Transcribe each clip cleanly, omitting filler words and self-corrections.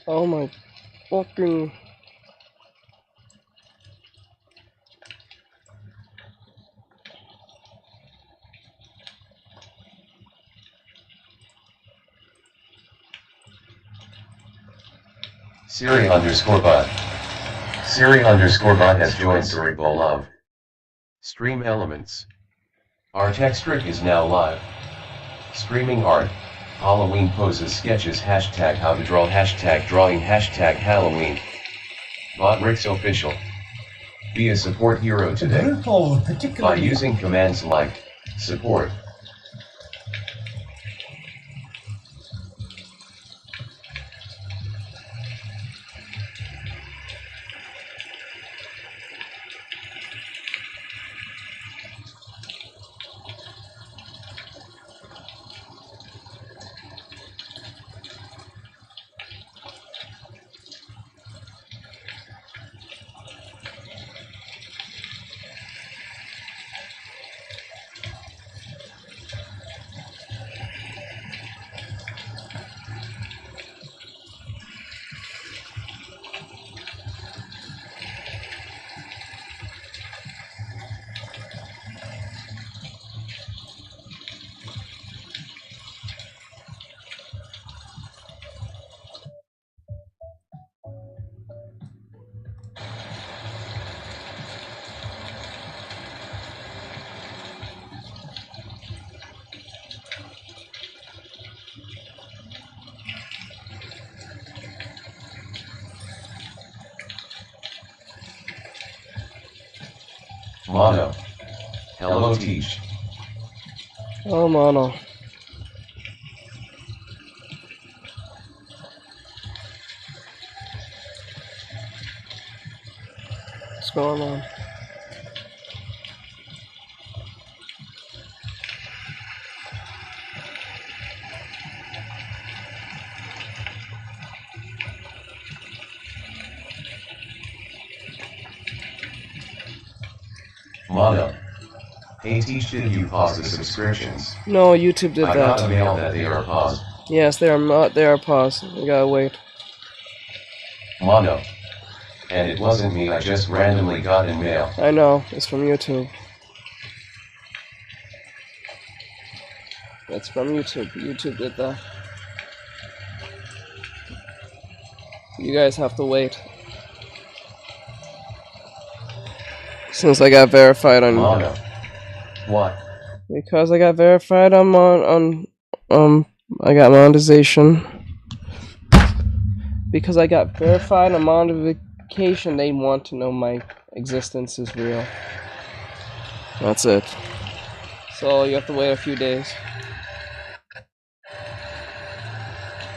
Oh my fucking... Siri_bot. Siri_bot has joined Cerebral Love. Stream Elements. Artextric is now live. Streaming art, Halloween poses, sketches, hashtag how to draw, hashtag drawing, hashtag Halloween. Bot Rick's official. Be a support hero today by using commands like support. Mono. Hello Teach. Oh, mono. What's going on? Mono. Hey Teach, did you pause the subscriptions? No, YouTube did I that. got a mail that they are paused. Yes, they are paused. We gotta wait. Mono. And it wasn't me, I just randomly got in mail. I know, it's from YouTube. It's from YouTube. YouTube did that. You guys have to wait. Since I got verified on... Mono. What? Because I got verified on I got monetization. Because I got verified on monetization, they want to know my existence is real. That's it. So you have to wait a few days.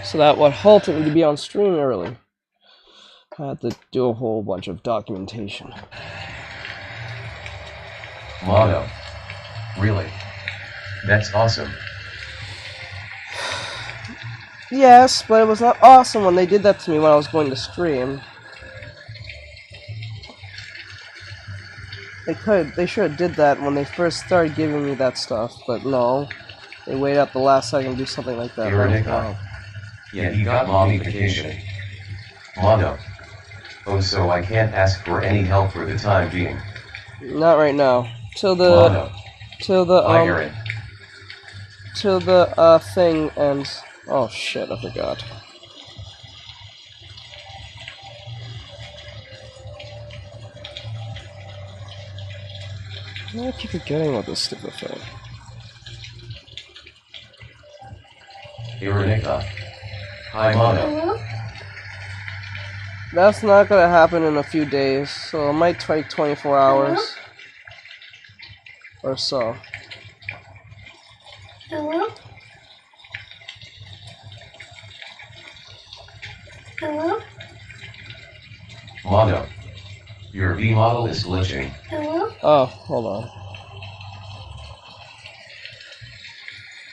So that would halted me to be on stream early. I had to do a whole bunch of documentation. Mono. Really? That's awesome. Yes, but it was not awesome when they did that to me when I was going to stream. They should have did that when they first started giving me that stuff, but no. They waited at the last second to do something like that. Yeah, he got modification. Mono. Oh, so I can't ask for any help for the time being. Not right now. Till the Mono. till the thing ends. Oh shit, I forgot. I keep forgetting about this stupid thing. Ironica. Hi Mono. That's not gonna happen in a few days, so it might take 24 hours. Or so. Hello? Hello? Mono. Your V model is glitching. Hello? Oh, hold on.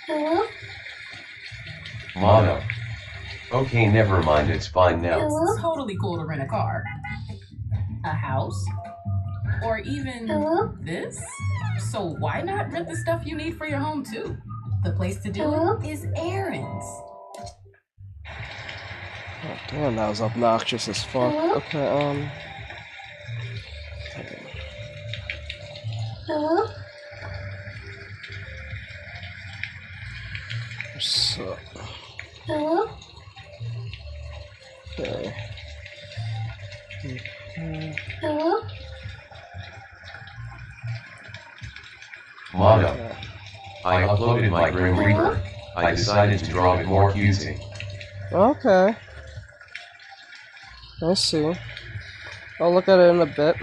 Hello? Mono. Okay, never mind, it's fine now. Hello? Totally cool to rent a car, a house, or even Hello? this. So why not rent the stuff you need for your home too? The place to do Hello? it is errands. Damn, that was obnoxious as fuck. Okay, so... Okay. Motto. I uploaded my Grim Reaper. I decided to draw it more cutesy. Okay. I see. I'll look at it in a bit.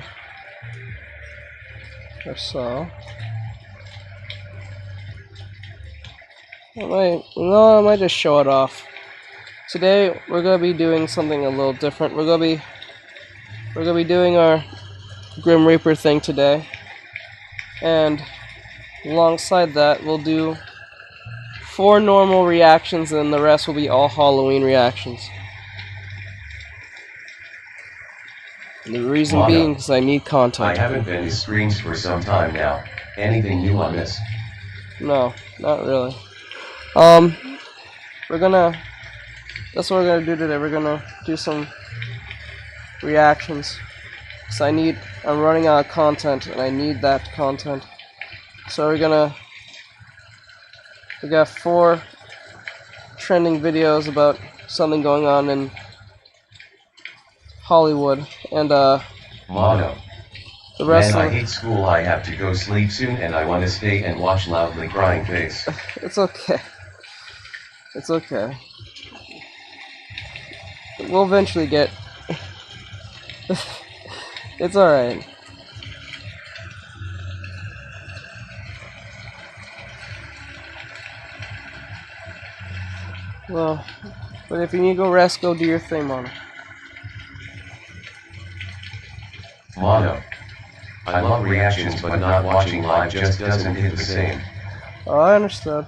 Or so. I might just show it off. Today we're gonna be doing something a little different. We're gonna be doing our Grim Reaper thing today. And alongside that we'll do 4 normal reactions and the rest will be all Halloween reactions. And the reason being is I need content. I haven't been to streams for some time now. Anything new on this? No, not really. That's what we're gonna do today. We're gonna do some reactions. Cause I'm running out of content and I need that content. So we got 4 trending videos about something going on in Hollywood, and Motto. the rest Man, of I hate school. I have to go sleep soon and I want to stay and watch loudly crying face. It's okay. It's okay. We'll eventually get... It's alright. Well, but if you need to go rest, go do your thing, Mono. Motto. I love reactions, but not watching live just doesn't hit the same. Oh, I understood.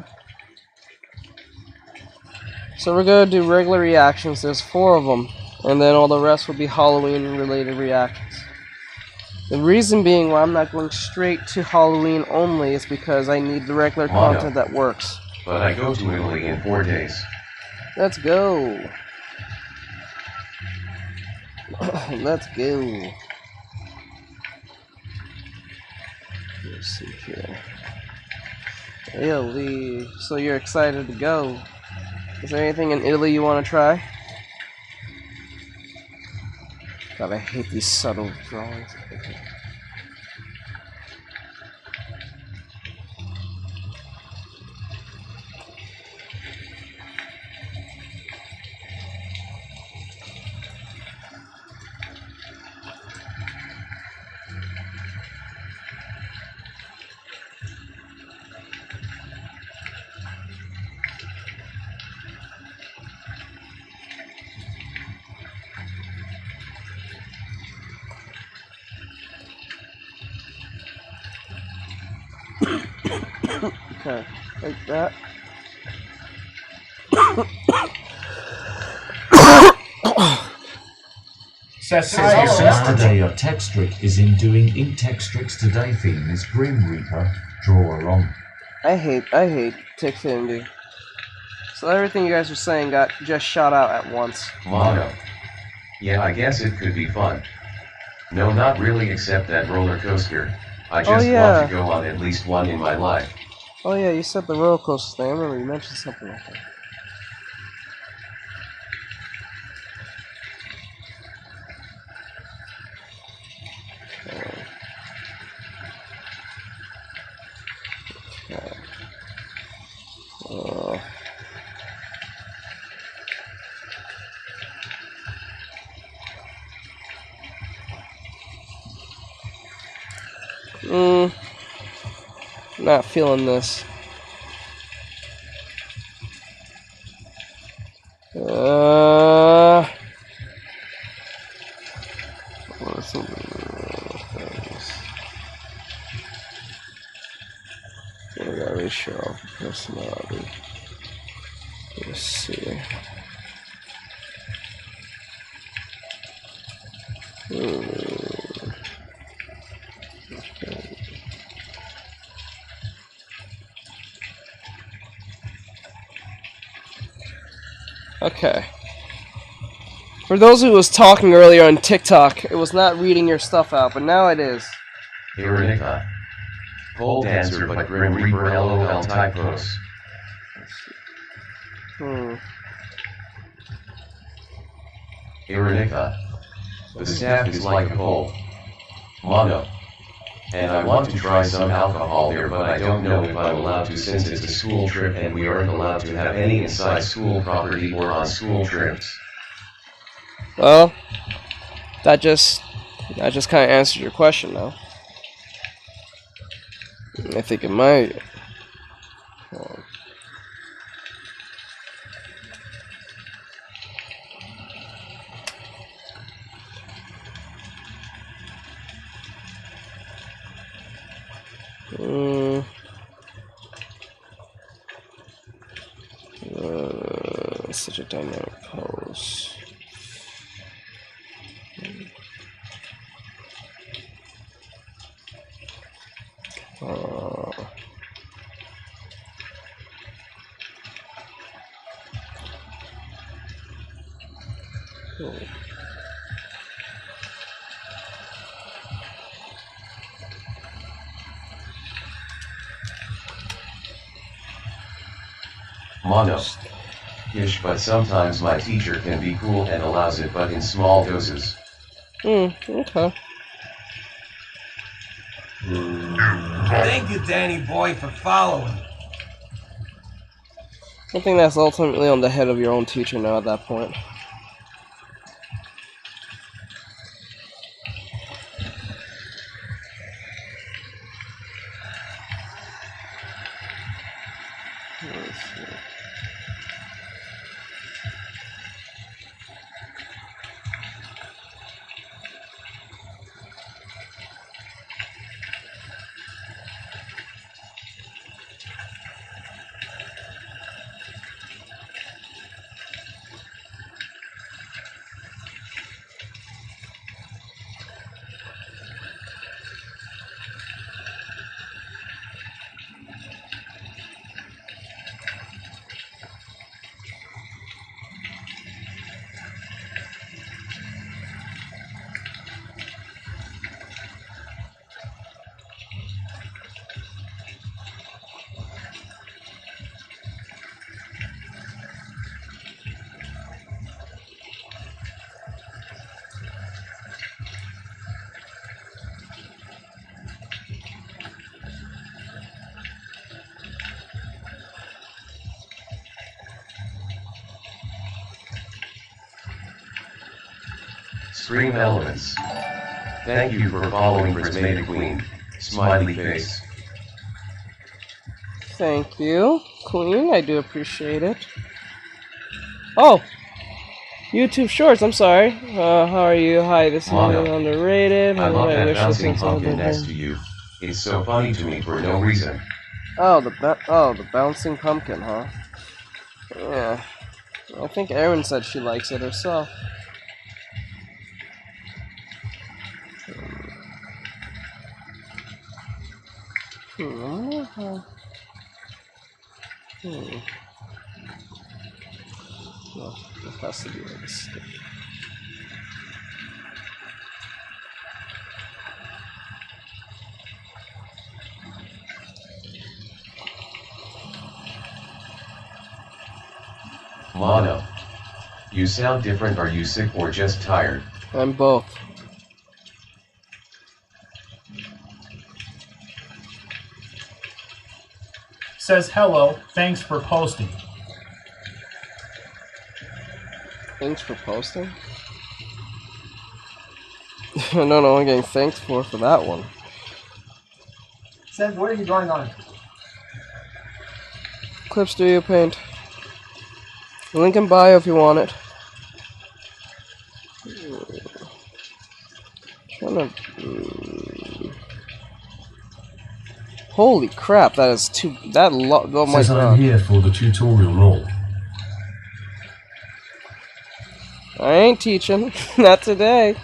So we're gonna do regular reactions. There's 4 of them, and then all the rest will be Halloween-related reactions. The reason being why I'm not going straight to Halloween only is because I need the regular content that works. But I go to Italy in 4 days. Let's go. Let's go. Let's see here. Italy. So you're excited to go. Is there anything in Italy you want to try? God, I hate these subtle drawings. Okay, like that. Today Artextric is in doing Artextric's Today theme is Grim Reaper, draw along. I hate Tixfinity. So everything you guys are saying got just shot out at once. Motto. Yeah, I guess it could be fun. No, not really, except that roller coaster. I just want to go on at least one in my life. Oh yeah, you said the roller coaster thing. I remember you mentioned something like that. Not feeling this. What are some things? We got ratio of personality. Let's see. Okay. For those who was talking earlier on TikTok, it was not reading your stuff out, but now it is. Ironica. Pole dancer but Grim Reaper LOL typos. Ironica. The staff is like a pole. Mono. And I want to try some alcohol there, but I don't know if I'm allowed to since it's a school trip and we aren't allowed to have any inside school property or on school trips. Well, that just kind of answered your question, though. I think it might. Such a dynamic pose. Mono. Ish, but sometimes my teacher can be cool and allows it, but in small doses. Okay. Thank you, Danny boy, for following. I think that's ultimately on the head of your own teacher now at that point. Stream elements. Thank you for following Prismatic Queen. Smiley face. Thank you, Queen. I do appreciate it. Oh! YouTube Shorts, I'm sorry. How are you? Hi, this is underrated. I love that wish bouncing this was pumpkin next to you. It's so funny to me for no reason. Oh, the bouncing pumpkin, huh? Yeah. I think Erin said she likes it herself. No, it has to be like this. Mono. You sound different. Are you sick or just tired? I'm both. Says hello, thanks for posting. Thanks for posting? I don't know what I'm getting thanked for that one. Says, what are you drawing on? Clip Studio Paint. Link in bio if you want it. Trying to. Holy crap! That is too. Oh my Says god! I'm here for the tutorial role. I ain't teaching. Not today.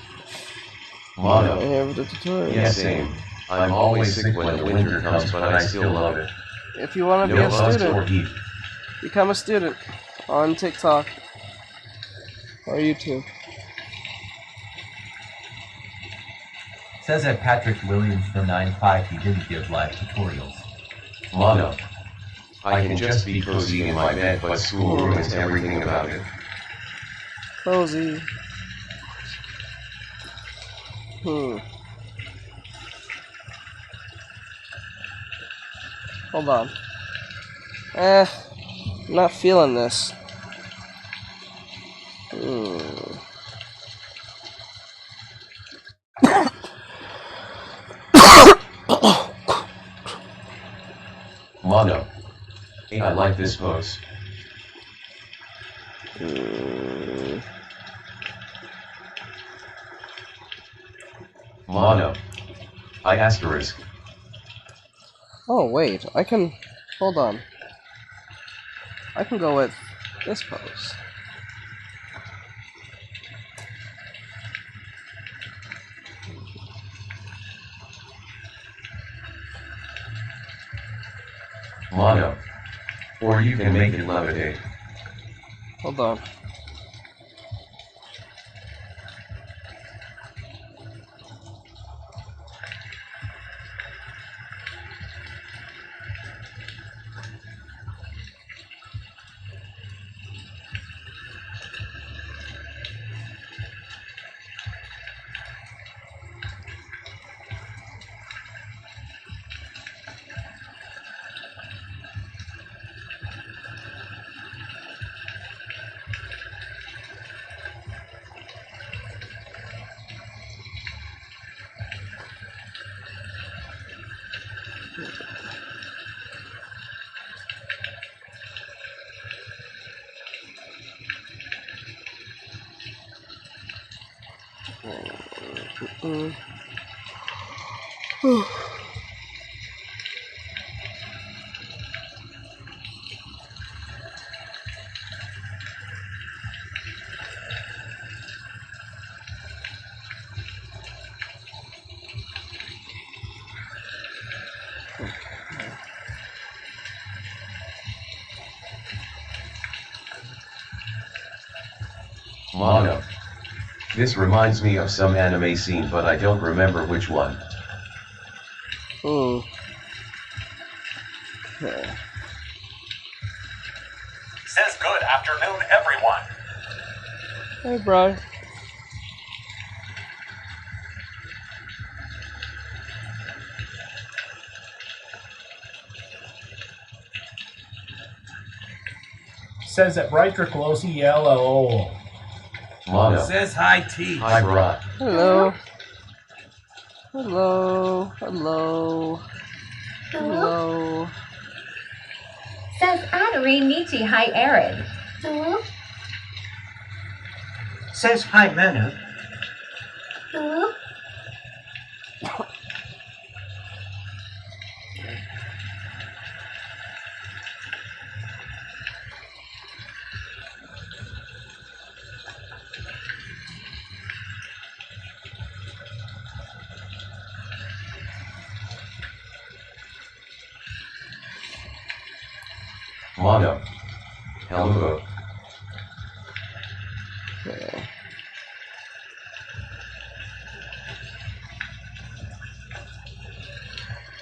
Mono. I have the tutorial. Yeah, same. I'm always sick when the winter comes, but I still love it. If you want to be No a buzz or student, heat. become a student on TikTok or YouTube. Says that Patrick Williams the 9-5 he didn't give live tutorials. Mono. I can just be cozy in my bed, but school ruins everything about it. Cozy. Hold on. I'm not feeling this. Mono. Hey, I like this pose. Mono. I asterisk. Oh wait, I can. Hold on. I can go with this pose. Mono. Or you can make it levitate. Hold on. Mono. This reminds me of some anime scene, but I don't remember which one. Okay. Says good afternoon, everyone. Hey, bro. Says that Artextric YT. Mono. Says hi, T. Hi, Brock. Hello. Hello. Hello. Hello. Says Adari Michi Hi Arid. Says hi, Manu. Mono. Hello.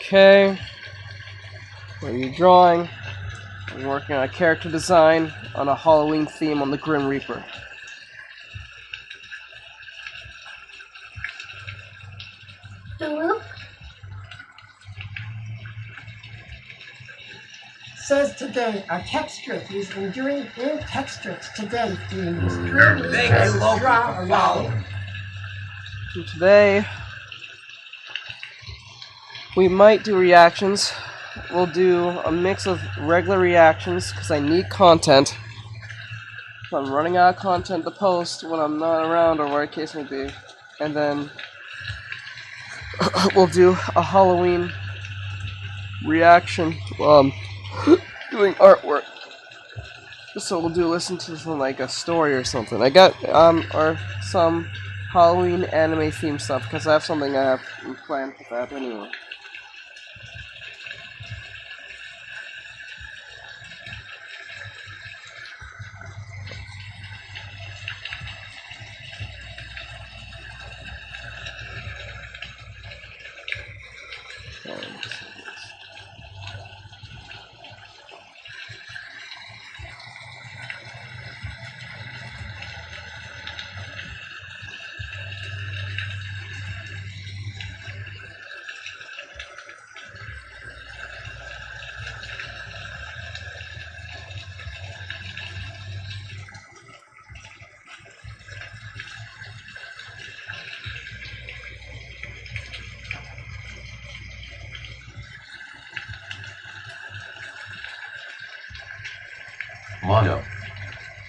Okay. What are you drawing? I'm working on a character design on a Halloween theme on the Grim Reaper. Says today, Artextric is enjoying Artextric today theme is Thank you, Loki, for following. So today, we might do reactions. We'll do a mix of regular reactions because I need content. If I'm running out of content to post when I'm not around or where the case may be. And then we'll do a Halloween reaction doing artwork. So we'll listen to something like a story or something. I got or some Halloween anime theme stuff because I have something I have planned for that anyway.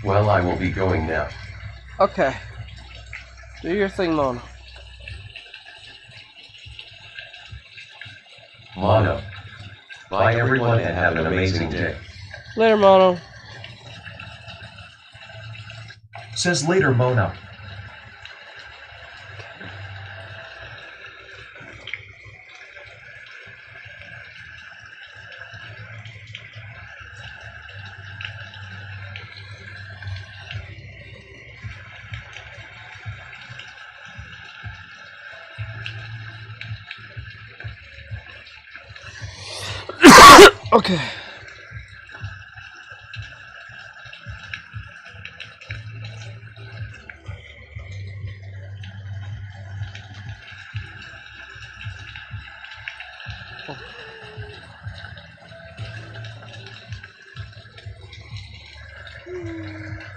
Well, I will be going now. Okay. Do your thing, Mona. Mono. Bye everyone and have an amazing day. Later, Mono. Says later, Mona. Okay.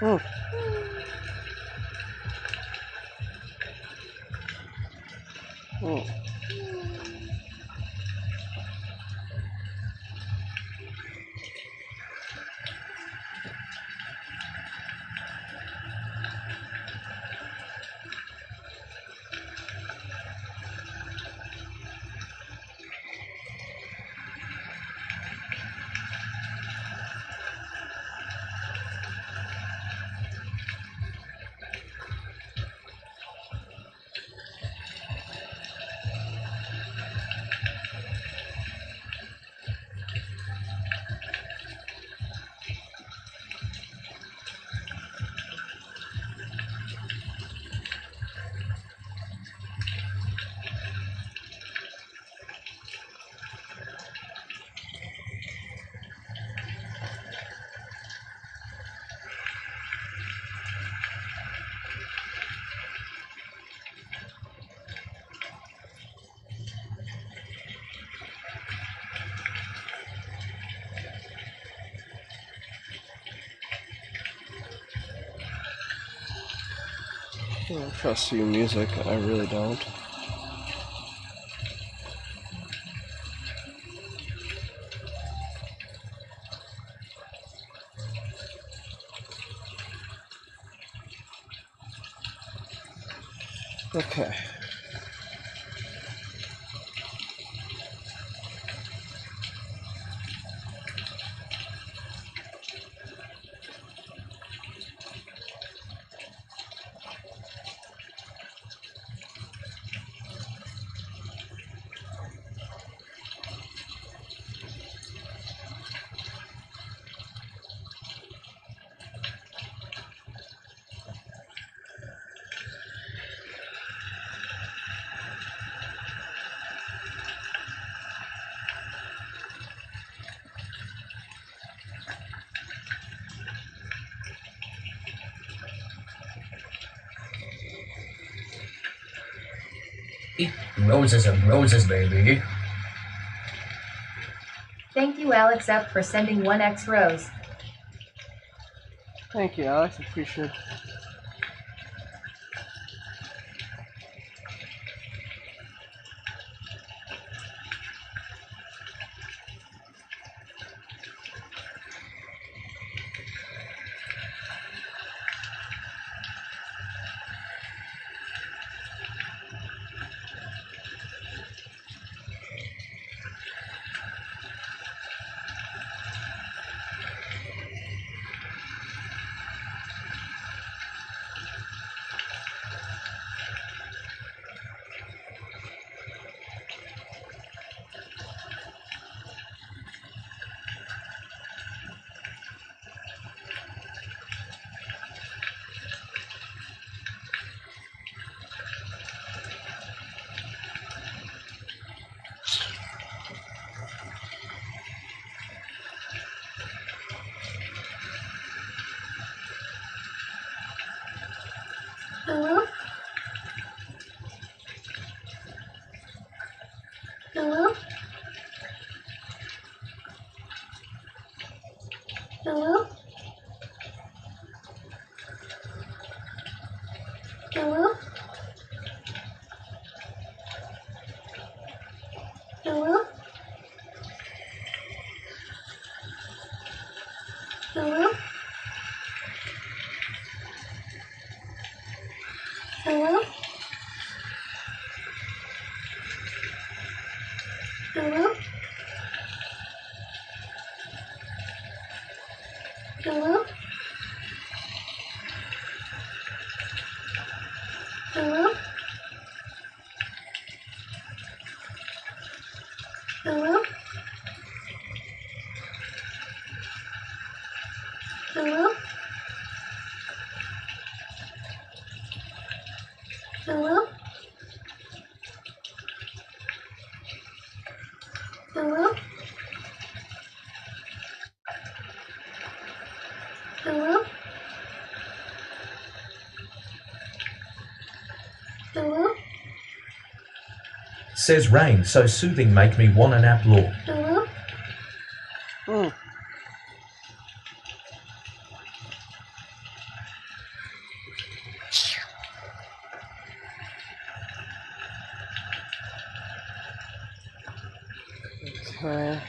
Oh. Oh. I don't trust your music. I really don't. Okay. Roses and roses, baby. Thank you, Alex Up, for sending 1x rose. Thank you, Alex. Appreciate it. Hello? Hello? Hello? Hello? Hello? Hello? Hello? Hello? Hello? Hello? Hello? Hello? Hello? Hello? Hello? Hello? Says rain, so soothing make me want an nap law. Hello? Okay.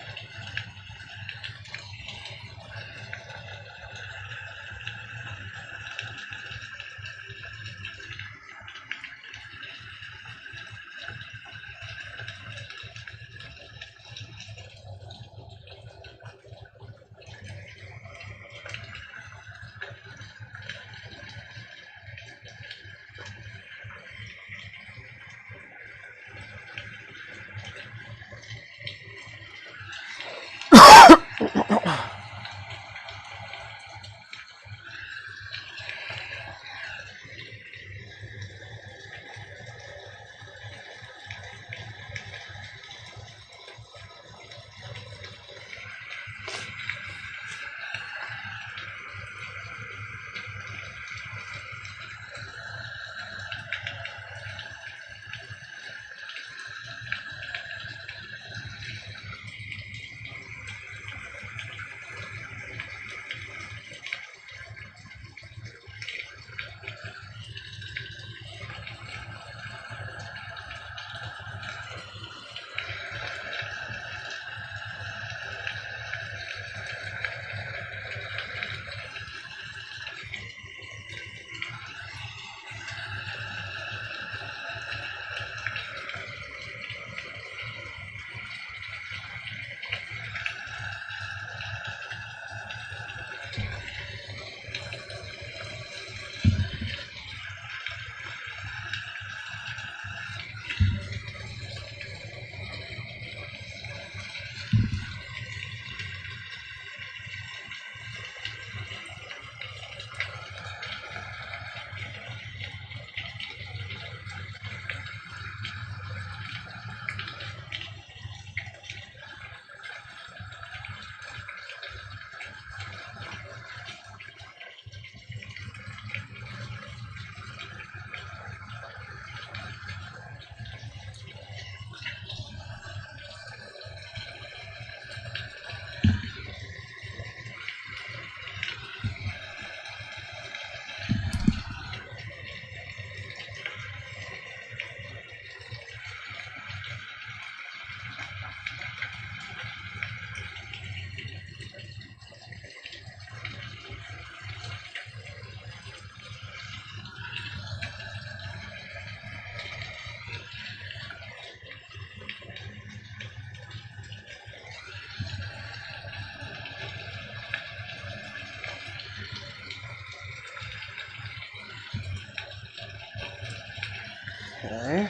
Okay.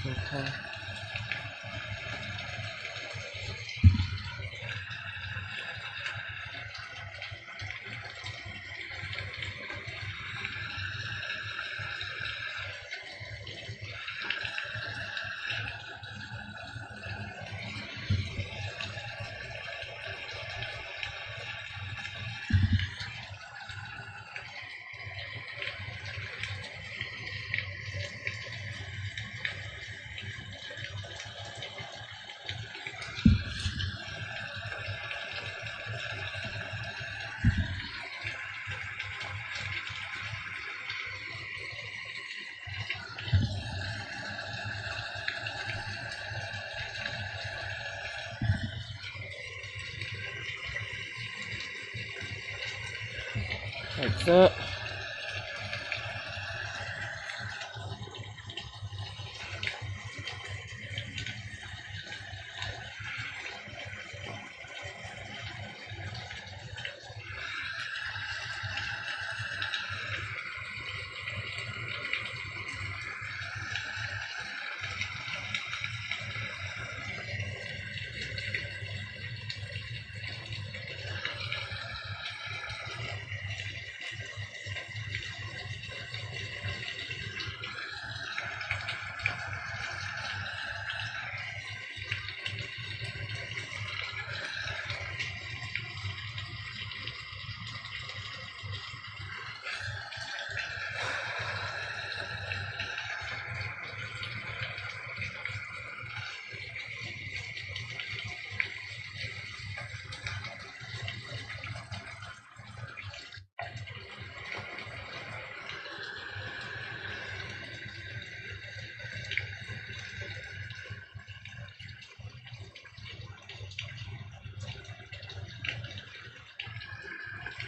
Okay. that.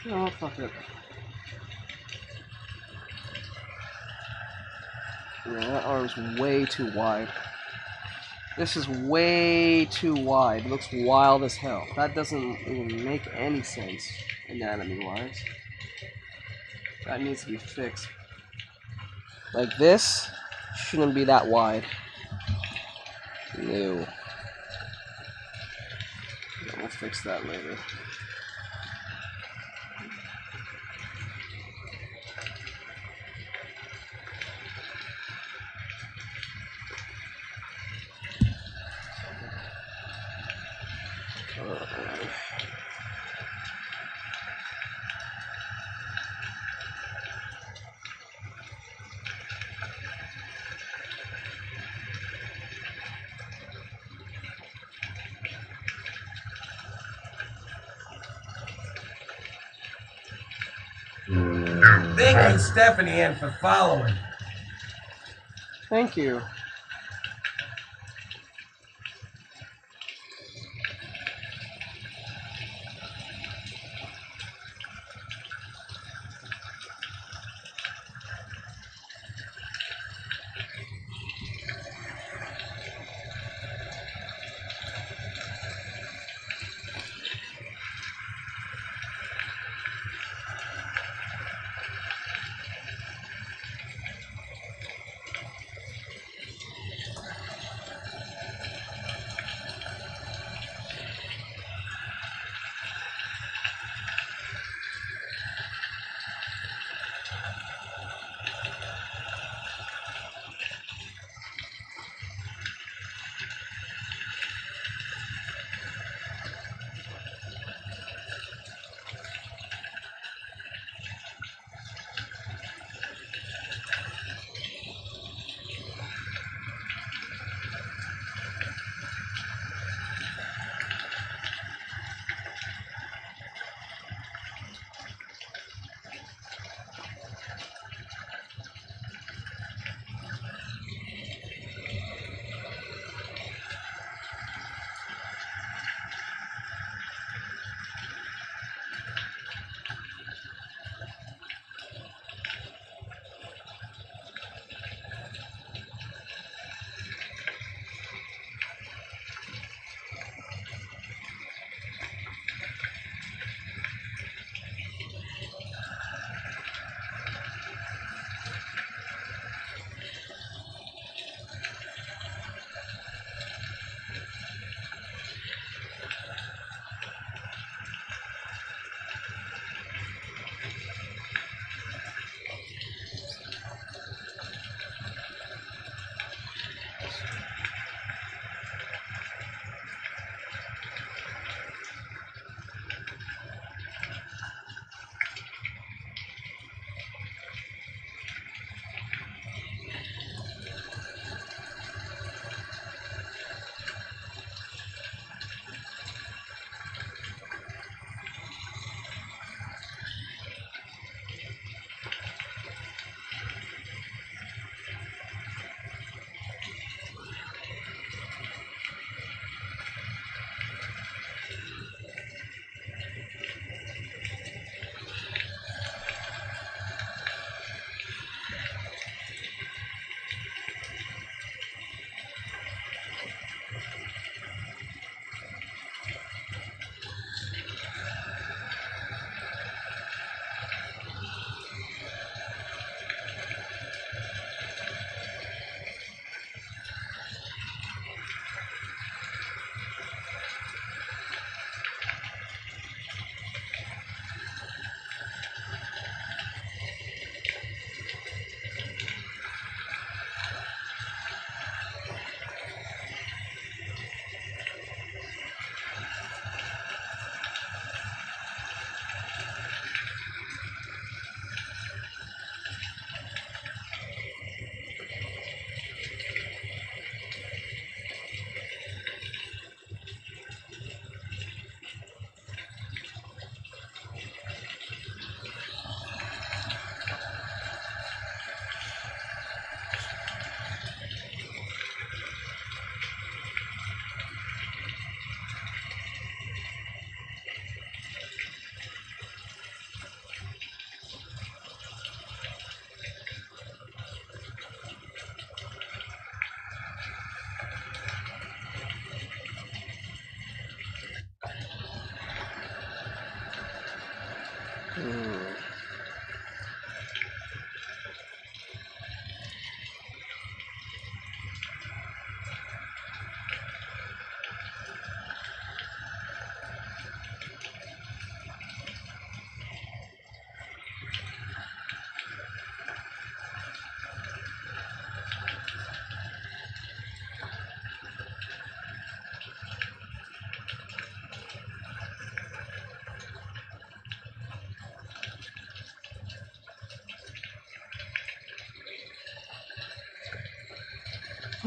Oh, fuck it. Yeah, that arm's way too wide. This is way too wide. It looks wild as hell. That doesn't even make any sense, anatomy-wise. That needs to be fixed. Like this shouldn't be that wide. No. Yeah, we'll fix that later. Thank you, Stephanie Ann, for following. Thank you.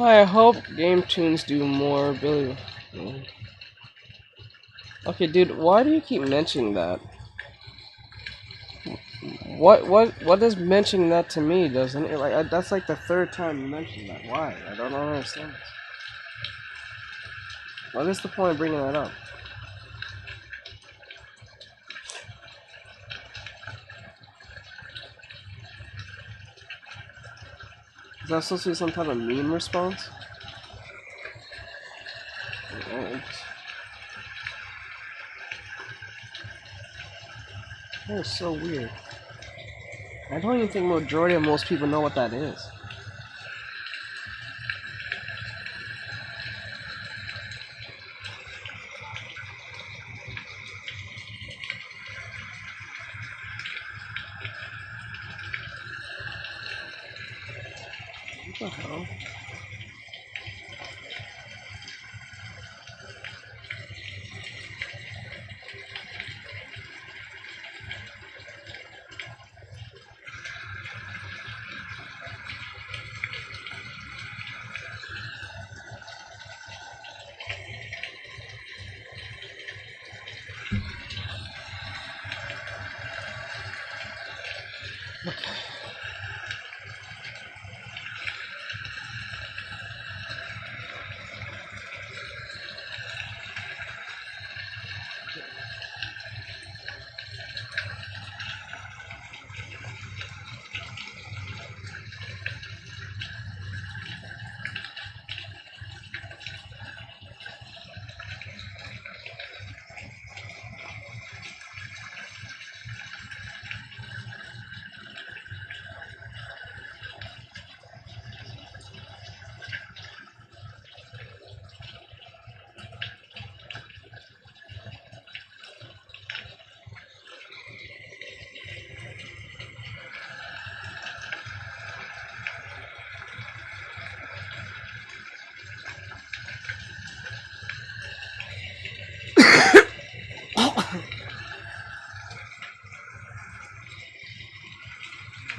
I hope Game Tunes do more Billy. Okay, dude, why do you keep mentioning that? What does mentioning that to me doesn't it? Like that's like the third time you mentioned that. Why? I don't understand. What is the point of bringing that up? Is that supposed to be some type of meme response? That is so weird. I don't even think majority of most people know what that is. What the hell?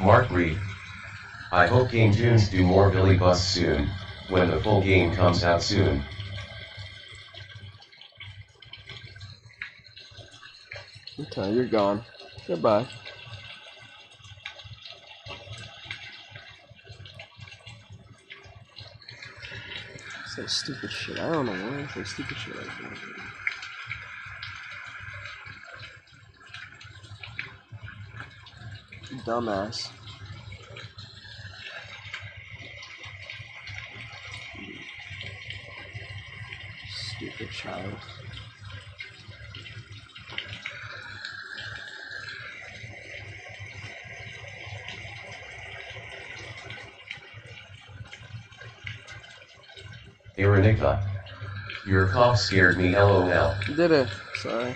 Mark Reed. I hope Game Tunes do more Billy Bus soon, when the full game comes out soon. Okay, you're gone. Goodbye. Say stupid shit. I don't know why I say stupid shit like that. Dumbass. Stupid child. Iranica. Your cough scared me, lol. Did it? Sorry.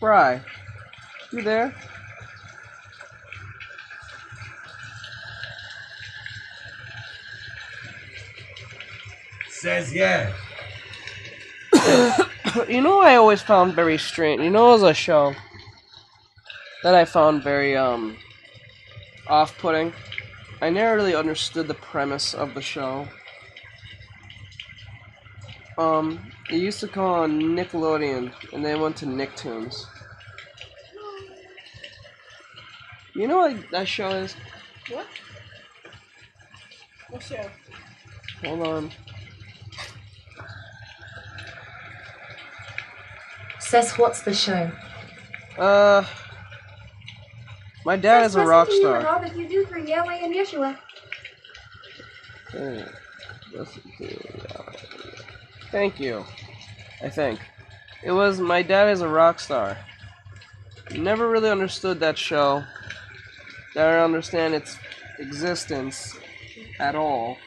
Fry, you there? Says yeah. You know what I always found very strange? You know, it was a show that I found very, off-putting. I never really understood the premise of the show. It used to call on Nickelodeon, and then went to Nicktoons. You know what that show is? What? What show? Hold on. Says, what's the show? My dad is a rock star. All that you do for Yahweh and Yeshua. Thank you. I think. It was My Dad is a Rock Star. Never really understood that show. Didn't understand its existence at all.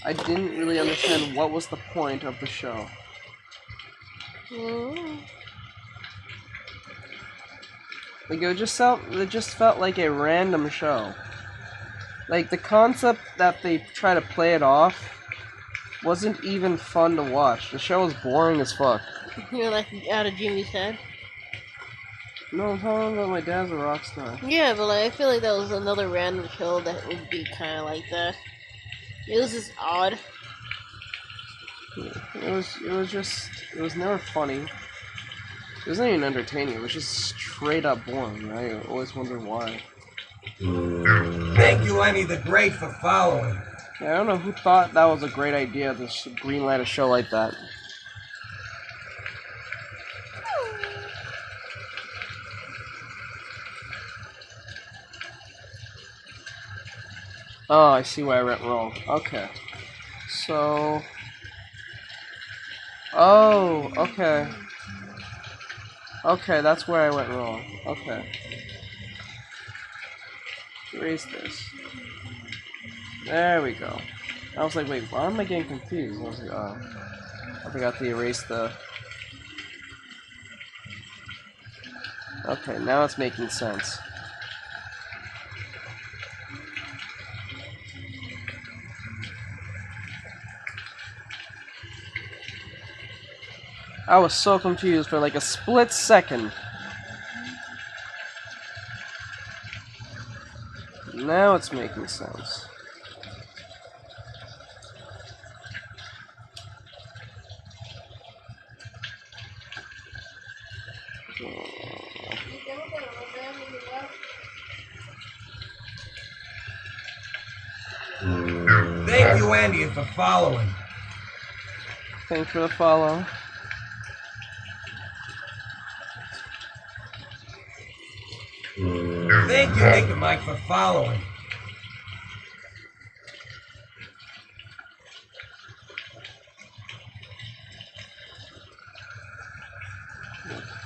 I didn't really understand what was the point of the show. Like it just felt like a random show. Like the concept that they try to play it off wasn't even fun to watch. The show was boring as fuck. You're like out of Jimmy's head. No, I'm talking about My Dad's a Rock Star. Yeah, but like, I feel like that was another random show that would be kind of like that. It was just odd. It was never funny. It wasn't even entertaining. It was just straight up boring. I always wondered why. Thank you, Lenny the Great, for following. Yeah, I don't know who thought that was a great idea to greenlight a show like that. Oh, I see why I went wrong. Okay. So... Oh, okay. Okay, that's where I went wrong. Okay. Erase this. There we go. I was like, wait, why am I getting confused? I was like, oh. I forgot to erase the... Okay, now it's making sense. I was so confused for like a split second. Now it's making sense. Thank you, Andy, for following. Thanks for the follow. Thank you, Nick and Mike, for following.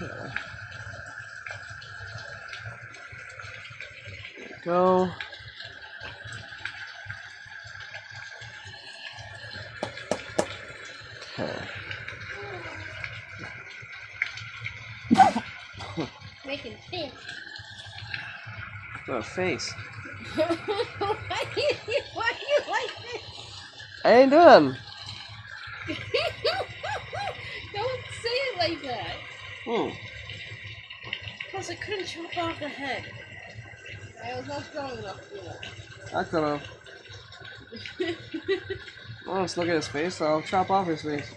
Okay. Go. Okay. Making fish. Oh, face. Why do you like this? I ain't done. Don't say it like that. Hmm. Plus, I couldn't chop off the head. I was not strong enough to do that. I could've. Well, let's look at his face, so I'll chop off his face.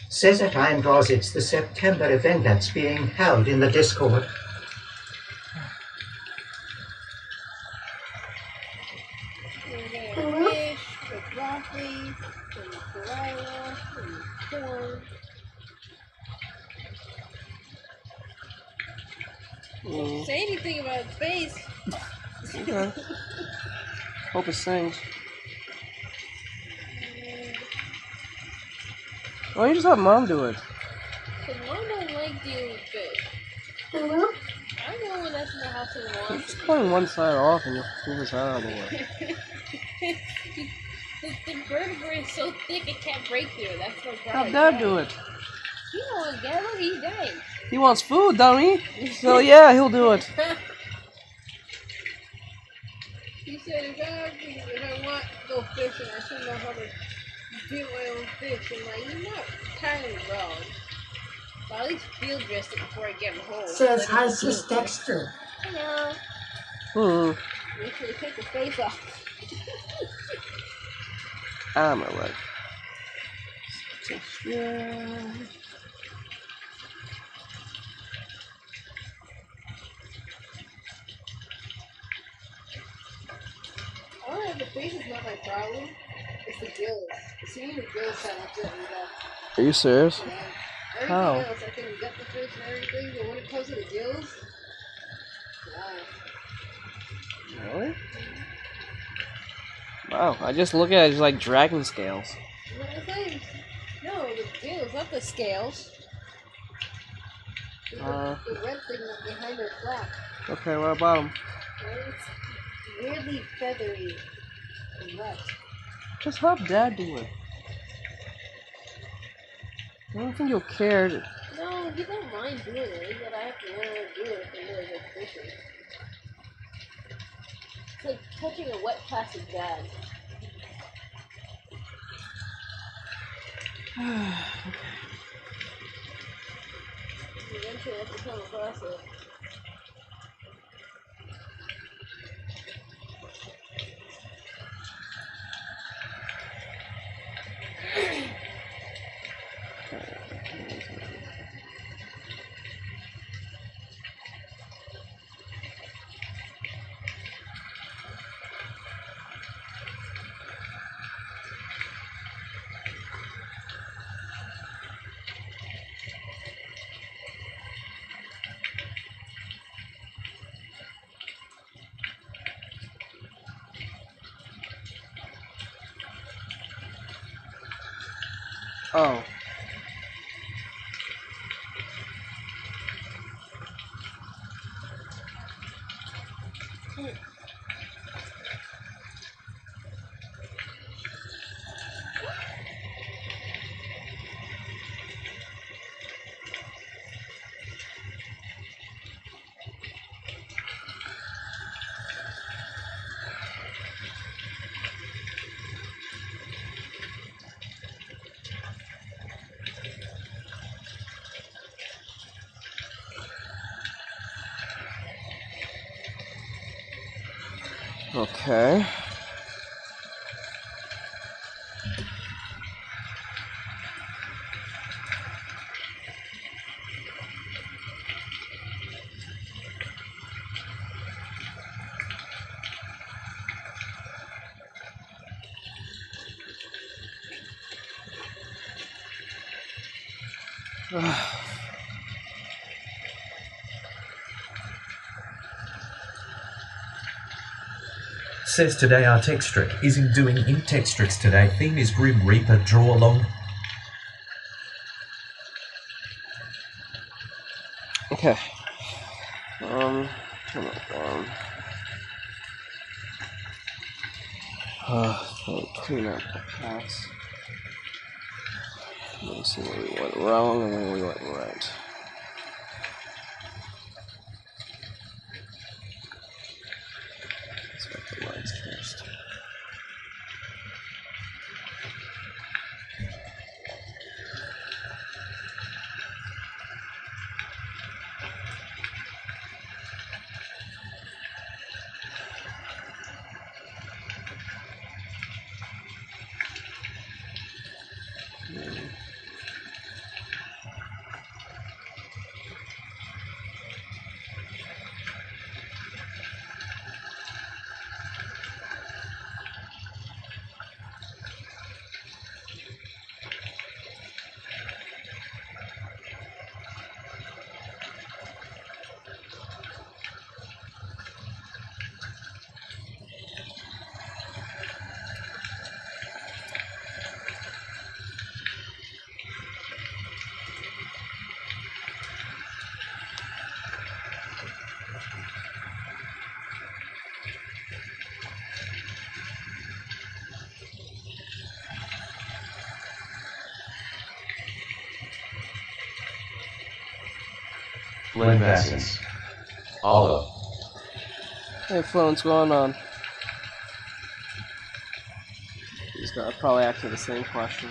Says at Eindraws it's the September event that's being held in the Discord. Fish, with broccoli, and coriander, and corn. Don't say anything about his face. Okay. Hope it sings. Why don't you just have Mom do it? Cause Mom don't like dealing with fish. I know when that's in the house anymore. Just pulling one side off and you'll move his out of the way. the vertebrae is so thick it can't break through. That's my problem. Have Dad do it. He don't want to get it. He died. He wants food, don't he? So yeah, he'll do it. He said, if I want to go fishing, I should know how to get my own fish. I'm like, you're not entirely wrong. But at least field dress it before I get home. Says, hi, Sis Dexter. Hello. Make sure to take the face off. I'm alright. Yeah. Oh, the face is not my problem. It's the gills. Seeing the gills kind of upset me though. Are you serious? Yeah. Everything How? else, I can get the fish and everything, but when it comes to the gills, Really? Wow, I just look at it as like dragon scales. what am I saying? No, the gills, not the scales. The red thing behind their flap. Okay, what about them? It's weirdly feathery and wet. Just help Dad do it. I don't think you'll care. No, he don't mind doing it. It's that I have to learn how to do it if I'm really good fishing. It's like touching a wet plastic bag. Eventually I have to come across it. Oh. Okay. Says today Artextric isn't doing Artextrics today. Theme is Grim Reaper, draw along. Okay. Turn it down. Clean up the pass. Let me see where we went wrong and where we went right. Let's get the lights first. Flynn Vassins. Olive. Hey Flo, what's going on? He's gonna probably ask me the same question.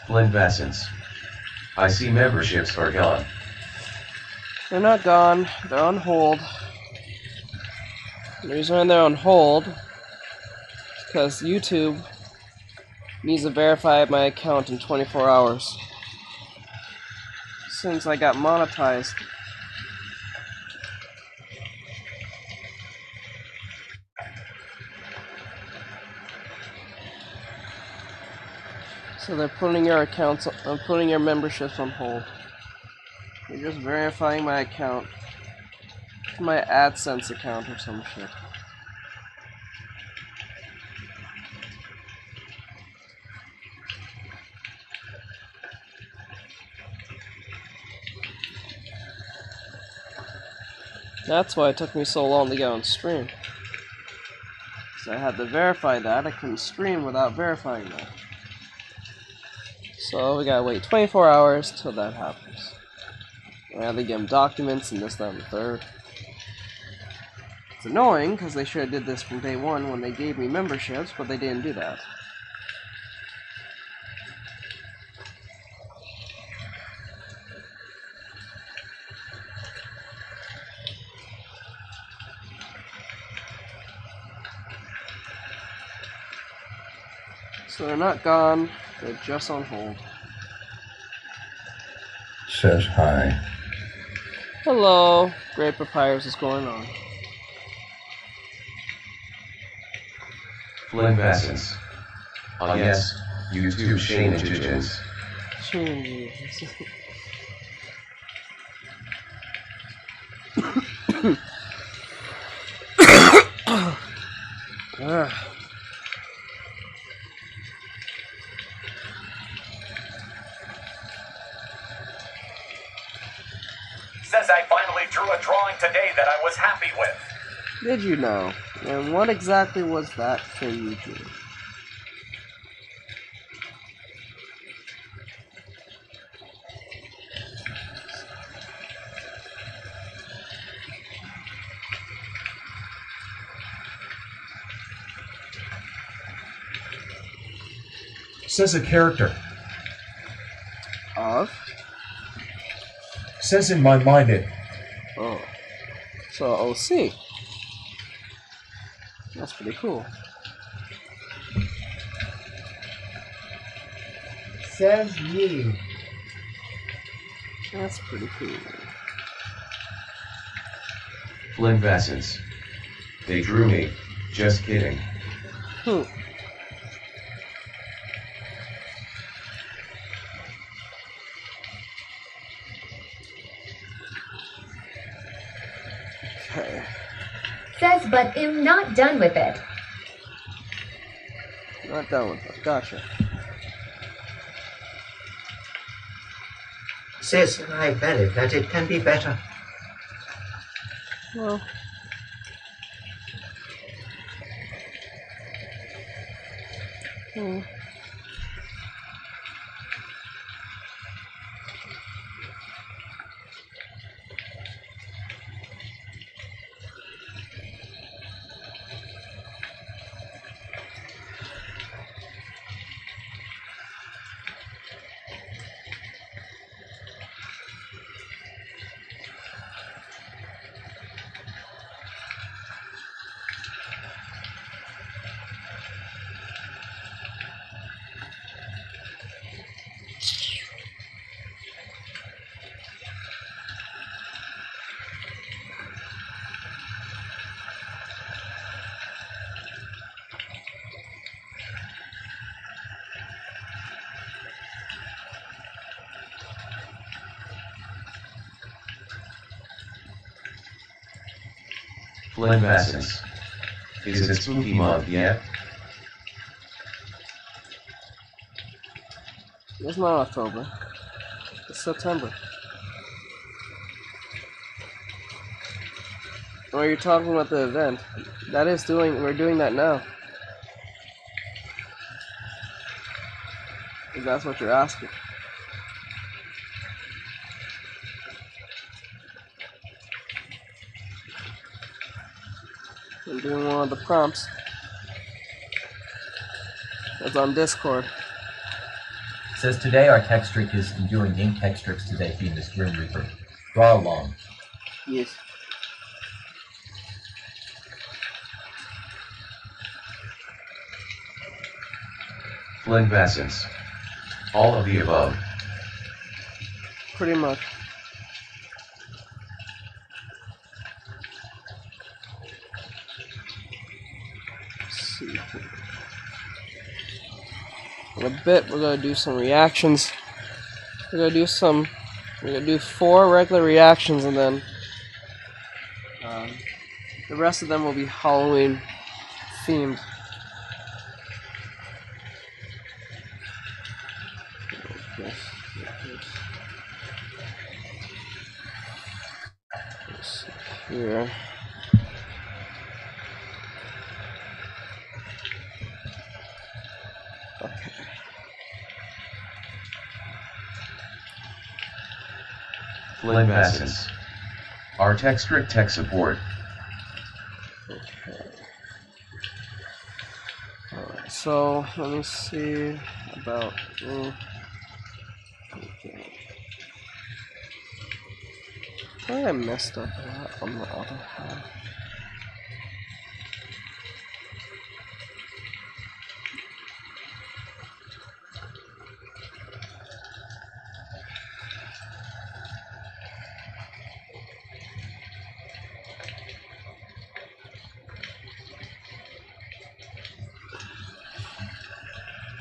Flynn Vassens. I see memberships are gone. They're not gone. They're on hold. The reason why they're on hold is because YouTube needs to verify my account in 24 hours. Since I got monetized. So they're putting your accounts, putting your memberships on hold. They're just verifying my account. My AdSense account or some shit. That's why it took me so long to get on stream. So I had to verify that. I couldn't stream without verifying that. So we gotta wait 24 hours till that happens. I had to give them documents and this, that, and the third. It's annoying because they should have did this from day one when they gave me memberships, but they didn't do that. So they're not gone, they're just on hold. Says hi. Hello, Great Papyrus, what's going on? Flynn Vassens. Yes, YouTube changes. Changes. Says I finally drew a drawing today that I was happy with. Did you know? And what exactly was that thing you drew? Says a character. Of? Says in my mind it. Oh. So OC. That's pretty cool. Says you. That's pretty cool. Flynn Vassens. They drew me. Just kidding. Okay. Says, but I'm not done with it. Not done with it. Gotcha. Says I valid that it can be better. Well. Flynn Vassens. Is it spooky month yet? It's not October. It's September. Oh, you're talking about the event. That is we're doing that now. If that's what you're asking. I'm doing one of the prompts. It's on Discord. Says today Artextric is doing Artextrics today theme is Grim Reaper. Draw along. Yes. Flint Vassins. All of the above. Pretty much. Let's see. In a bit, we're gonna do some reactions. We're gonna do 4 regular reactions, and then the rest of them will be Halloween themed. Let's see here. Okay. Flint Vassins. Artextric tech support. Okay. Alright, so let me see about. Okay. I think I messed up a lot on the other half.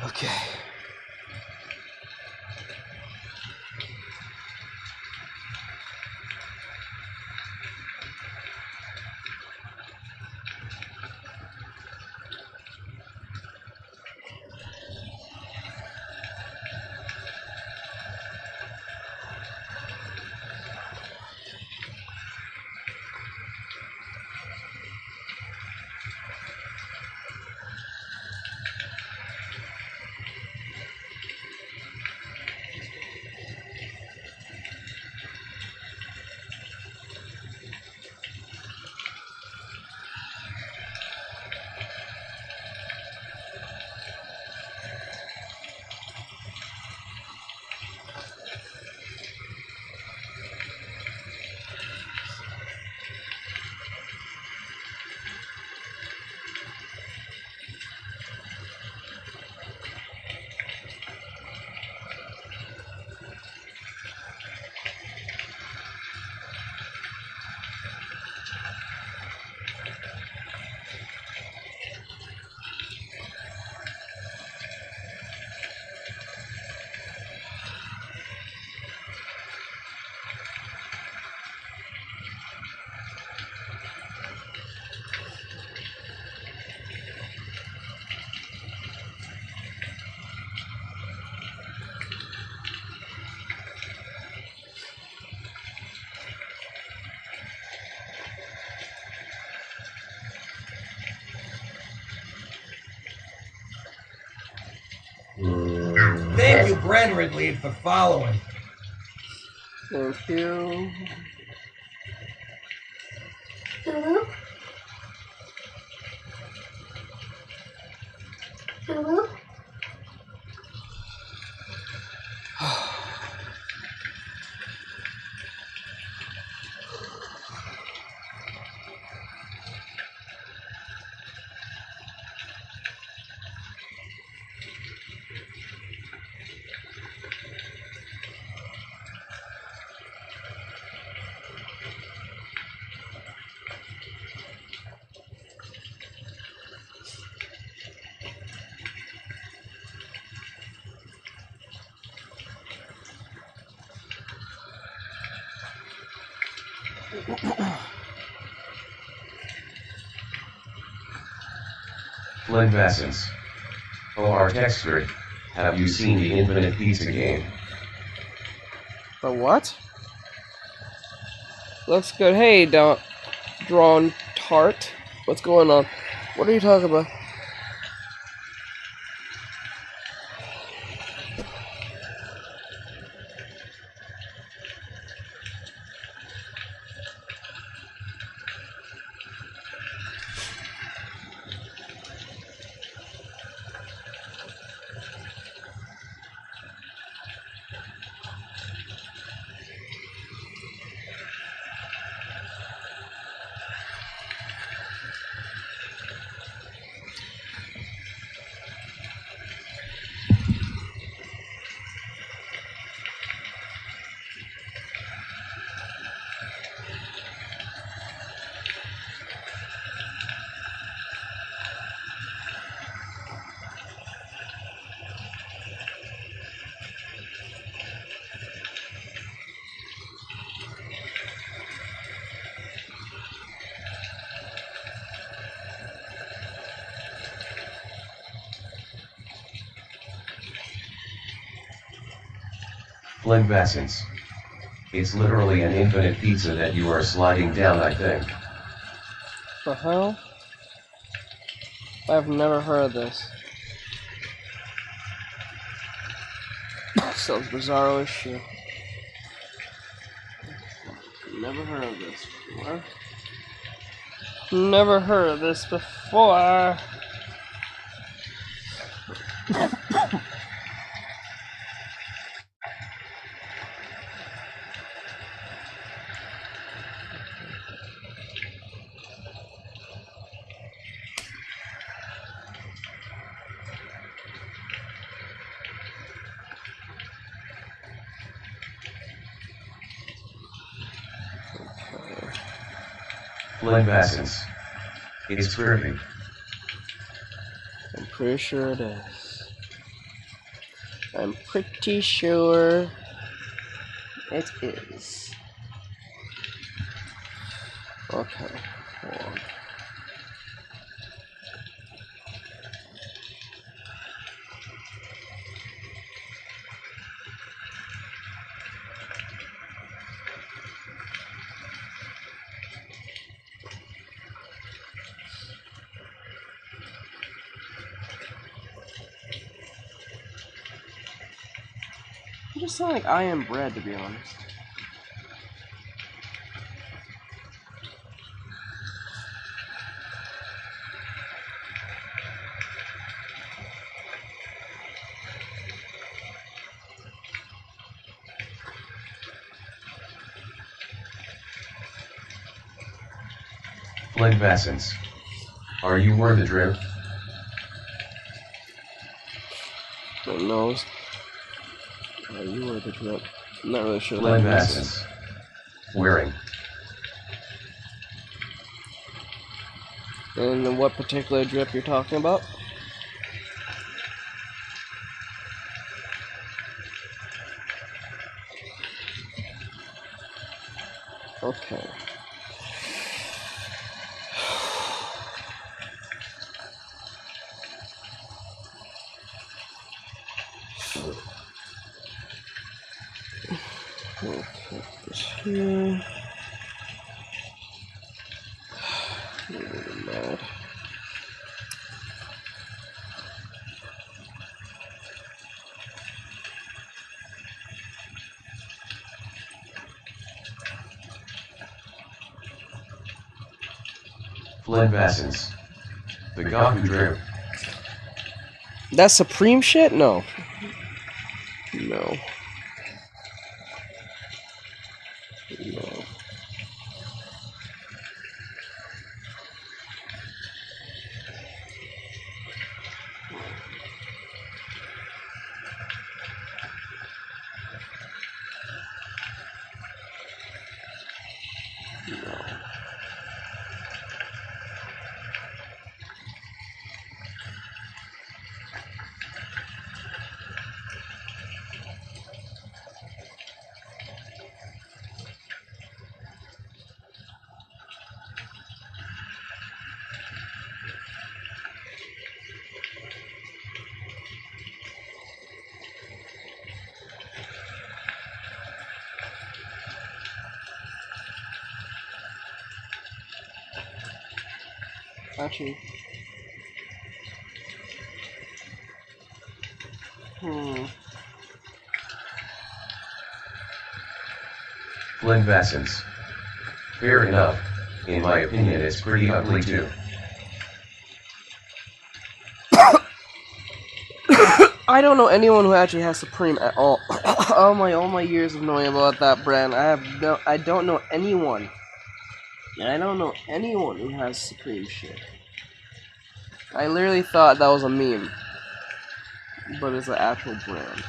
Okay. Thank you, Brent Ridley, for following. Thank you. Hello? Hello? Flint Vassins. Oh Artexrtic, have you seen the Infinite Pizza game? The what? Looks good. Hey, Drawn Tart. What's going on? What are you talking about? Flimbascence. It's literally an infinite pizza that you are sliding down, I think. The hell? I've never heard of this. Sounds bizarro as shit. Never heard of this before. Never heard of this before. Flimbascence. It's trippy. I'm pretty sure it is. I'm pretty sure it is. Okay, hold on. You just sound like I am bread, to be honest. Flimbascence. Are you worth the drip? My nose. Oh, you were the drip. I'm not really sure. Flimbascence. Wearing. And what particular drip you're talking about? Okay. Okay, this here. I'm really mad. Flimbascence. The Goku drip. That's Supreme shit? No. No. No. Actually. Flimbascence. Fair enough. In my opinion, it's pretty ugly too. I don't know anyone who actually has Supreme at all. all my years of knowing about that brand, I don't know anyone. And I don't know anyone who has Supreme shit. I literally thought that was a meme, but it's an actual brand.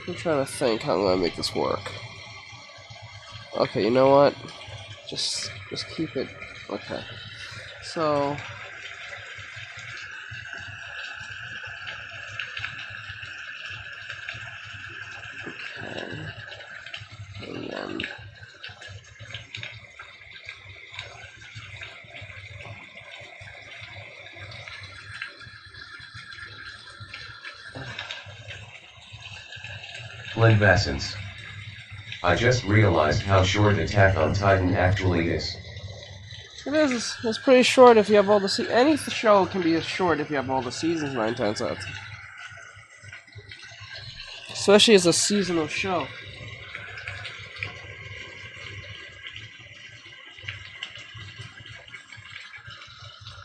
I'm trying to think how I'm gonna make this work. Okay, you know what? Just keep it. Okay. So okay. Flynn Vassens. I just realized how short Attack on Titan actually is. It is. It's pretty short if you have all the any show can be short if you have all the seasons 9 times out. Especially as a seasonal show.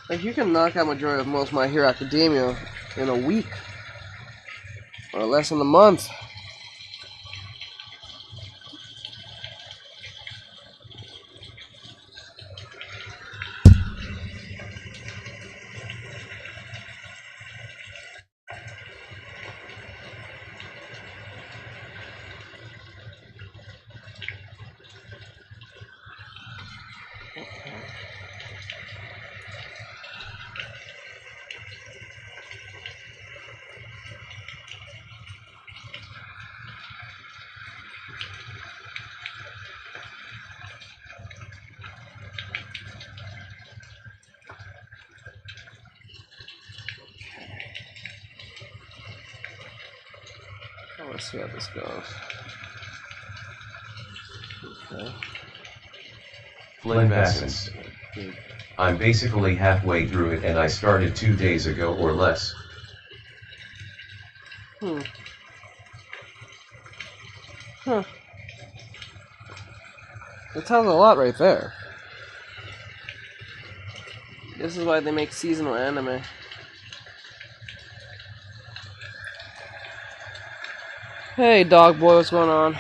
Like you can knock out majority of most My Hero Academia in a week or less than a month. Let's see how this goes. Okay. Flynn Vassens. I'm basically halfway through it and I started 2 days ago or less. Huh. That tells a lot right there. This is why they make seasonal anime. Hey, dog boy, what's going on?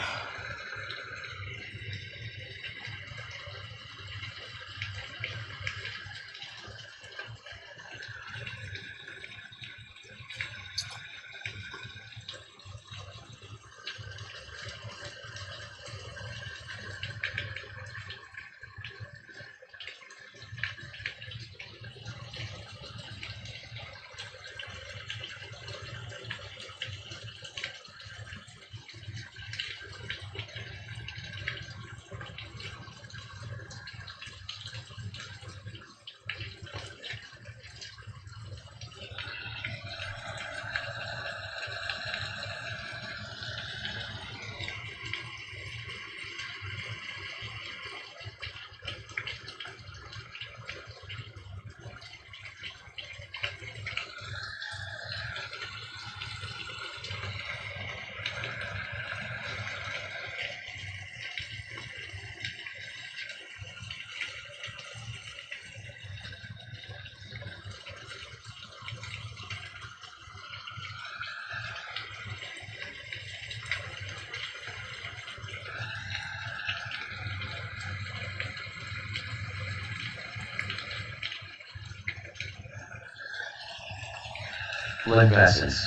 Flynn Vassens.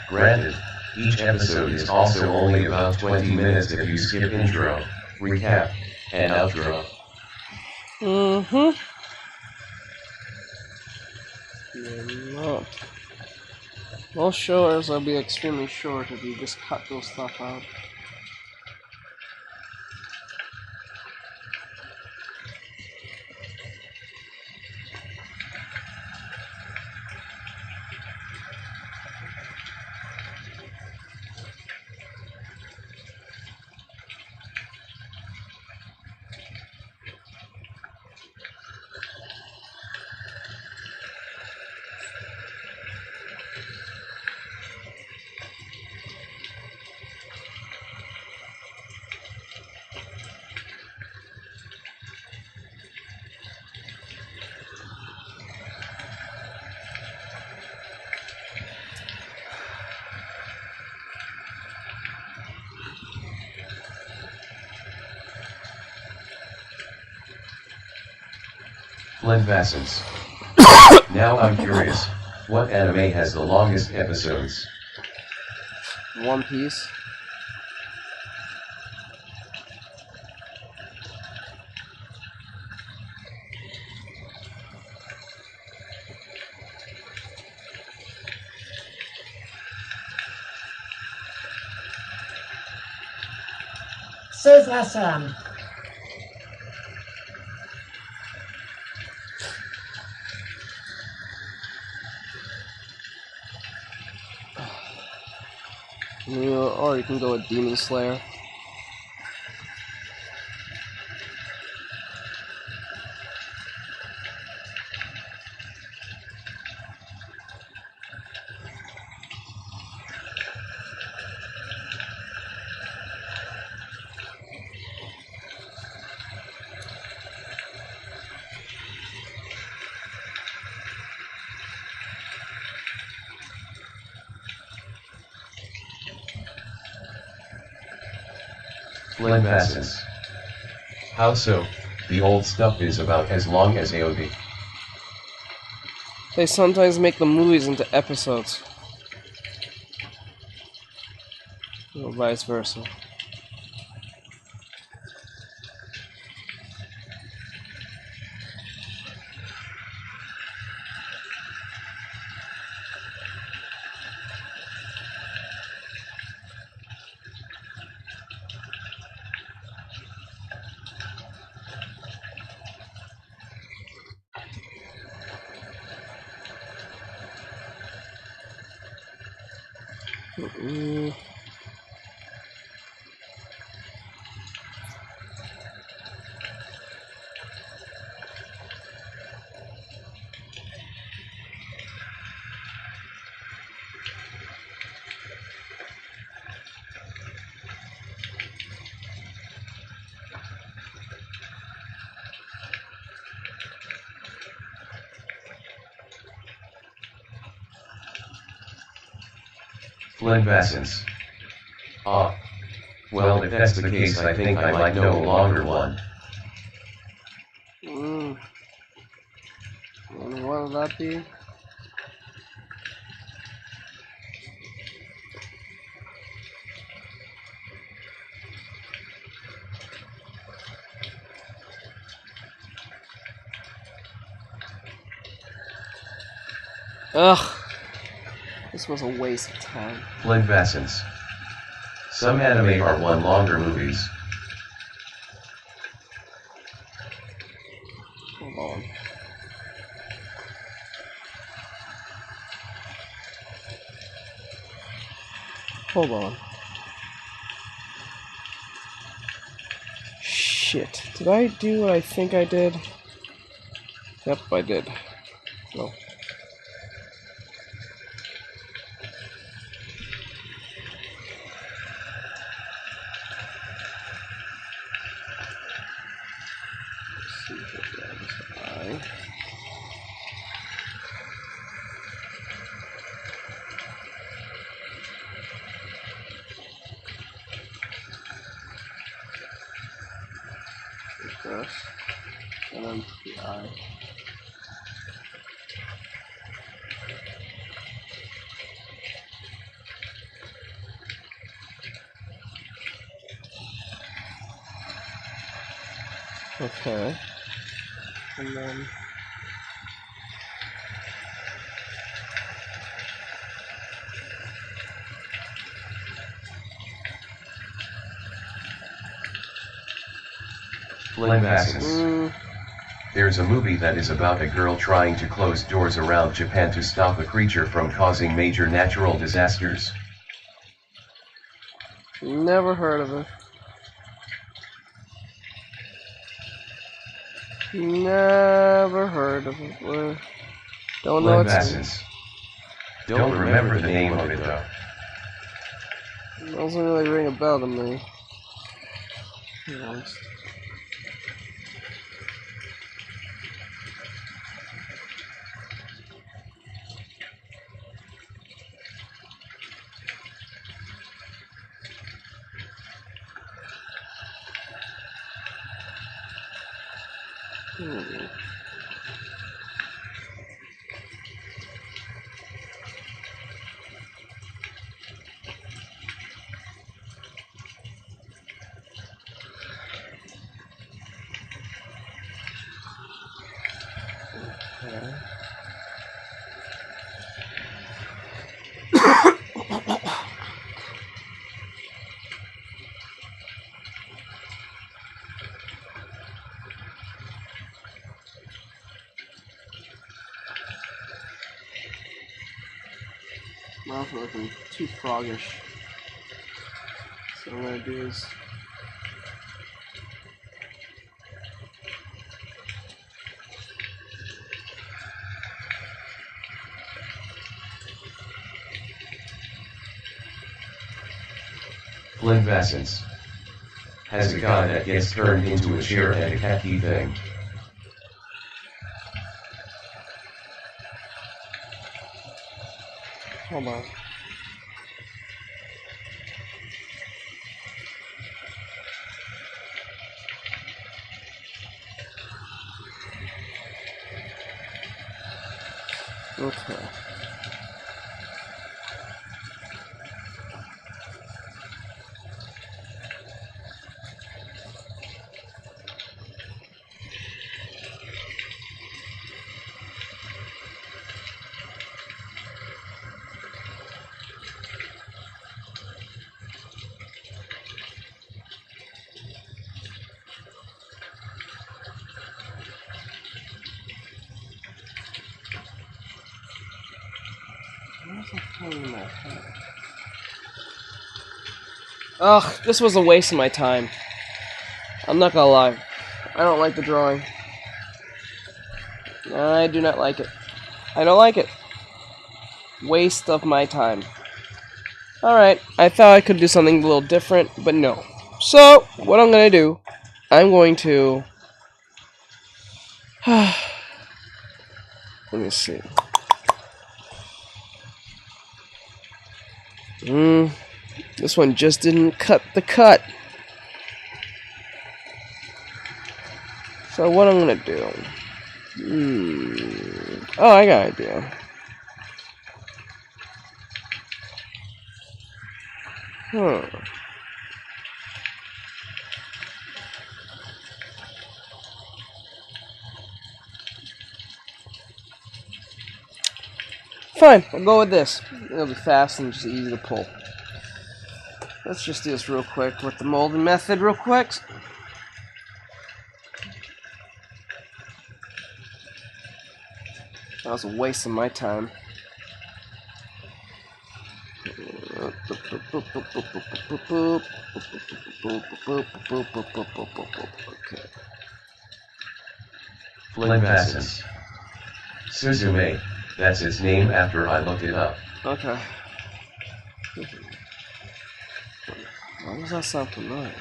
Granted, each episode is also only about 20 minutes if you skip intro, recap, and outro. Not. Most shows will be extremely short if you just cut those stuff out. Flynn Vassens. Now I'm curious, what anime has the longest episodes? One Piece. Says SM. Or you can go with Demon Slayer. Flinvascence. How so? The old stuff is about as long as AOD. They sometimes make the movies into episodes. Or vice versa. Flinvascence. Ah. Well, if that's the case, I think I might know a longer one. And what would that be? Ugh. This was a waste of time. Flinvascence. Some anime are one longer movies. Hold on. Hold on. Shit. Did I do what I think I did? Yep, I did. No. This, and then the eye. Okay. And then Flinvascence. There's a movie that is about a girl trying to close doors around Japan to stop a creature from causing major natural disasters. Never heard of it. Never heard of it. Don't know Flinvascence. Don't remember the name of it though. It doesn't really ring a bell to me. To be honest. Mouth looking too froggish. So what I'm gonna do is Flimvescence. Has a guy that gets turned into a chair and a khaki thing. hold on. Okay. Ugh, this was a waste of my time. I'm not gonna lie. I don't like the drawing. I do not like it. I don't like it. Waste of my time. Alright, I thought I could do something a little different, but no. So, what I'm gonna do, I'm going to... Let me see. This one just didn't cut the cut. So what I'm gonna do? Oh, I got an idea. Fine, I'll go with this. It'll be fast and just easy to pull. Let's just do this real quick with the molding method real quick. That was a waste of my time. Okay. Flimvescence. Suzume, that's its name after I looked it up. Okay. Why does that sound familiar?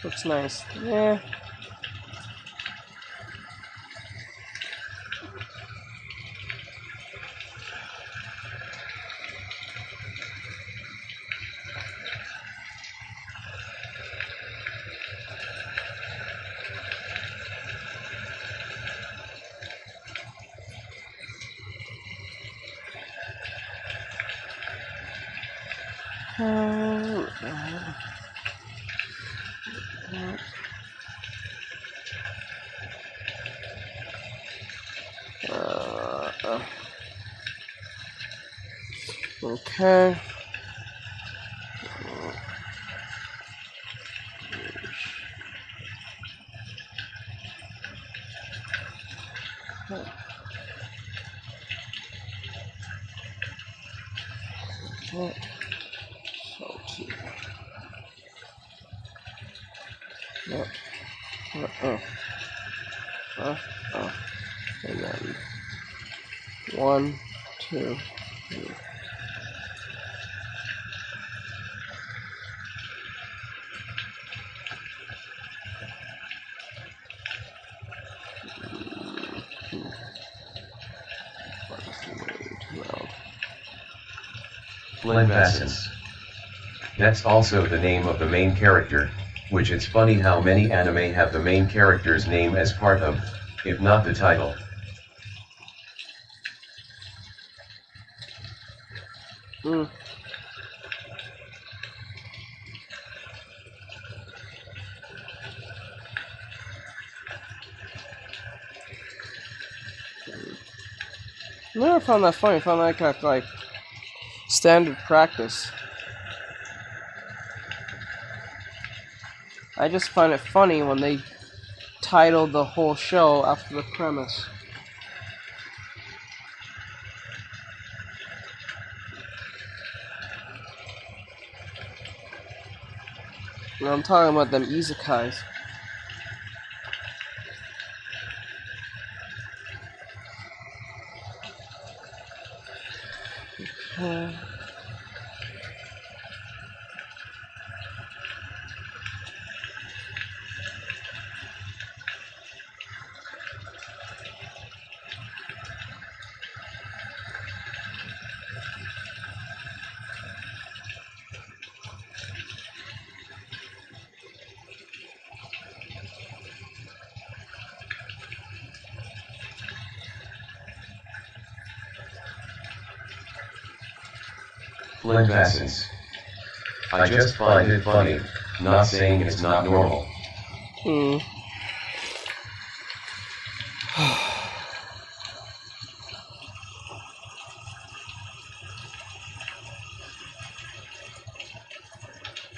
Looks nice. Yeah. Okay. Yep. And then 1, 2, 3. Flimvescence. That's also the name of the main character, which it's funny how many anime have the main character's name as part of, if not the title. I never found that funny. I found that kind of like standard practice. I just find it funny when they titled the whole show after the premise. And I'm talking about them isekais. Okay. Flynn Vassens. I just find it funny, not saying it's not normal.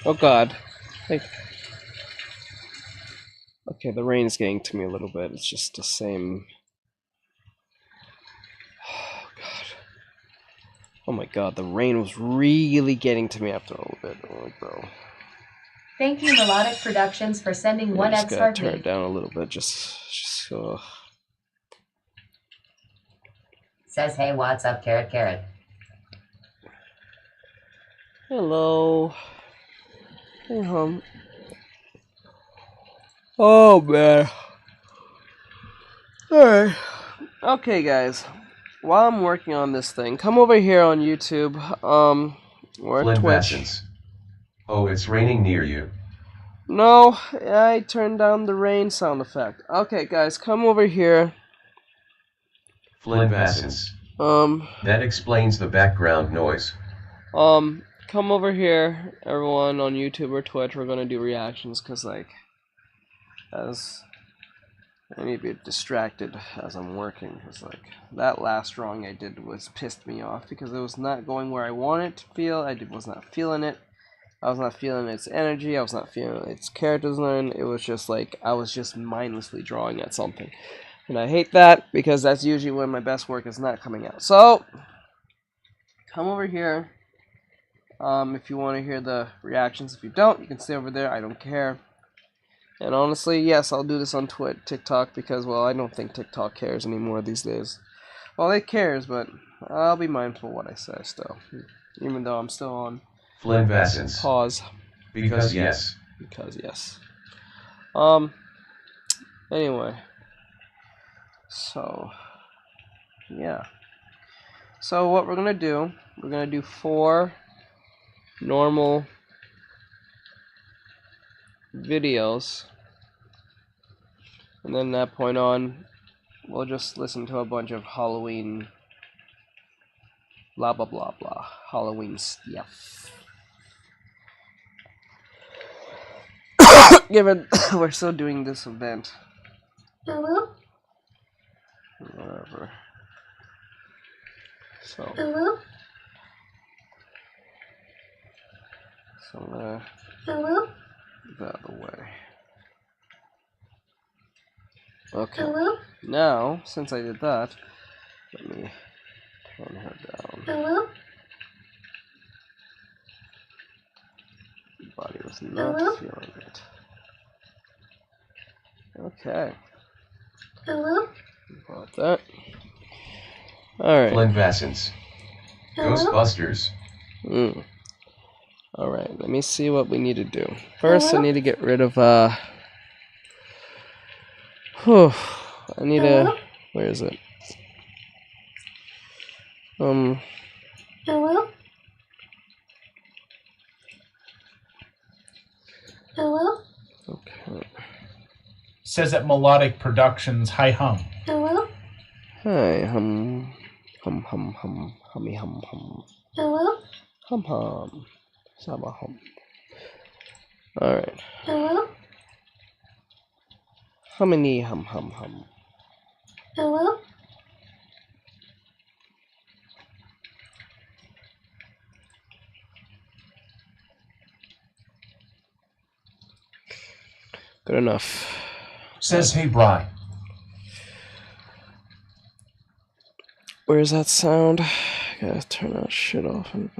Oh god. Hey. Okay, the rain is getting to me a little bit. It's just the same. Oh god. Oh my god, the rain was really getting to me after a little bit. Oh, bro. Thank you, Melodic Productions, for sending I one just gotta turn XRP. it down a little bit. Just Says, hey, what's up, Carrot Carrot? Hello. Hey, hum. Oh man. Alright. Okay, guys. While I'm working on this thing, come over here on YouTube. Or Flynn Twitch. Vassens. Oh, it's raining near you. No, I turned down the rain sound effect. Okay, guys, come over here. Flynn Vassens. That explains the background noise. Come over here, everyone on YouTube or Twitch. We're gonna do reactions, cause like, as I need to be distracted as I'm working, cause like that last drawing I did was pissed me off because it was not going where I wanted it to feel. Was not feeling it. I was not feeling its energy. I was not feeling its character design. It was just like I was just mindlessly drawing at something, and I hate that because that's usually when my best work is not coming out. So come over here. If you want to hear the reactions. If you don't, you can stay over there. I don't care. And honestly, yes, I'll do this on TikTok because, well, I don't think TikTok cares anymore these days. Well, it cares, but I'll be mindful what I say still, even though I'm still on Flynn Vassens. pause. Because yes. Because yes. Anyway. So, yeah. So what we're gonna do 4 normal videos, and then that point on we'll just listen to a bunch of Halloween blah blah blah blah Halloween stuff. Given we're still doing this event. Hello? Whatever. So Hello? Hello? Get out of the way. Okay. Hello? Now, since I did that, let me turn her down. Hello? The body was not Hello? feeling it. Okay. Hello? About that. Alright. Flynn Vassens. Ghostbusters. Alright, let me see what we need to do. First, I need to get rid of, I need to, where is it? Hello? Hello? Okay. Says at Melodic Productions, hi hum. Hello? Hi, hum, hummy, hum. Hello? Hum. Saba hum. Alright. Hello? Humminy, hum. Hello? Good enough. Says, hey, Bri. Where's that sound? Gotta turn that shit off. I'm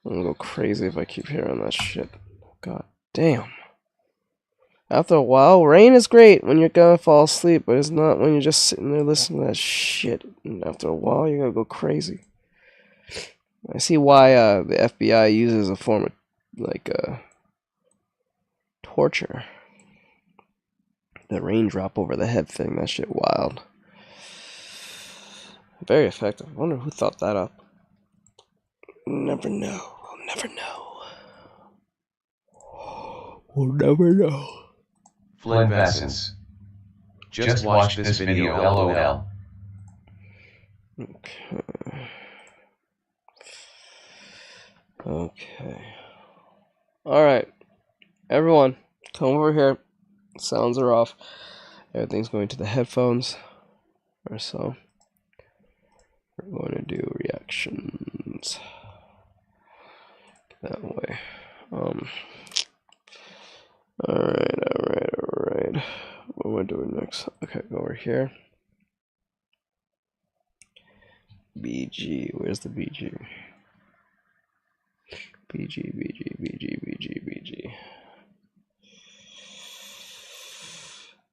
gonna go crazy if I keep hearing that shit. God damn. After a while, rain is great when you're gonna fall asleep, but it's not when you're just sitting there listening to that shit. And after a while, you're gonna go crazy. I see why the FBI uses a form of, like, torture. The raindrop over the head thing, that shit wild. Very effective. I wonder who thought that up. Never know. We'll never know. We'll never know. Flynn Vassens. Just watch this video, LOL. Okay. Okay. Alright. Everyone, come over here. Sounds are off. Everything's going to the headphones. Or so. We're going to do reactions. That way. Alright. What am I doing next? Okay, go over here. BG, where's the BG? BG.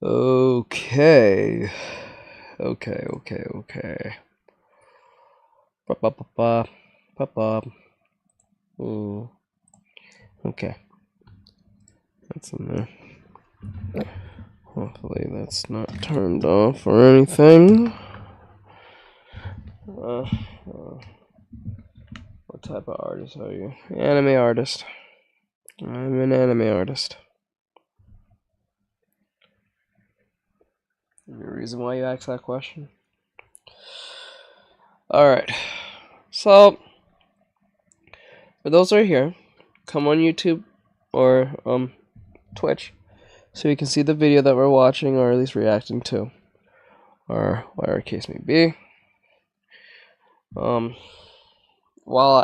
Okay. Pop. Ooh. Okay. That's in there. Hopefully that's not turned off or anything. What type of artist are you? Anime artist. I'm an anime artist. Any reason why you asked that question? Alright. So, for those who are here, come on YouTube or Twitch so you can see the video that we're watching or at least reacting to. Or whatever case may be. While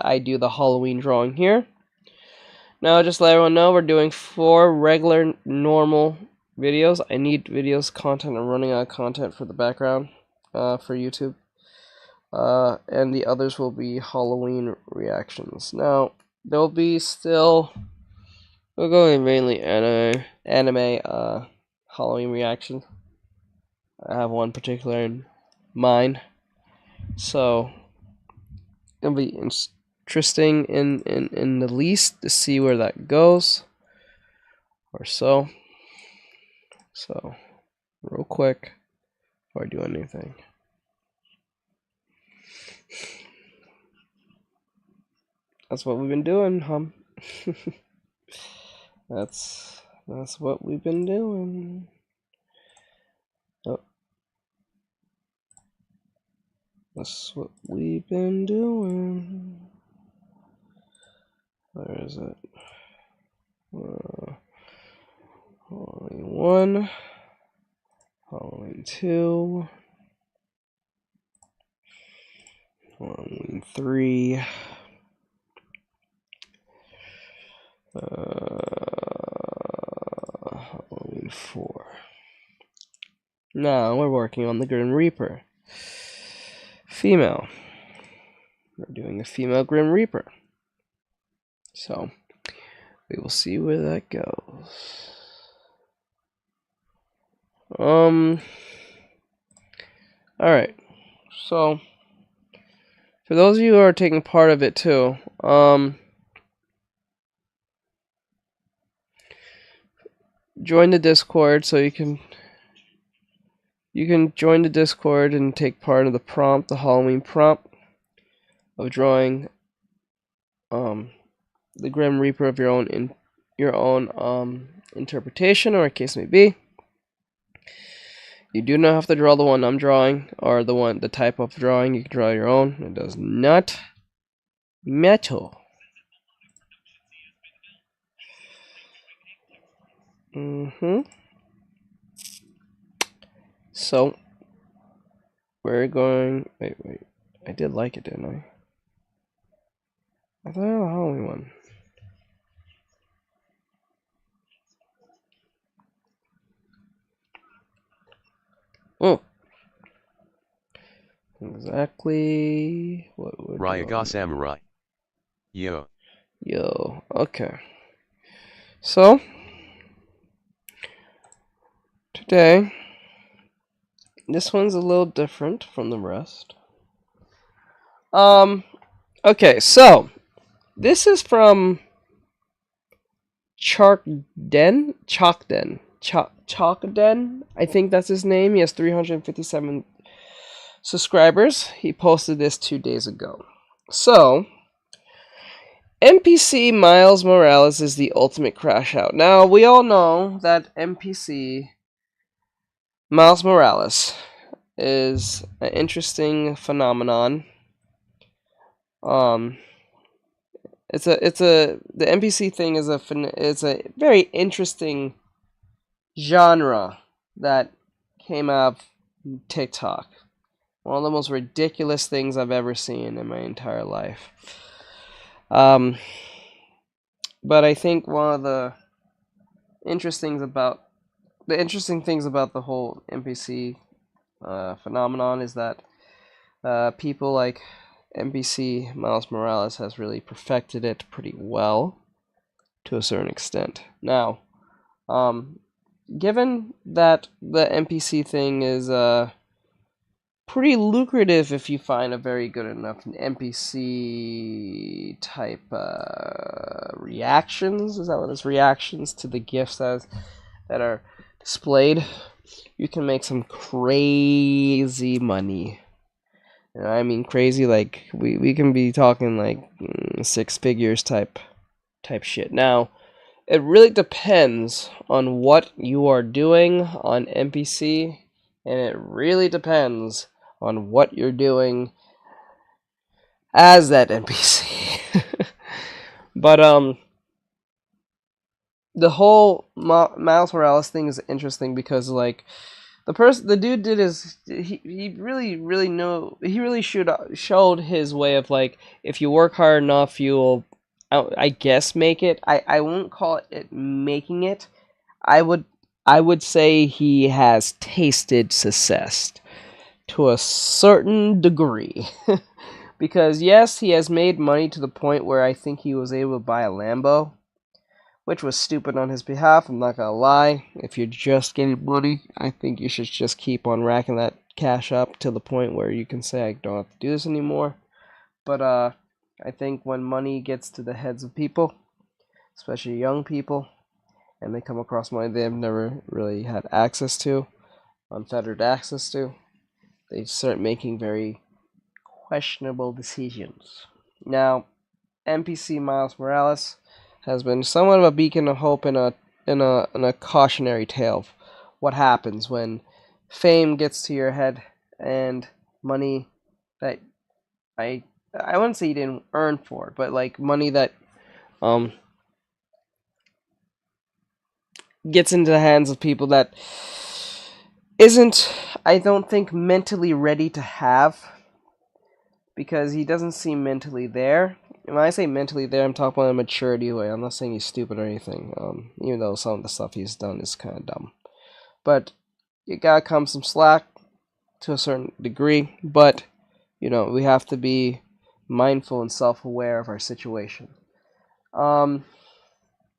I do the Halloween drawing here. Now, just to let everyone know, we're doing 4 regular, normal videos. I need videos, content. I'm running out of content for the background for YouTube. And the others will be Halloween reactions. Now, there'll be still... We're going mainly anime Halloween reactions. I have one particular in mind. So... it'll be interesting in the least to see where that goes or so. So real quick before I do anything, that's what we've been doing, that's what we've been doing. Oh. That's what we've been doing. Where is it? Halloween 1, Halloween 2, Halloween 3, Halloween 4. Now we're working on the Grim Reaper. Female. We're doing a female Grim Reaper. So, we will see where that goes. Alright. So, for those of you who are taking part of it too, join the Discord so you can join the Discord and take part of the prompt, the Halloween prompt of drawing the Grim Reaper of your own interpretation or case may be. You do not have to draw the one I'm drawing or the type of drawing. You can draw your own. It does not matter. So we're going. Wait. I did like it, didn't I? I thought I had a Halloween one. exactly what we're Ryaga doing. Samurai. Yo. Yo, okay. So, today, this one's a little different from the rest. Okay, so, this is from Chalkden, I think that's his name. He has 357 subscribers. He posted this 2 days ago. So, NPC Miles Morales is the ultimate crash out. Now, we all know that NPC Miles Morales is an interesting phenomenon. The NPC thing is a very interesting genre that came out of TikTok. One of the most ridiculous things I've ever seen in my entire life. But I think one of the interesting things about the whole NPC phenomenon is that people like NPC Miles Morales has really perfected it pretty well to a certain extent. Now, given that the NPC thing is pretty lucrative if you find a very good enough NPC type reactions. Is that what it's? Reactions to the gifts that are displayed. You can make some crazy money. And I mean crazy, like we can be talking like 6 figures type shit. Now, it really depends on what you are doing on NPC, and it really depends on what you're doing as that NPC. But the whole Miles Morales thing is interesting because like the dude did his he really showed his way of like, if you work hard enough you'll I guess make it. I won't call it making it. I would say he has tasted success to a certain degree. Because yes, he has made money to the point where I think he was able to buy a Lambo, which was stupid on his behalf, I'm not gonna lie. If you're just getting money, I think you should just keep on racking that cash up to the point where you can say, I don't have to do this anymore. But I think when money gets to the heads of people, especially young people, and they come across money they've never really had access to, unfettered access to, they start making very questionable decisions. Now, NPC Miles Morales has been somewhat of a beacon of hope and a cautionary tale of what happens when fame gets to your head and money that I wouldn't say you didn't earn for, but like money that gets into the hands of people that isn't, I don't think, mentally ready to have, because he doesn't seem mentally there. And when I say mentally there, I'm talking about a maturity way. I'm not saying he's stupid or anything, even though some of the stuff he's done is kind of dumb. But you gotta come some slack to a certain degree, but, you know, we have to be mindful and self-aware of our situation. Now,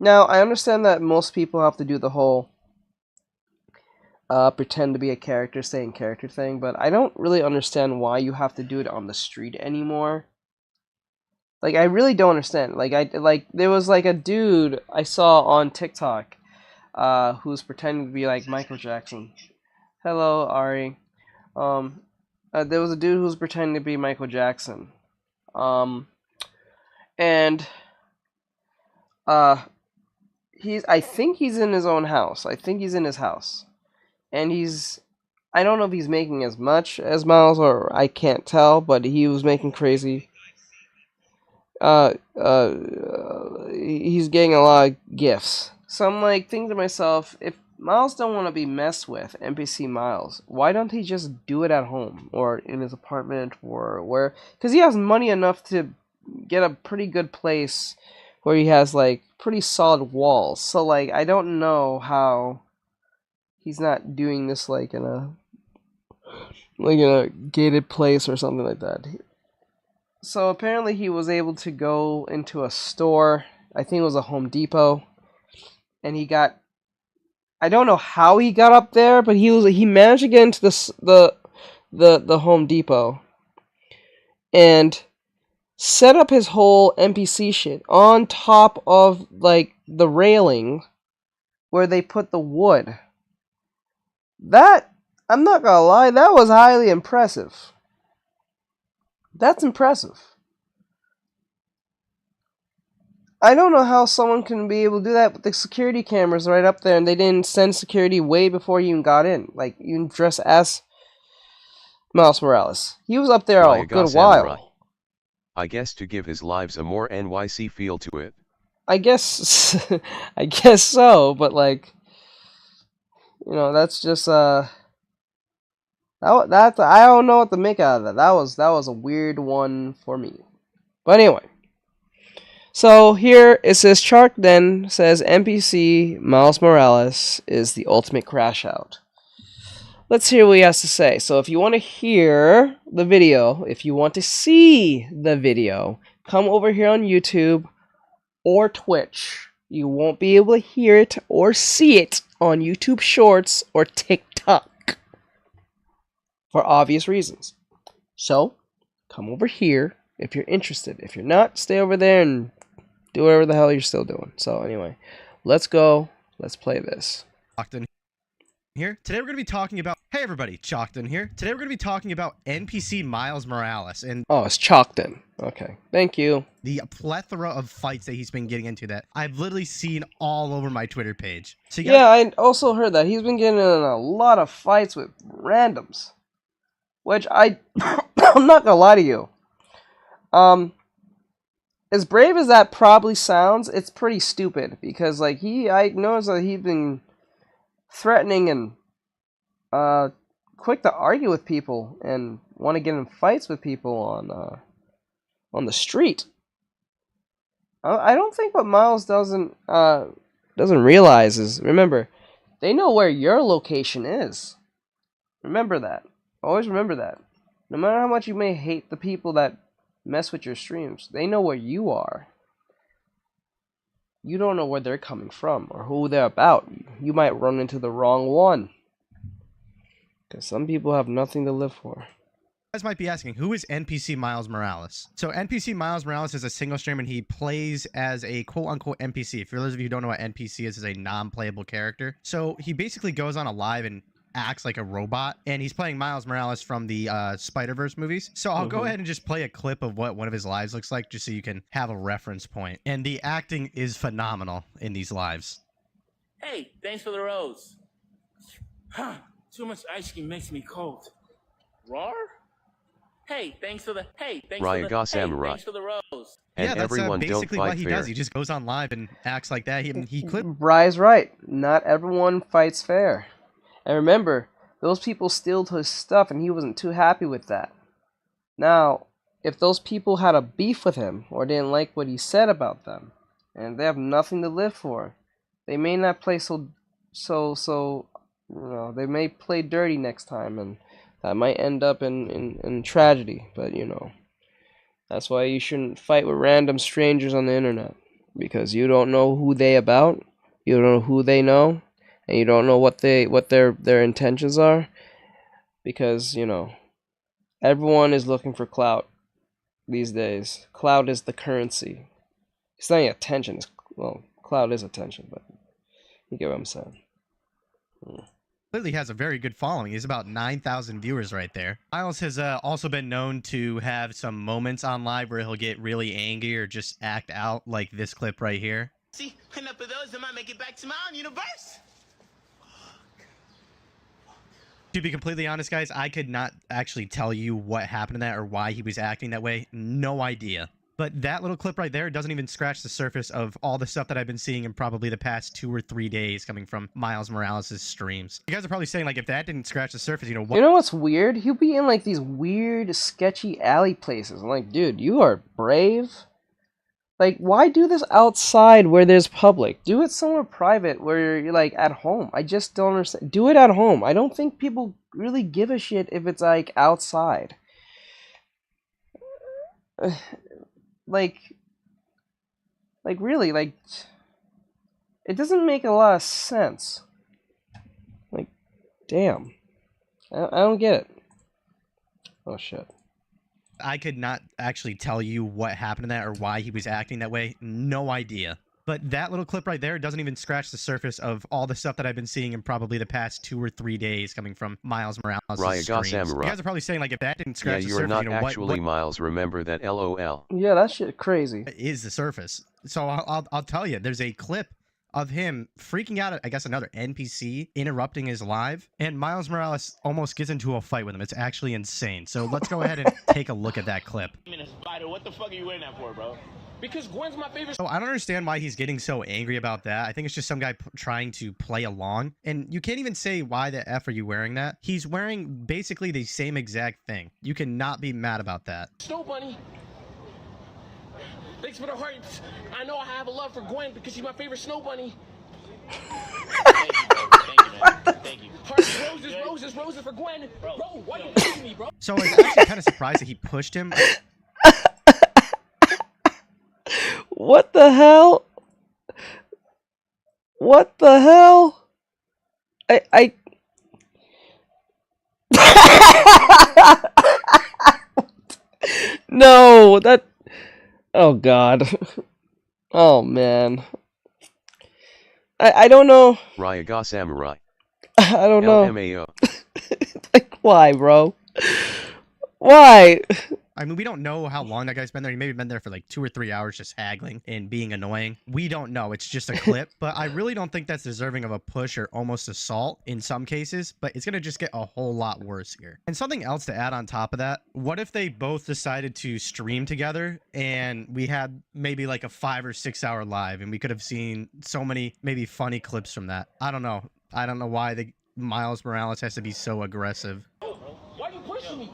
I understand that most people have to do the whole pretend to be a character, stay in character thing, but I don't really understand why you have to do it on the street anymore. Like, I really don't understand. Like, there was like a dude I saw on TikTok who was pretending to be like Michael Jackson. Hello, Ari. There was a dude who was pretending to be Michael Jackson. And I think he's in his own house. I think he's in his house. And I don't know if he's making as much as Miles, or I can't tell, but he was making crazy. He's getting a lot of gifts. So I'm like thinking to myself, if Miles don't want to be messed with, NPC Miles, why don't he just do it at home or in his apartment or where? Because he has money enough to get a pretty good place where he has like pretty solid walls. So like, I don't know how he's not doing this like in a like in a gated place or something like that. So apparently he was able to go into a store. I think it was a Home Depot, and he got. I don't know how he got up there, but he managed to get into the Home Depot and set up his whole NPC shit on top of like the railing where they put the wood. That, I'm not gonna lie, that was highly impressive. That's impressive. I don't know how someone can be able to do that with the security cameras right up there, and they didn't send security way before you even got in. Like, you dress as Miles Morales. He was up there a good while. I guess to give his lives a more NYC feel to it. I guess so, but like, you know, that's just that I don't know what to make out of that. That was a weird one for me. But anyway, so here it says Chark then says NPC Miles Morales is the ultimate crash out. Let's hear what he has to say. So if you want to hear the video, if you want to see the video, come over here on YouTube or Twitch. You won't be able to hear it or see it on YouTube Shorts or TikTok for obvious reasons. So come over here if you're interested. If you're not, stay over there and do whatever the hell you're still doing. So anyway, let's go. Let's play this. Here. Today we're going to be talking about... Hey everybody, Chalkton here. Today we're going to be talking about NPC Miles Morales and... Oh, it's Chalkton. Okay, thank you. The plethora of fights that he's been getting into that I've literally seen all over my Twitter page. So yeah, I also heard that. He's been getting in a lot of fights with randoms. Which I'm not gonna lie to you. As brave as that probably sounds, it's pretty stupid. Because, like, I noticed that he's been threatening and quick to argue with people and want to get in fights with people on the street. I don't think what Miles doesn't realize is, remember, they know where your location is. Remember that. Always remember that. No matter how much you may hate the people that mess with your streams, they know where you are. You don't know where they're coming from or who they're about. You might run into the wrong one. Because some people have nothing to live for. You guys might be asking, who is NPC Miles Morales? So NPC Miles Morales is a single streamer and he plays as a quote-unquote NPC. For those of you who don't know what NPC is a non-playable character. So he basically goes on a live and acts like a robot, and he's playing Miles Morales from the Spider-Verse movies. So I'll go ahead and just play a clip of what one of his lives looks like, just so you can have a reference point. And the acting is phenomenal in these lives. Hey, thanks for the rose. Huh, too much ice cream makes me cold. Roar? Hey, thanks for the thanks for the rose. And yeah, that's basically what he does. He just goes on live and acts like that. He Bry's right. Not everyone fights fair. And remember, those people steal his stuff, and he wasn't too happy with that. Now, if those people had a beef with him, or didn't like what he said about them, and they have nothing to live for, they may not play so, you know, they may play dirty next time, and that might end up in tragedy. But, you know, that's why you shouldn't fight with random strangers on the internet, because you don't know who they about, you don't know who they know, and you don't know what their intentions are, because, you know, everyone is looking for clout these days. Clout is the currency. It's not attention. Well, clout is attention, but you get what I'm saying. Clearly has a very good following. He's about 9,000 viewers right there. Miles has also been known to have some moments on live where he'll get really angry or just act out, like this clip right here. See, enough of those, I might make it back to my own universe. To be completely honest, guys, I could not actually tell you what happened in that or why he was acting that way. No idea. But that little clip right there doesn't even scratch the surface of all the stuff that I've been seeing in probably the past 2 or 3 days coming from Miles Morales' streams. You guys are probably saying, like, if that didn't scratch the surface, you know what? You know what's weird? He'll be in, like, these weird, sketchy alley places. I'm like, dude, you are brave. Like, why do this outside where there's public? Do it somewhere private where you're, like, at home. I just don't understand. Do it at home. I don't think people really give a shit if it's, like, outside. Like, really, like, it doesn't make a lot of sense. Like, damn. I don't get it. Oh, shit. I could not actually tell you what happened to that or why he was acting that way. No idea. But that little clip right there doesn't even scratch the surface of all the stuff that I've been seeing in probably the past 2 or 3 days coming from Miles Morales' streams. You guys are probably saying, like, if that didn't scratch the surface, you're not you know, actually Miles, remember that, LOL. Yeah, that shit crazy. Is the surface. So I'll tell you, there's a clip of him freaking out at, I guess, another NPC interrupting his live, and Miles Morales almost gets into a fight with him. It's actually insane. So let's go ahead and take a look at that clip. Spider, what the fuck are you wearing that for, bro? Because Gwen's my favorite. So I don't understand why he's getting so angry about that. I think it's just some guy trying to play along, and you can't even say why the F are you wearing that. He's wearing basically the same exact thing. You cannot be mad about that. Snow Bunny. Thanks for the hearts. I know I have a love for Gwen because she's my favorite Snow Bunny. Thank you, bro. Thank you, man. Thank you. Hearts, roses, roses, roses for Gwen. Bro, why you pushing me, bro? So I was actually kind of surprised that he pushed him. What the hell? What the hell? No, that... Oh, God. Oh, man. I don't know. Ryaga Samurai. I don't know. LMAO. Like, why, bro? Why? I mean, we don't know how long that guy's been there. He may have been there for like 2 or 3 hours just haggling and being annoying. We don't know. It's just a clip. But I really don't think that's deserving of a push or almost assault in some cases. But it's going to just get a whole lot worse here. And something else to add on top of that. What if they both decided to stream together and we had maybe like a 5 or 6 hour live and we could have seen so many maybe funny clips from that? I don't know. I don't know why Miles Morales has to be so aggressive. Why you pushing me?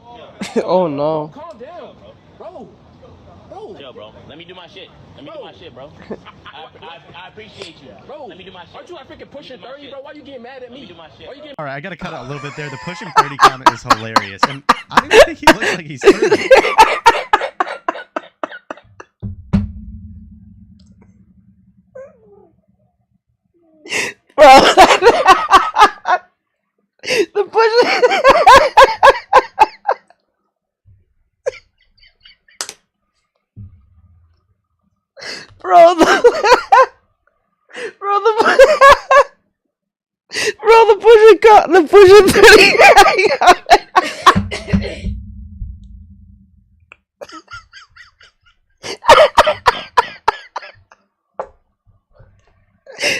Oh, no. Calm down, bro. Bro. Chill, bro. Let me do my shit. Let me do my shit, bro. I appreciate you, bro. Let me do my shit. Aren't you freaking pushing 30, bro? Why you getting mad at me? Let me do my shit. Why you getting... All right, I got to cut out a little bit there. The pushing 30 comment is hilarious. And I don't even think he looks like he's 30. Bro. The pushing... Bro, the pushing 30.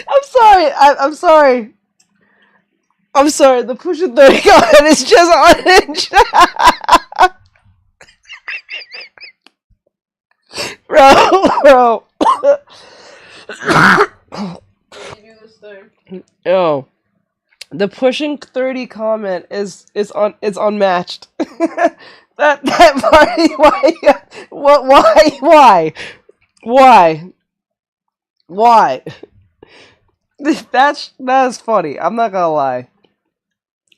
I'm sorry. I'm sorry. The pushing 30 comment is just unhinged. Bro. Yo, the pushing 30 comment is unmatched. that party, why? That is funny. I'm not gonna lie.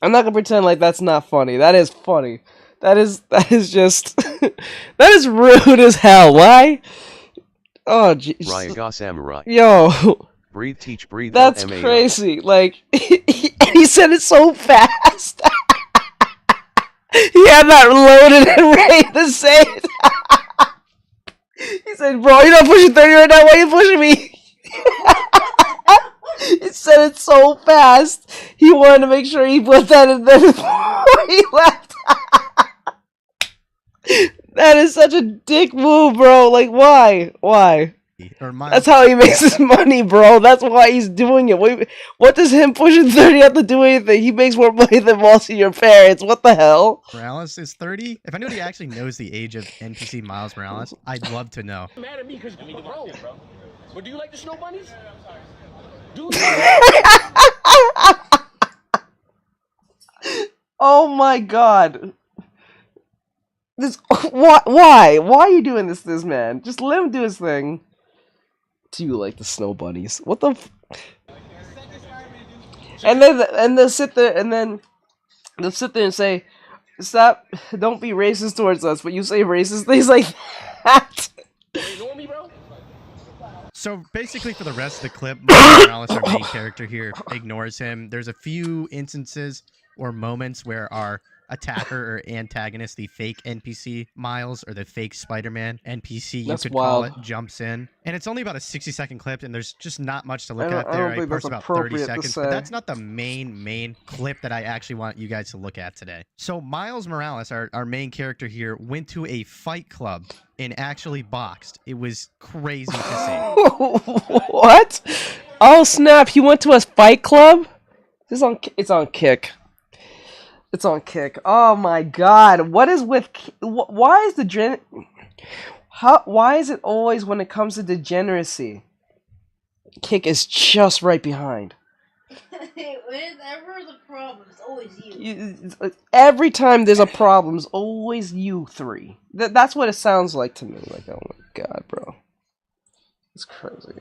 I'm not gonna pretend like that's not funny. That is funny. That is just that is rude as hell. Why? Oh, jeez. Ryaga Samurai. Yo. Breathe, teach, breathe. That's crazy. Like, he said it so fast. He had that loaded and ready to say it. He said, bro, you're not pushing 30 right now. Why are you pushing me? He said it so fast. He wanted to make sure he put that in there before he left. That is such a dick move, bro. Like, why? That's how he makes his money, bro. That's why he's doing it. What does him pushing 30 have to do with anything? He makes more money than most of your parents. What the hell? Morales is 30? If anybody actually knows the age of NPC Miles Morales, I'd love to know. Mad at me because bro. But do you like the snow bunnies? Oh my god. Why are you doing this to this man? Just let him do his thing. Do you like the snow bunnies? What the? And then they'll sit there and say, "Stop! Don't be racist towards us." But you say racist things like that. So basically, for the rest of the clip, Miles Morales, our main character here, ignores him. There's a few instances or moments where our attacker or antagonist, the fake NPC Miles or the fake Spider-Man NPC, you could call it, jumps in. And it's only about a 60-second clip, and there's just not much to look at there. I post about 30 seconds, but that's not the main clip that I actually want you guys to look at today. So Miles Morales, our main character here, went to a fight club and actually boxed. It was crazy to see. What? Oh snap! He went to a fight club. It's on Kick. It's on Kick. Oh my God! What is with? Why is the why is it always when it comes to degeneracy? Kick is just right behind. Whenever the problem, it's always you. Every time there's a problem, it's always you three. That's what it sounds like to me. Like, oh my God, bro, it's crazy.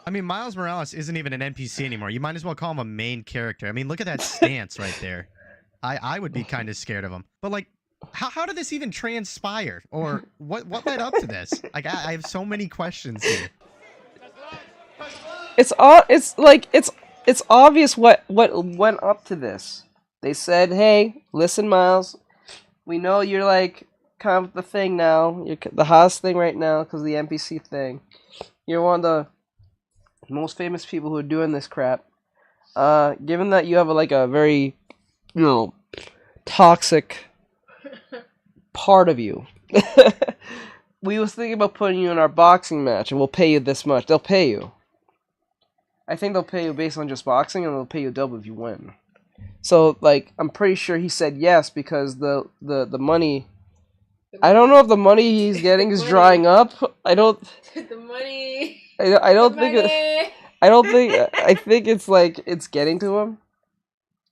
I mean, Miles Morales isn't even an NPC anymore. You might as well call him a main character. I mean, look at that stance right there. I would be kind of scared of him. But like, how did this even transpire? Or what led up to this? Like, I have so many questions here. It's obvious what went up to this. They said, "Hey, listen, Miles, we know you're like kind of the thing now. You're the hottest thing right now because of the NPC thing. You're one of the most famous people who are doing this crap. Given that you have a very, toxic part of you, we was thinking about putting you in our boxing match, and we'll pay you this much. They'll pay you. I think they'll pay you based on just boxing, and they'll pay you double if you win." So, like, I'm pretty sure he said yes because the money. I don't know if the money he's getting is drying up. I don't. The money. I think it's like it's getting to him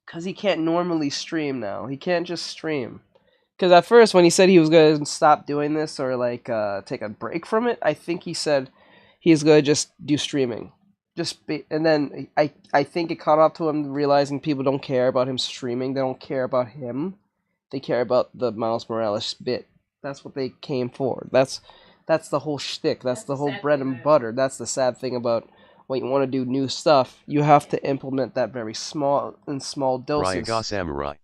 because he can't normally stream now. He can't just stream. Because at first, when he said he was gonna stop doing this or like take a break from it, I think he said he's gonna just do streaming. And then I think it caught up to him realizing people don't care about him streaming. They don't care about him. They care about the Miles Morales bit. That's what they came for. That's the whole shtick. That's the whole bread and butter. That's the sad thing about when you want to do new stuff. You have to implement that very small doses. Ryaga Samurai.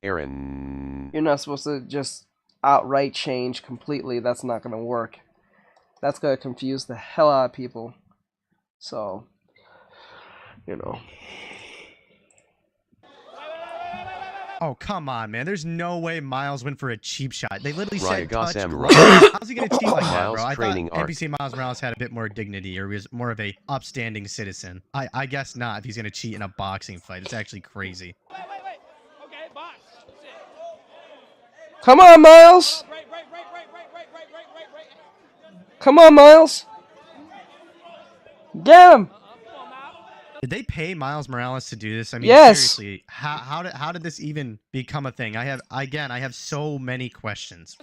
Aaron. You're not supposed to just outright change completely. That's not going to work. That's going to confuse the hell out of people. So, Oh, come on, man. There's no way Miles went for a cheap shot. They literally said touch. Samurai. How's he going to cheat like that, bro? I thought NPC Miles Morales had a bit more dignity or was more of a upstanding citizen. I guess not if he's going to cheat in a boxing fight. It's actually crazy. Okay, box. Come on, Miles. Come on, Miles. Get him. Did they pay Miles Morales to do this? I mean, yes. Seriously, how did this even become a thing? I have so many questions.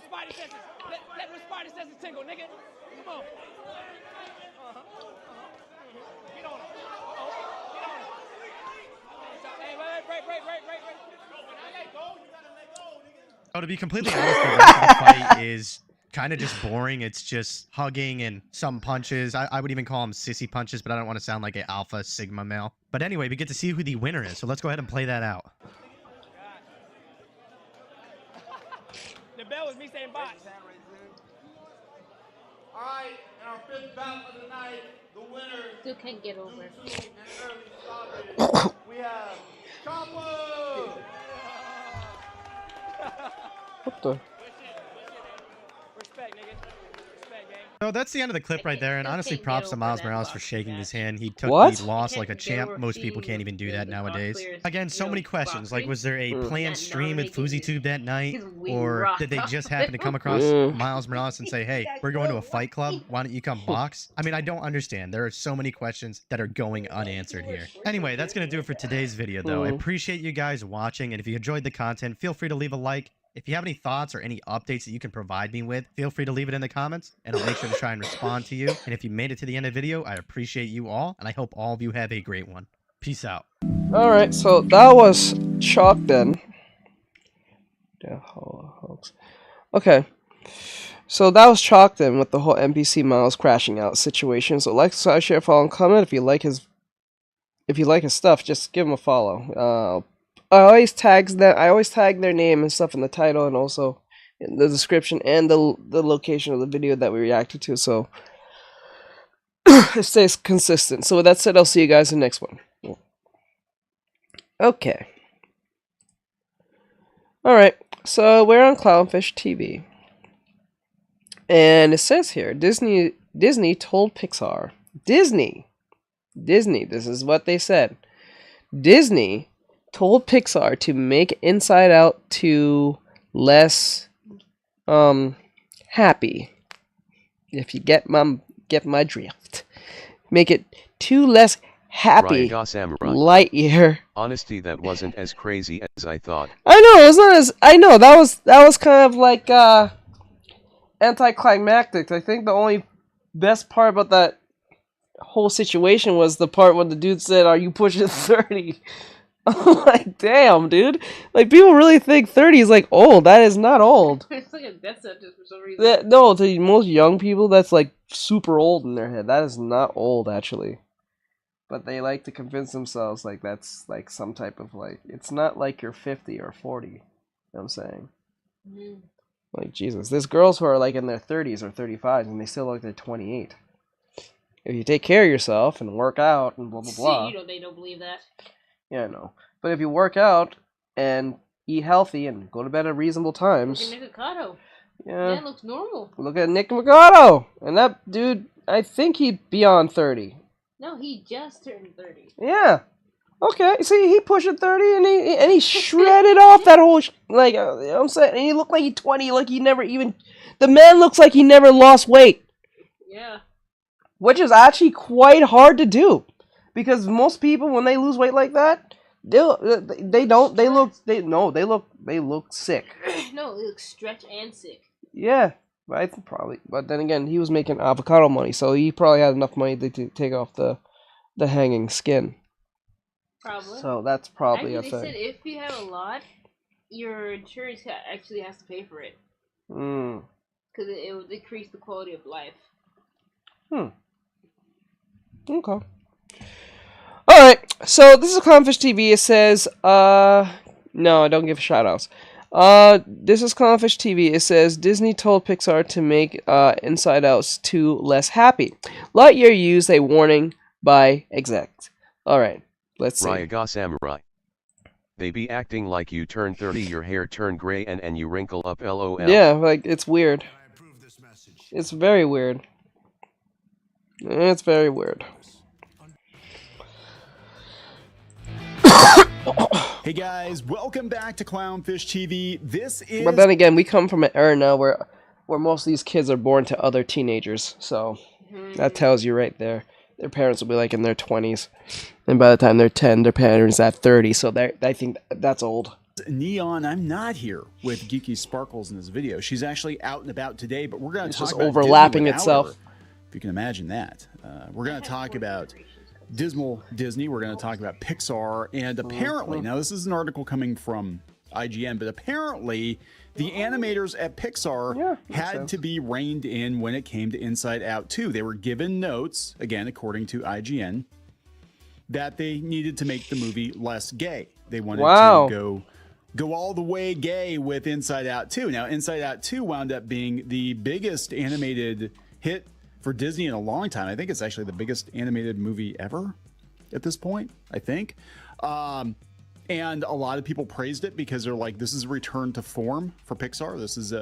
Oh, to be completely honest, the rest of the fight is kind of just boring. It's just hugging and some punches. I would even call them sissy punches, but I don't want to sound like an alpha sigma male. But anyway, we get to see who the winner is. So let's go ahead and play that out. The bell was me saying box. All right, in our fifth bout of the night, the winner. Still can't get over. We have Chopper. What the? Respect, nigga. Respect, gang. So that's the end of the clip right there, and honestly props to Miles Morales for shaking his hand. He took What? the loss like a champ. Most people can't even do that nowadays. Again, so many questions, like was there a planned stream with FouseyTube that night, or did they just happen to come across Miles Morales and say, hey, we're going to a fight club, why don't you come box? I mean, I don't understand. There are so many questions that are going unanswered here. Anyway, that's going to do it for today's video, though. I appreciate you guys watching, and if you enjoyed the content, feel free to leave a like, If you have any thoughts or any updates that you can provide me with, feel free to leave it in the comments, and I'll make sure to try and respond to you. And if you made it to the end of the video, I appreciate you all, and I hope all of you have a great one. Peace out. Alright, so that was Chalk then. Yeah, hoax. Okay. So that was Chalk then with the whole NPC Miles crashing out situation. So like, subscribe, share, follow, and comment. If you like his stuff, just give him a follow. I always tag their name and stuff in the title and also in the description and the location of the video that we reacted to, so it stays consistent. So with that said, I'll see you guys in the next one. Okay. Alright, so we're on Clownfish TV. And it says here, Disney told Pixar. Disney, this is what they said. Disney told Pixar to make Inside Out 2 less happy. If you get my drift. Make it 2 less happy. Lightyear. Honesty, that wasn't as crazy as I thought. I know, it's not as that was kind of like anticlimactic. I think the only best part about that whole situation was the part when the dude said, "Are you pushing 30?" I'm like, damn, dude. Like, people really think 30 is like old. That is not old. It's like a death sentence for some reason. No, to most young people, that's like super old in their head. That is not old, actually. But they like to convince themselves like that's like some type of like, it's not like you're 50 or 40. You know what I'm saying? Mm. Like, Jesus. There's girls who are like in their 30s or 35s and they still look like they're 28. If you take care of yourself and work out and blah, blah, blah. See, they don't believe that. Yeah, I know. But if you work out and eat healthy and go to bed at reasonable times. Look at Nick Mikado. Yeah. That looks normal. Look at Nick Mikado. And that dude, I think he'd beyond 30. No, he just turned 30. Yeah. Okay. See, he pushing 30 and he shredded off that whole like, you know what I'm saying? And he looked like he's 20, like he never even, the man looks like he never lost weight. Yeah. Which is actually quite hard to do. Because most people, when they lose weight like that, they look sick. No, they look stretched and sick. Yeah, right, probably. But then again, he was making avocado money, so he probably had enough money to take off the hanging skin. Probably. So that's probably actually, a thing. they said if you have a lot, your insurance actually has to pay for it. Hmm. Because it will decrease the quality of life. Okay. Alright, so this is Clownfish TV. It says, no, I don't give shoutouts. This is Clownfish TV. It says, Disney told Pixar to make Inside Out 2 less happy. Lightyear used a warning by execs. Alright, let's see. Ryaga Samurai. They be acting like you turn 30, your hair turn gray, and you wrinkle up, lol. Yeah, like, it's weird. It's very weird. It's very weird. Hey guys, welcome back to Clownfish TV. This is... But then again, we come from an era now where most of these kids are born to other teenagers. So that tells you right there. Their parents will be like in their 20s. And by the time they're 10, their parents are at 30. So I think that's old. Neon, I'm not here with Geeky Sparkles in this video. She's actually out and about today, but we're going to talk about overlapping Disney itself. However, if you can imagine that. We're going to talk about Dismal Disney. We're going to talk about Pixar, and apparently, now this is an article coming from IGN, but apparently the animators at Pixar had to be reined in when it came to Inside Out 2. They were given notes, again, according to IGN, that they needed to make the movie less gay. They wanted to go all the way gay with Inside Out 2. Now, Inside Out 2 wound up being the biggest animated hit for Disney in a long time. I think it's actually the biggest animated movie ever at this point, I think. And a lot of people praised it because they're like, this is a return to form for Pixar. This is like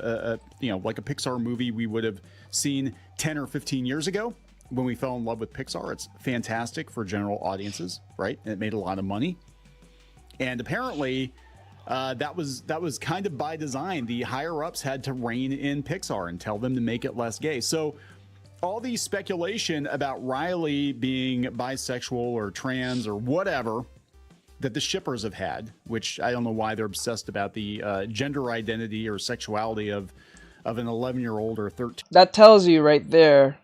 a Pixar movie we would have seen 10 or 15 years ago when we fell in love with Pixar. It's fantastic for general audiences, right? And it made a lot of money. And apparently that was kind of by design. The higher ups had to rein in Pixar and tell them to make it less gay. So all the speculation about Riley being bisexual or trans or whatever that the shippers have had, which I don't know why they're obsessed about the gender identity or sexuality of an 11-year-old or 13. That tells you right there.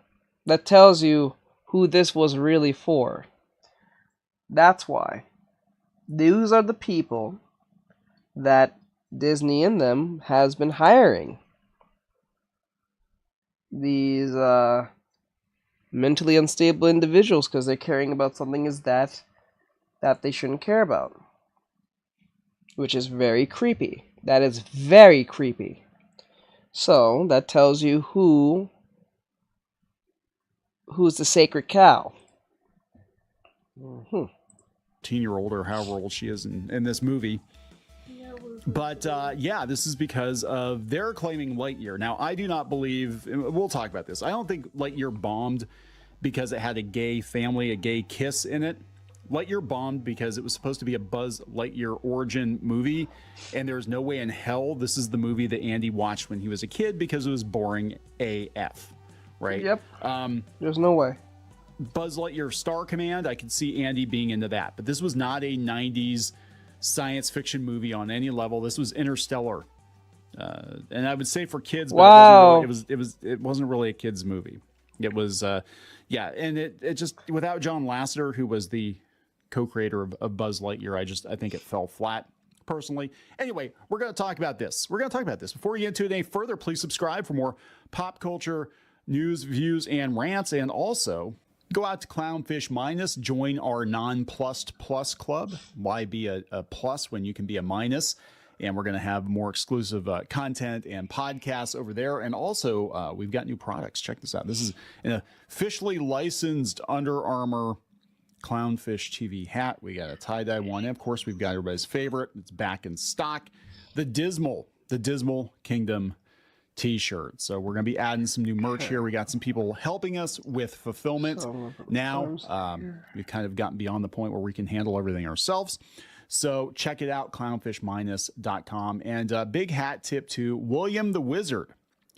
That tells you who this was really for. That's why. These are the people that Disney and them has been hiring. These mentally unstable individuals because they're caring about something is that they shouldn't care about. Which is very creepy. That is very creepy. So, that tells you who's the sacred cow. 10-year-old or however old she is in this movie. But yeah, this is because of they're claiming Lightyear. Now, I do not believe, we'll talk about this. I don't think Lightyear bombed because it had a gay family, a gay kiss in it. Lightyear bombed because it was supposed to be a Buzz Lightyear origin movie, and there's no way in hell this is the movie that Andy watched when he was a kid because it was boring AF, right? Yep. There's no way. Buzz Lightyear Star Command, I could see Andy being into that, but this was not a 90s science fiction movie on any level. This was Interstellar, and I would say for kids, but wow, it wasn't really a kids movie. It was, yeah, and it just without John Lasseter, who was the co-creator of Buzz Lightyear, I think it fell flat personally. Anyway, we're going to talk about this. Before we get into it any further, please subscribe for more pop culture news, views, and rants, and also go out to Clownfish Minus, join our non-plussed plus club. Why be a plus when you can be a minus? And we're going to have more exclusive content and podcasts over there. And also, we've got new products. Check this out. This is an officially licensed Under Armour Clownfish TV hat. We got a tie-dye one. And of course, we've got everybody's favorite. It's back in stock. The Dismal Kingdom t-shirt. So we're going to be adding some new merch here. We got some people helping us with fulfillment. Now, we've kind of gotten beyond the point where we can handle everything ourselves. So check it out, clownfishminus.com. And big hat tip to William the Wizard,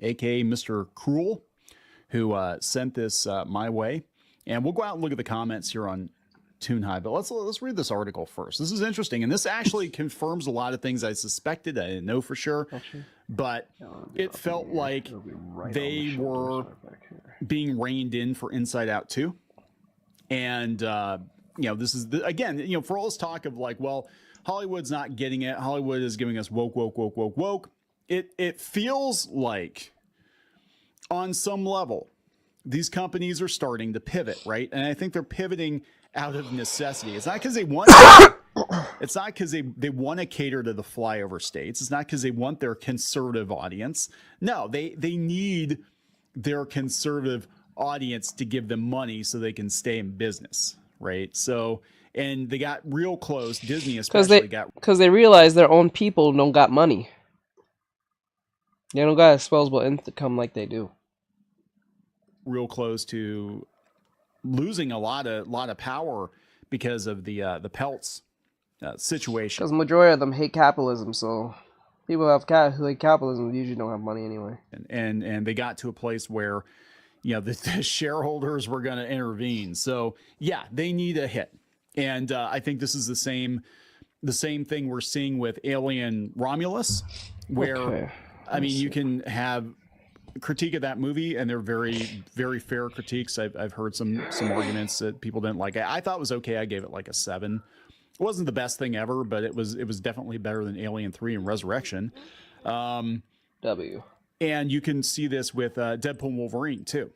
aka Mr. Cruel, who sent this my way. And we'll go out and look at the comments here on TuneHigh, but let's read this article first. This is interesting, and this actually confirms a lot of things I suspected. I didn't know for sure, but it felt like they were being reined in for Inside Out 2. And this is again, for all this talk of like, well, Hollywood's not getting it. Hollywood is giving us woke. It feels like on some level these companies are starting to pivot, right? And I think they're pivoting out of necessity. It's not because they want it's not because they want to cater to the flyover states. It's not because they want their conservative audience. No, they need their conservative audience to give them money so they can stay in business, right? So, and they got real close. Disney especially because they realize their own people don't got money. They don't got disposable income like they do. Real close to losing a lot of power because of the Peltz situation. Because the majority of them hate capitalism, so people who hate capitalism usually don't have money anyway. And they got to a place where the shareholders were going to intervene. So yeah, they need a hit, and I think this is the same thing we're seeing with Alien Romulus, where I mean you can have critique of that movie, and they're very, very fair critiques. I've heard some arguments that people didn't like. I thought it was okay. I gave it like a 7. It wasn't the best thing ever, but it was definitely better than Alien 3 and Resurrection. W. And you can see this with Deadpool and Wolverine too.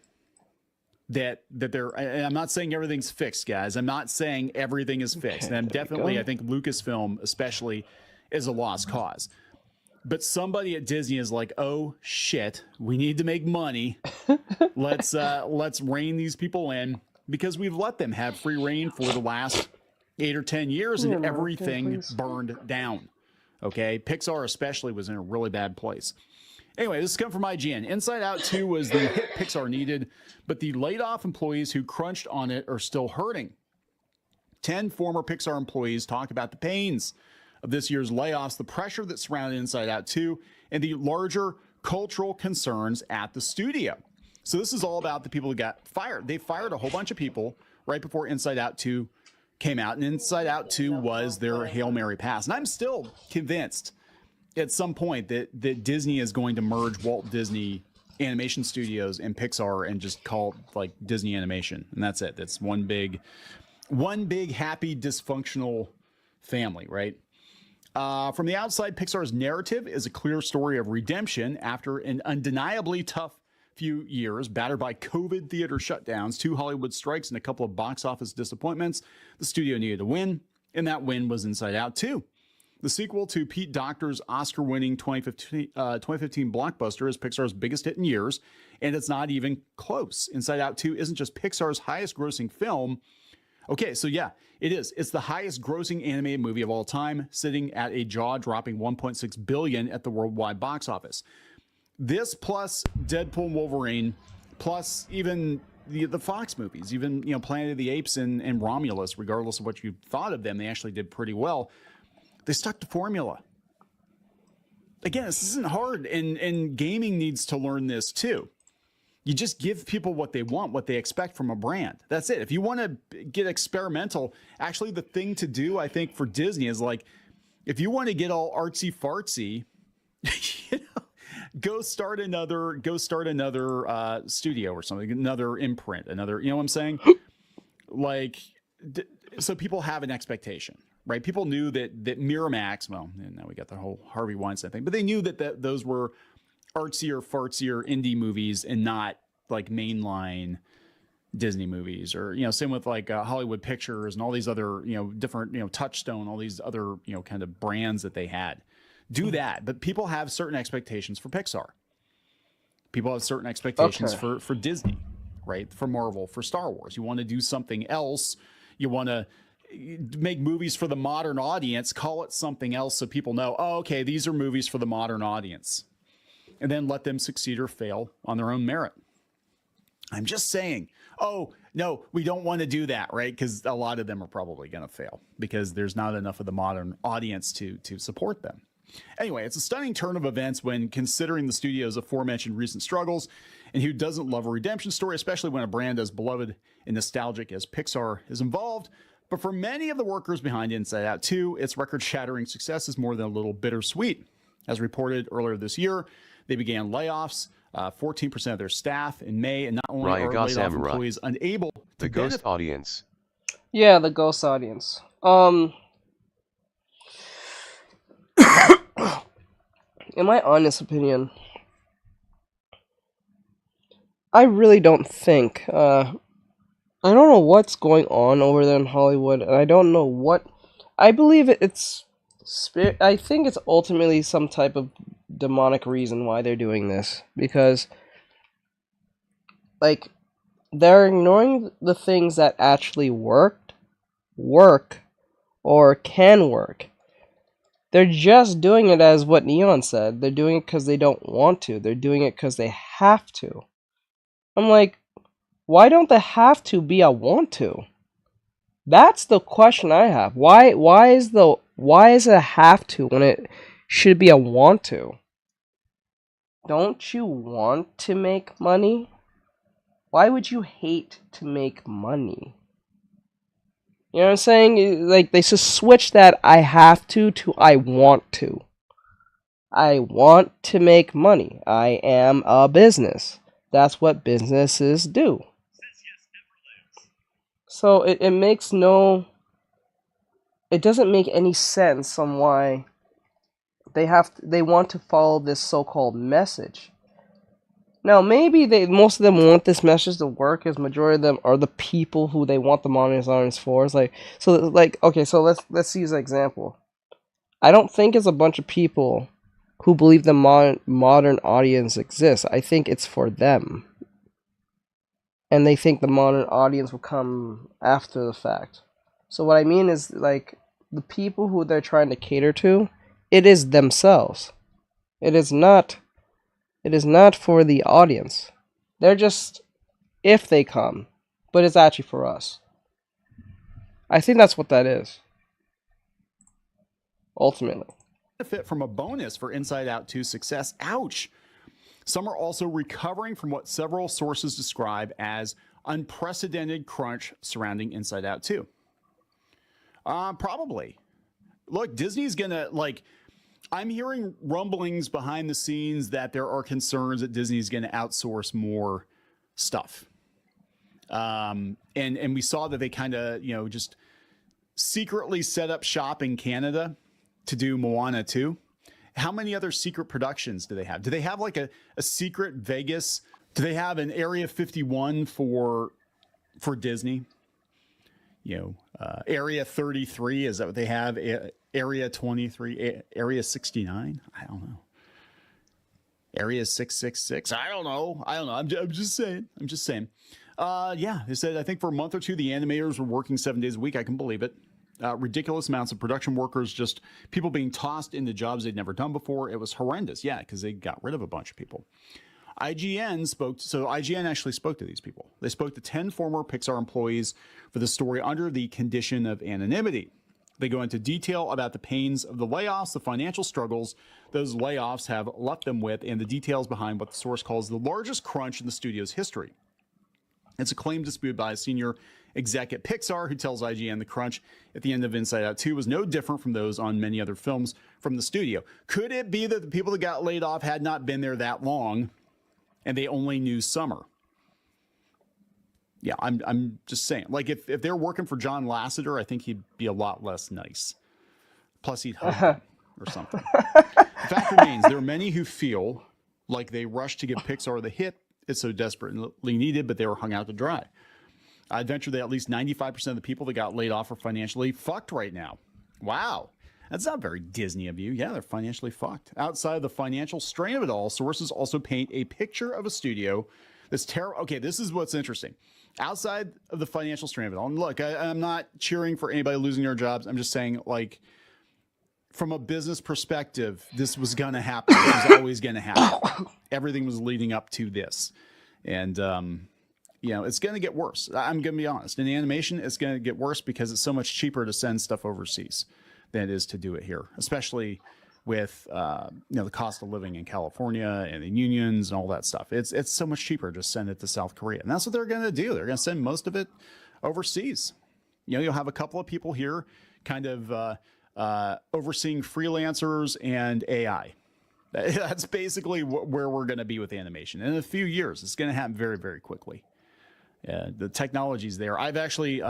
That they're, and I'm not saying everything's fixed, guys. I'm not saying everything is fixed. And I think Lucasfilm especially is a lost cause. But somebody at Disney is like, oh shit, we need to make money. Let's rein these people in, because we've let them have free reign for the last 8 or 10 years, and everything burned down. Okay, Pixar especially was in a really bad place. Anyway, this is coming from IGN. Inside Out 2 was the hit Pixar needed, but the laid off employees who crunched on it are still hurting. 10 former Pixar employees talk about the pains of this year's layoffs, the pressure that surrounded Inside Out 2, and the larger cultural concerns at the studio. So this is all about the people who got fired. They fired a whole bunch of people right before Inside Out 2 came out, and Inside Out 2 was their Hail Mary pass. And I'm still convinced at some point that Disney is going to merge Walt Disney Animation Studios and Pixar and just call it like Disney Animation. And that's it. That's one big happy dysfunctional family, right? From the outside, Pixar's narrative is a clear story of redemption after an undeniably tough few years, battered by COVID theater shutdowns, 2 Hollywood strikes, and a couple of box office disappointments. The studio needed a win, and that win was Inside Out 2. The sequel to Pete Docter's Oscar-winning 2015 blockbuster is Pixar's biggest hit in years, and it's not even close. Inside Out 2 isn't just Pixar's highest-grossing film. Okay, so yeah, it is. It's the highest-grossing animated movie of all time, sitting at a jaw-dropping $1.6 billion at the worldwide box office. This plus Deadpool and Wolverine, plus even the Fox movies, even Planet of the Apes and Romulus, regardless of what you thought of them, they actually did pretty well. They stuck to formula. Again, this isn't hard, and gaming needs to learn this too. You just give people what they want, what they expect from a brand. That's it. If you want to get experimental, actually the thing to do, I think, for Disney is like, if you want to get all artsy fartsy, go start another studio or something, another imprint, another, what I'm saying? Like, so people have an expectation, right? People knew that Miramax, well, now we got the whole Harvey Weinstein thing, but they knew that those were artsier, fartsier indie movies and not like mainline Disney movies, or, same with like Hollywood Pictures and all these other, different, Touchstone, all these other, kind of brands that they had. Do that, but people have certain expectations for Pixar. People have certain expectations for Disney, right? For Marvel, for Star Wars. You want to do something else. You want to make movies for the modern audience. Call it something else so people know, oh, okay, these are movies for the modern audience. And then let them succeed or fail on their own merit. I'm just saying, oh, no, we don't want to do that, right? Because a lot of them are probably going to fail because there's not enough of the modern audience to support them. Anyway, it's a stunning turn of events when considering the studio's aforementioned recent struggles, and who doesn't love a redemption story, especially when a brand as beloved and nostalgic as Pixar is involved. But for many of the workers behind Inside Out 2, its record-shattering success is more than a little bittersweet. As reported earlier this year, they began layoffs, 14% of their staff in May, and not only are laid off employees unable to the ghost audience. Yeah, the ghost audience. In my honest opinion, I really don't think, I don't know what's going on over there in Hollywood, and I don't know what, I believe it's spirit, I think it's ultimately some type of demonic reason why they're doing this, because, like, they're ignoring the things that actually work, or can work. They're just doing it as what Neon said. They're doing it because they don't want to. They're doing it because they have to. I'm like, why don't the have to be a want to? That's the question I have. Why is it a have to when it should be a want to? Don't you want to make money? Why would you hate to make money? You know what I'm saying? Like, they should switch that I have to I want to. I want to make money. I am a business. That's what businesses do. So it makes no... It doesn't make any sense on why they want to follow this so-called message. Now, maybe most of them want this message to work, as majority of them are the people who they want the modern audience for. It's like, okay, so let's use an example. I don't think it's a bunch of people who believe the modern audience exists. I think it's for them. And they think the modern audience will come after the fact. So what I mean is, like, the people who they're trying to cater to, it is themselves. It is not for the audience. They're just, if they come, but it's actually for us. I think that's what that is. Ultimately. Benefit from a bonus for Inside Out 2's success. Ouch! Some are also recovering from what several sources describe as unprecedented crunch surrounding Inside Out 2. Probably. Look, Disney's gonna I'm hearing rumblings behind the scenes that there are concerns that Disney's going to outsource more stuff. And we saw that they kind of, just secretly set up shop in Canada to do Moana 2. How many other secret productions do they have? Do they have like a secret Vegas? Do they have an Area 51 for Disney? Area 33, is that what they have? Area 23, Area 69? I don't know. Area 666? I don't know. I'm just saying. Yeah, they said, I think for a month or two, the animators were working 7 days a week. I can believe it. Ridiculous amounts of production workers, just people being tossed into jobs they'd never done before. It was horrendous. Yeah, because they got rid of a bunch of people. IGN actually spoke to these people. They spoke to 10 former Pixar employees for the story under the condition of anonymity. They go into detail about the pains of the layoffs, the financial struggles those layoffs have left them with, and the details behind what the source calls the largest crunch in the studio's history. It's a claim disputed by a senior exec at Pixar who tells IGN the crunch at the end of Inside Out 2 was no different from those on many other films from the studio. Could it be that the people that got laid off had not been there that long and they only knew summer? Yeah, I'm just saying. Like, if they're working for John Lasseter, I think he'd be a lot less nice. Plus, he'd hug them or something. The fact remains, there are many who feel like they rushed to give Pixar the hit it's so desperately needed, but they were hung out to dry. I'd venture that at least 95% of the people that got laid off are financially fucked right now. Wow. That's not very Disney of you. Yeah, they're financially fucked. Outside of the financial strain of it all, sources also paint a picture of a studio that's terrible. Okay, this is what's interesting. Outside of the financial strain of it all, and look, I'm not cheering for anybody losing their jobs. I'm just saying, like, from a business perspective, this was going to happen. This was always going to happen. Everything was leading up to this. And, it's going to get worse. I'm going to be honest. In animation, it's going to get worse because it's so much cheaper to send stuff overseas than it is to do it here, especially with the cost of living in California and the unions and all that stuff. It's so much cheaper to send it to South Korea. And that's what they're going to do. They're going to send most of it overseas. You'll have a couple of people here kind of overseeing freelancers and AI. That's basically where we're going to be with animation. In a few years, it's going to happen very, very quickly. The technology's there. I've actually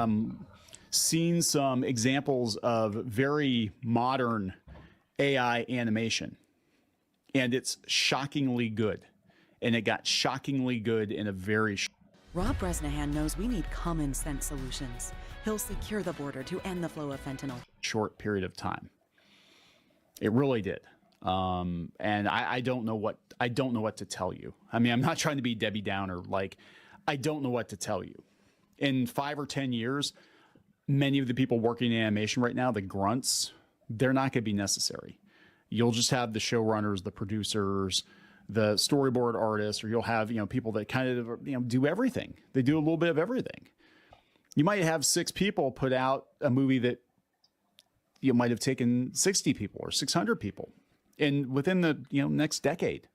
seen some examples of very modern AI animation, and it's shockingly good. And it got shockingly good in a very Rob Bresnahan knows we need common sense solutions. He'll secure the border to end the flow of fentanyl. Short period of time. It really did. And I don't know what to tell you. I mean, I'm not trying to be Debbie Downer. Like, I don't know what to tell you. In 5 or 10 years, many of the people working in animation right now, the grunts, they're not going to be necessary. You'll just have the showrunners, the producers, the storyboard artists, or you'll have, people that kind of, do everything. They do a little bit of everything. You might have 6 people put out a movie that you might have taken 60 people or 600 people within the, next decade.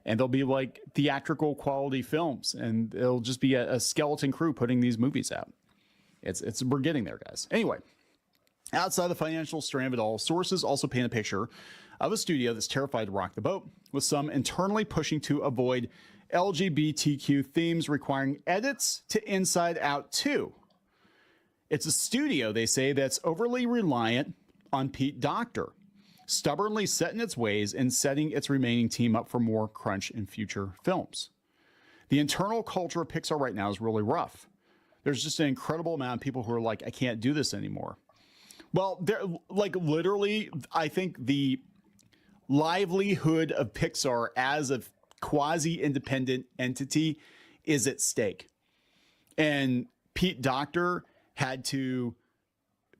And they'll be like theatrical quality films, and it'll just be a skeleton crew putting these movies out. We're getting there, guys. Anyway, outside the financial strain of it all, sources also paint a picture of a studio that's terrified to rock the boat, with some internally pushing to avoid LGBTQ themes requiring edits to Inside Out 2. It's a studio, they say, that's overly reliant on Pete Docter, stubbornly set in its ways and setting its remaining team up for more crunch in future films. The internal culture of Pixar right now is really rough. There's just an incredible amount of people who are like, I can't do this anymore. Well, they're like, literally, I think the livelihood of Pixar as a quasi-independent entity is at stake. And Pete Docter had to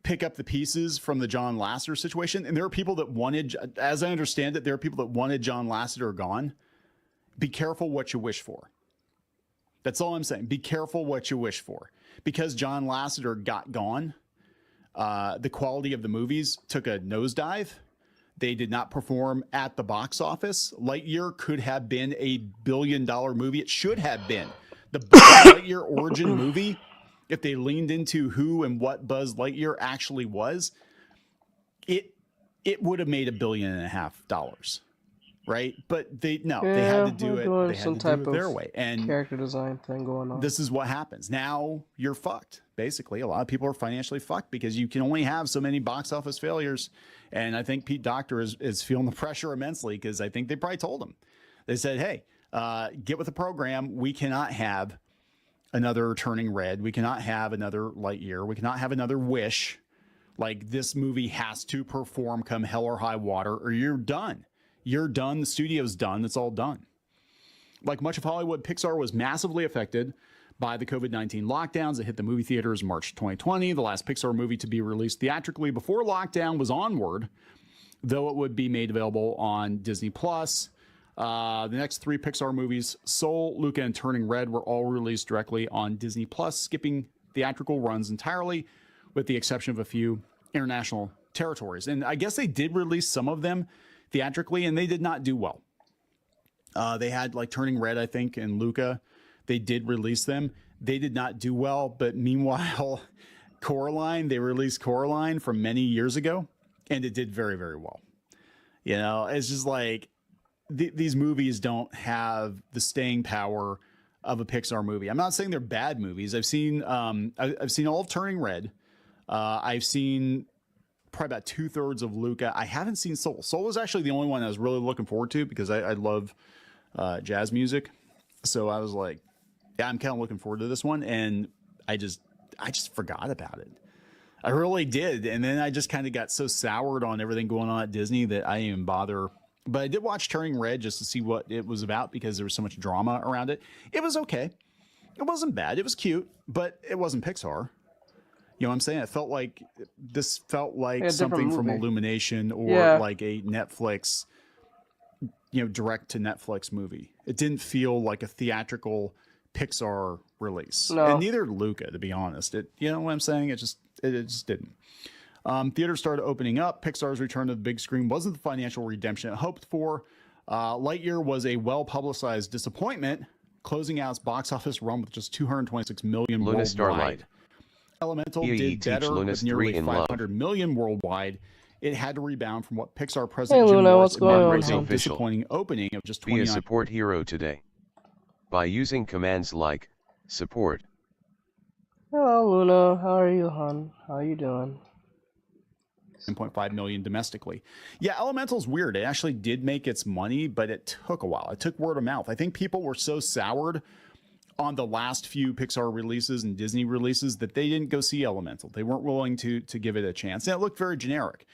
pick up the pieces from the John Lasseter situation. And there are people that wanted, as I understand it, there are people that wanted John Lasseter gone. Be careful what you wish for. That's all I'm saying. Be careful what you wish for. Because John Lasseter got gone, the quality of the movies took a nosedive. They did not perform at the box office. Lightyear could have been a $1 billion movie. It should have been. The Lightyear origin movie if they leaned into who and what Buzz Lightyear actually was, it would have made $1.5 billion, right? But they had to do it. Doing They had some to type do it of their way, and character design thing going on. this is what happens. Now you're fucked. Basically, a lot of people are financially fucked because you can only have so many box office failures. And I think Pete Docter is feeling the pressure immensely because I think they probably told him. They said, hey, get with the program. We cannot have another Turning Red. We cannot have another Lightyear. We cannot have another Wish. Like, this movie has to perform come hell or high water, or you're done. You're done. The studio's done. It's all done. Like much of Hollywood, Pixar was massively affected by the COVID-19 lockdowns that hit the movie theaters in March 2020. The last Pixar movie to be released theatrically before lockdown was Onward, though it would be made available on Disney+. The next 3 Pixar movies, Soul, Luca, and Turning Red, were all released directly on Disney+, skipping theatrical runs entirely, with the exception of a few international territories. And I guess they did release some of them theatrically, and they did not do well. They had like Turning Red, I think, and Luca. They did release them. They did not do well. But meanwhile, Coraline, they released Coraline from many years ago, and it did very, very well. You know, it's just like these movies don't have the staying power of a Pixar movie. I'm not saying they're bad movies. I've seen all of Turning Red. I've seen probably about 2/3 of Luca. I haven't seen Soul. Soul was actually the only one I was really looking forward to because I love jazz music. So I was like, yeah, I'm kind of looking forward to this one. And I just forgot about it. I really did. And then I just kind of got so soured on everything going on at Disney that I didn't even bother. But I did watch Turning Red just to see what it was about because there was so much drama around it. It was okay. It wasn't bad. It was cute, but it wasn't Pixar. You know what I'm saying? It felt like something from Illumination or like a Netflix, direct to Netflix movie. It didn't feel like a theatrical Pixar release. No. And neither did Luca, to be honest. You know what I'm saying? It just didn't. Theaters started opening up. Pixar's return to the big screen wasn't the financial redemption it hoped for. Lightyear was a well-publicized disappointment, closing out its box office run with just $226 million Luna worldwide. Starlight. Elemental EE did better Luna's with nearly 3 in love. $500 million worldwide. It had to rebound from what Pixar president Hey, Jim Luna, Morris what's going on, admitted was a hon? disappointing opening of just Be a 29. support hero today. By using commands like support. Hello, Luna. How are you, hon? How you doing? 9.5 million domestically. Yeah, Elemental's weird. It actually did make its money, but it took a while. It took word of mouth. I think people were so soured on the last few Pixar releases and Disney releases that they didn't go see Elemental. They weren't willing to give it a chance. And it looked very generic.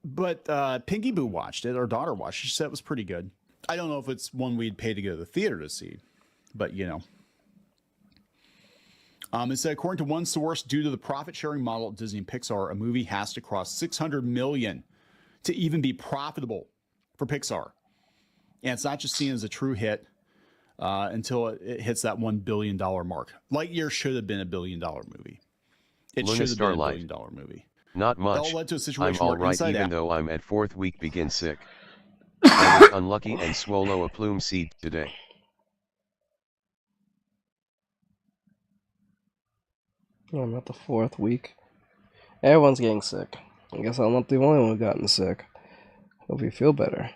But Pinky Boo watched it. Our daughter watched it. She said it was pretty good. I don't know if it's one we'd pay to go to the theater to see, but you know. It said, according to one source, due to the profit-sharing model at Disney and Pixar, a movie has to cross $600 million to even be profitable for Pixar. And it's not just seen as a true hit until it hits that $1 billion mark. Lightyear should have been a $1 billion movie. It Luna should have been a $1 Starlight. billion movie. Not That all much. led to a I'm situation all where right Inside even Out- though I'm at 4th week begin sick. I was unlucky and swallow a plume seed today. Yeah, I'm at the 4th week. Everyone's getting sick. I guess I'm not the only one who gotten sick. Hope you feel better.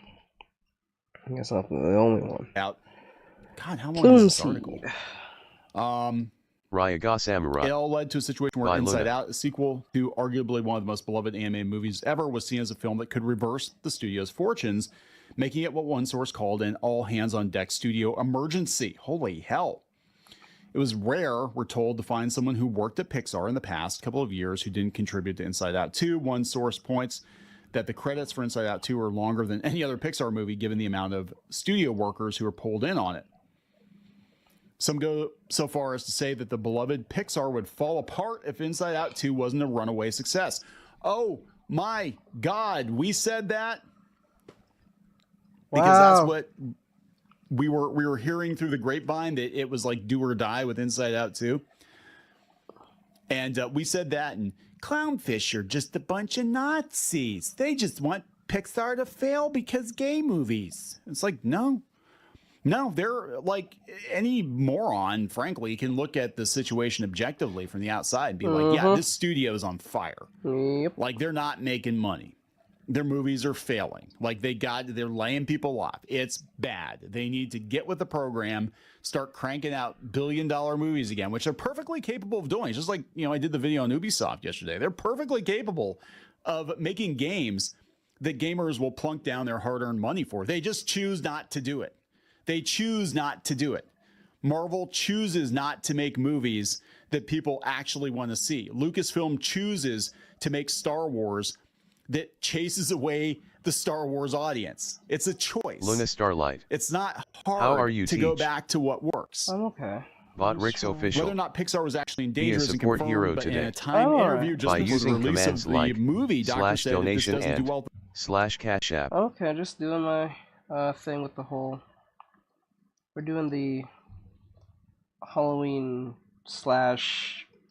I guess I'm not the only one. Out. God, how long Plume is this seed. article? Ryaga Samurai. It all led to a situation where By Inside Luna. Out, a sequel to arguably one of the most beloved anime movies ever, was seen as a film that could reverse the studio's fortunes, making it what one source called an all-hands-on-deck studio emergency. Holy hell. It was rare, we're told, to find someone who worked at Pixar in the past couple of years who didn't contribute to Inside Out 2. One source points that the credits for Inside Out 2 are longer than any other Pixar movie, given the amount of studio workers who are pulled in on it. Some go so far as to say that the beloved Pixar would fall apart if Inside Out 2 wasn't a runaway success. Oh my God, we said that? Because that's Wow. what we were hearing through the grapevine, that it was like do or die with Inside Out 2. And we said that, and Clownfish are just a bunch of Nazis. They just want Pixar to fail because gay movies. It's like, no. No, they're like any moron, frankly, can look at the situation objectively from the outside and be like, yeah, this studio is on fire. Yep. Like, they're not making money. Their movies are failing. Like, they're laying people off. It's bad. They need to get with the program, start cranking out billion-dollar movies again, which they're perfectly capable of doing. It's just like, I did the video on Ubisoft yesterday. They're perfectly capable of making games that gamers will plunk down their hard-earned money for. They just choose not to do it. They choose not to do it. Marvel chooses not to make movies that people actually want to see. Lucasfilm chooses to make Star Wars that chases away the Star Wars audience. It's a choice. Luna Starlight. It's not hard How are you, to go back to what works. I'm okay. Bot Rick's official. Whether or not Pixar was actually in Be danger a isn't support confirmed, hero but in today. a time interview just by before using the release commands of the like movie, Doctor said that this /donation doesn't and do well. /Cash App. Okay, just doing my thing with the whole. We're doing the Halloween /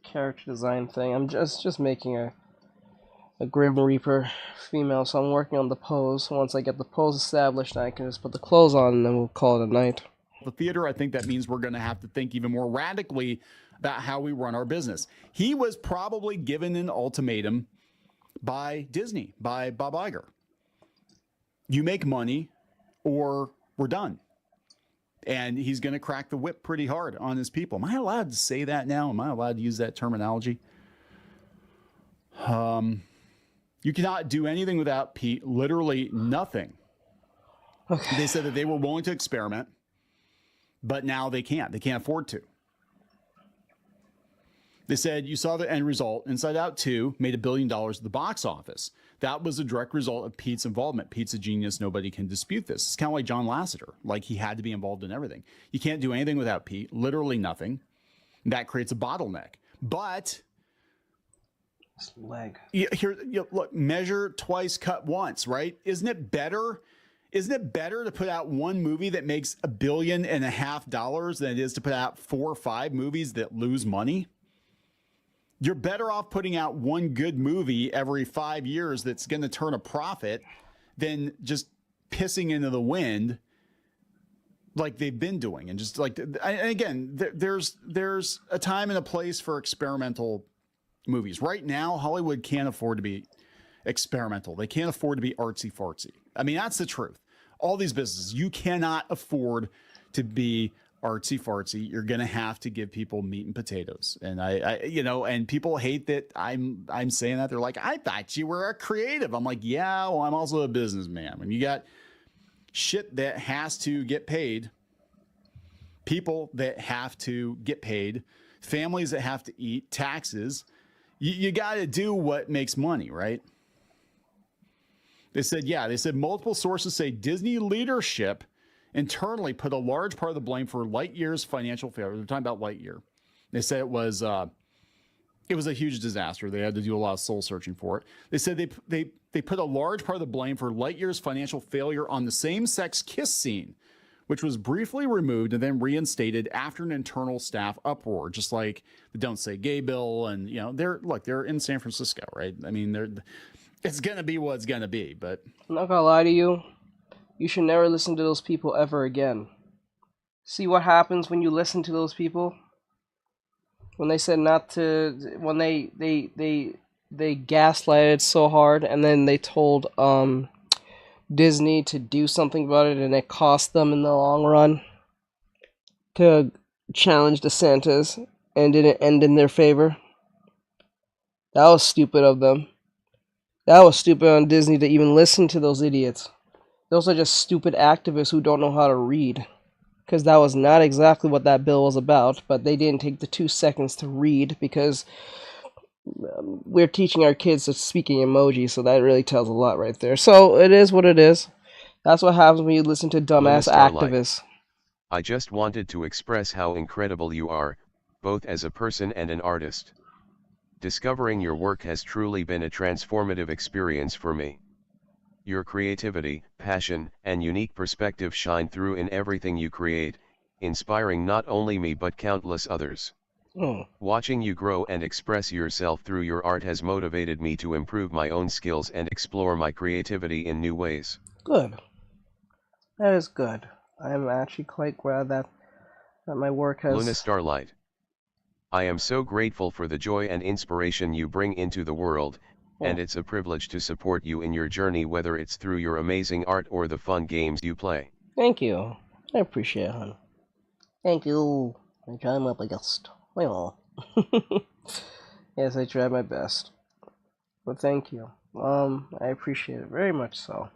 character design thing. I'm just making a Grim Reaper female, so I'm working on the pose. Once I get the pose established, I can just put the clothes on and then we'll call it a night. The theater, I think that means we're going to have to think even more radically about how we run our business. He was probably given an ultimatum by Disney, by Bob Iger. You make money or we're done. And he's going to crack the whip pretty hard on his people. Am I allowed to say that now? Am I allowed to use that terminology? You cannot do anything without Pete, literally nothing. Okay. They said that they were willing to experiment, but now they can't. They can't afford to. They said, you saw the end result. Inside Out 2 made $1 billion at the box office. That was a direct result of Pete's involvement. Pete's a genius. Nobody can dispute this. It's kind of like John Lasseter. Like, he had to be involved in everything. You can't do anything without Pete. Literally nothing. That creates a bottleneck. But leg. Look, measure twice, cut once, right? Isn't it better? Isn't it better to put out one movie that makes $1.5 billion than it is to put out 4 or 5 movies that lose money? You're better off putting out one good movie every 5 years that's going to turn a profit than just pissing into the wind like they've been doing. And just like, and again, there's a time and a place for experimental movies. Right now, Hollywood can't afford to be experimental. They can't afford to be artsy fartsy. I mean, that's the truth. All these businesses, you cannot afford to be artsy fartsy. You're going to have to give people meat and potatoes. And and people hate that I'm saying that. They're like, I thought you were a creative. I'm like, yeah, well, I'm also a businessman. When you got shit that has to get paid, people that have to get paid, families that have to eat, taxes, you got to do what makes money, right? They said multiple sources say Disney leadership internally put a large part of the blame for Lightyear's financial failure. They're talking about Lightyear. They said it was a huge disaster. They had to do a lot of soul searching for it. They said they put a large part of the blame for Lightyear's financial failure on the same-sex kiss scene, which was briefly removed and then reinstated after an internal staff uproar, just like the Don't Say Gay bill. And they're in San Francisco, right? I mean, it's gonna be what it's gonna be. But I'm not gonna lie to you. You should never listen to those people ever again. See what happens when you listen to those people? When they said not to, when they gaslighted so hard, and then they told Disney to do something about it, and it cost them in the long run to challenge DeSantis, and didn't end in their favor. That was stupid of them. That was stupid on Disney to even listen to those idiots. Those are just stupid activists who don't know how to read. Because that was not exactly what that bill was about, but they didn't take the 2 seconds to read because we're teaching our kids to speak in emoji, so that really tells a lot right there. So it is what it is. That's what happens when you listen to dumbass activists. I just wanted to express how incredible you are, both as a person and an artist. Discovering your work has truly been a transformative experience for me. Your creativity, passion, and unique perspective shine through in everything you create, inspiring not only me but countless others. Watching you grow and express yourself through your art has motivated me to improve my own skills and explore my creativity in new ways. Good. That is good. I'm actually quite glad that my work has... Luna Starlight. I am so grateful for the joy and inspiration you bring into the world, and it's a privilege to support you in your journey, whether it's through your amazing art or the fun games you play. Thank you. I appreciate it, hon. Thank you. I try my best. Well, yes, I tried my best. But thank you. I appreciate it very much so.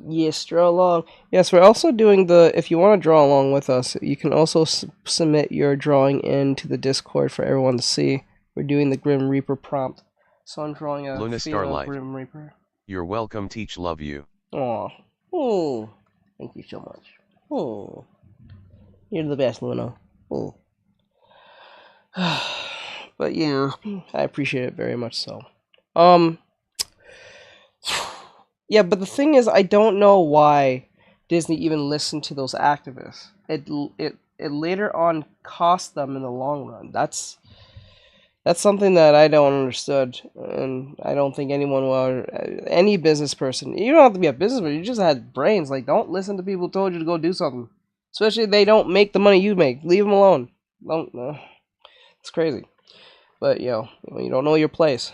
Yes, draw along. Yes, we're also doing the, if you want to draw along with us, you can also submit your drawing into the Discord for everyone to see. We're doing the Grim Reaper prompt. So I'm drawing a Luna female Starlight. Grim Reaper. You're welcome, teach, love you. Aw. Oh. Thank you so much. Oh. You're the best, Luna. Oh. But yeah, I appreciate it very much so. Yeah, but the thing is, I don't know why Disney even listened to those activists. It later on cost them in the long run. That's something that I don't understood, and I don't think anyone will, any business person. You don't have to be a businessman. You just had brains. Like, don't listen to people who told you to go do something, especially if they don't make the money you make. Leave them alone. Don't. It's crazy. But you don't know your place.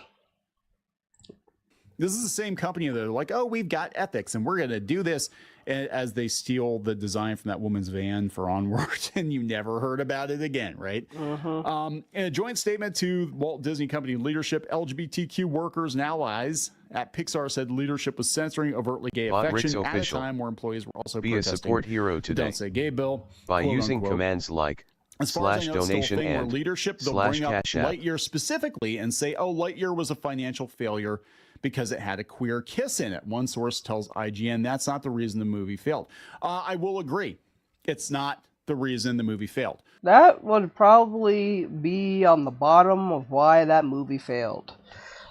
This is the same company that are like, oh, we've got ethics and we're going to do this, as they steal the design from that woman's van for Onward, and you never heard about it again, right? In a joint statement to Walt Disney Company leadership, LGBTQ workers and allies at Pixar said leadership was censoring overtly gay affection at a time where employees were also Be a support hero today. Don't Say Gay bill by quote, using unquote. commands like As far as I know, it's still a /donation thing where and leadership, they'll bring up /cash app. Lightyear specifically and say, oh, Lightyear was a financial failure because it had a queer kiss in it. One source tells IGN that's not the reason the movie failed. I will agree. It's not the reason the movie failed. That would probably be on the bottom of why that movie failed.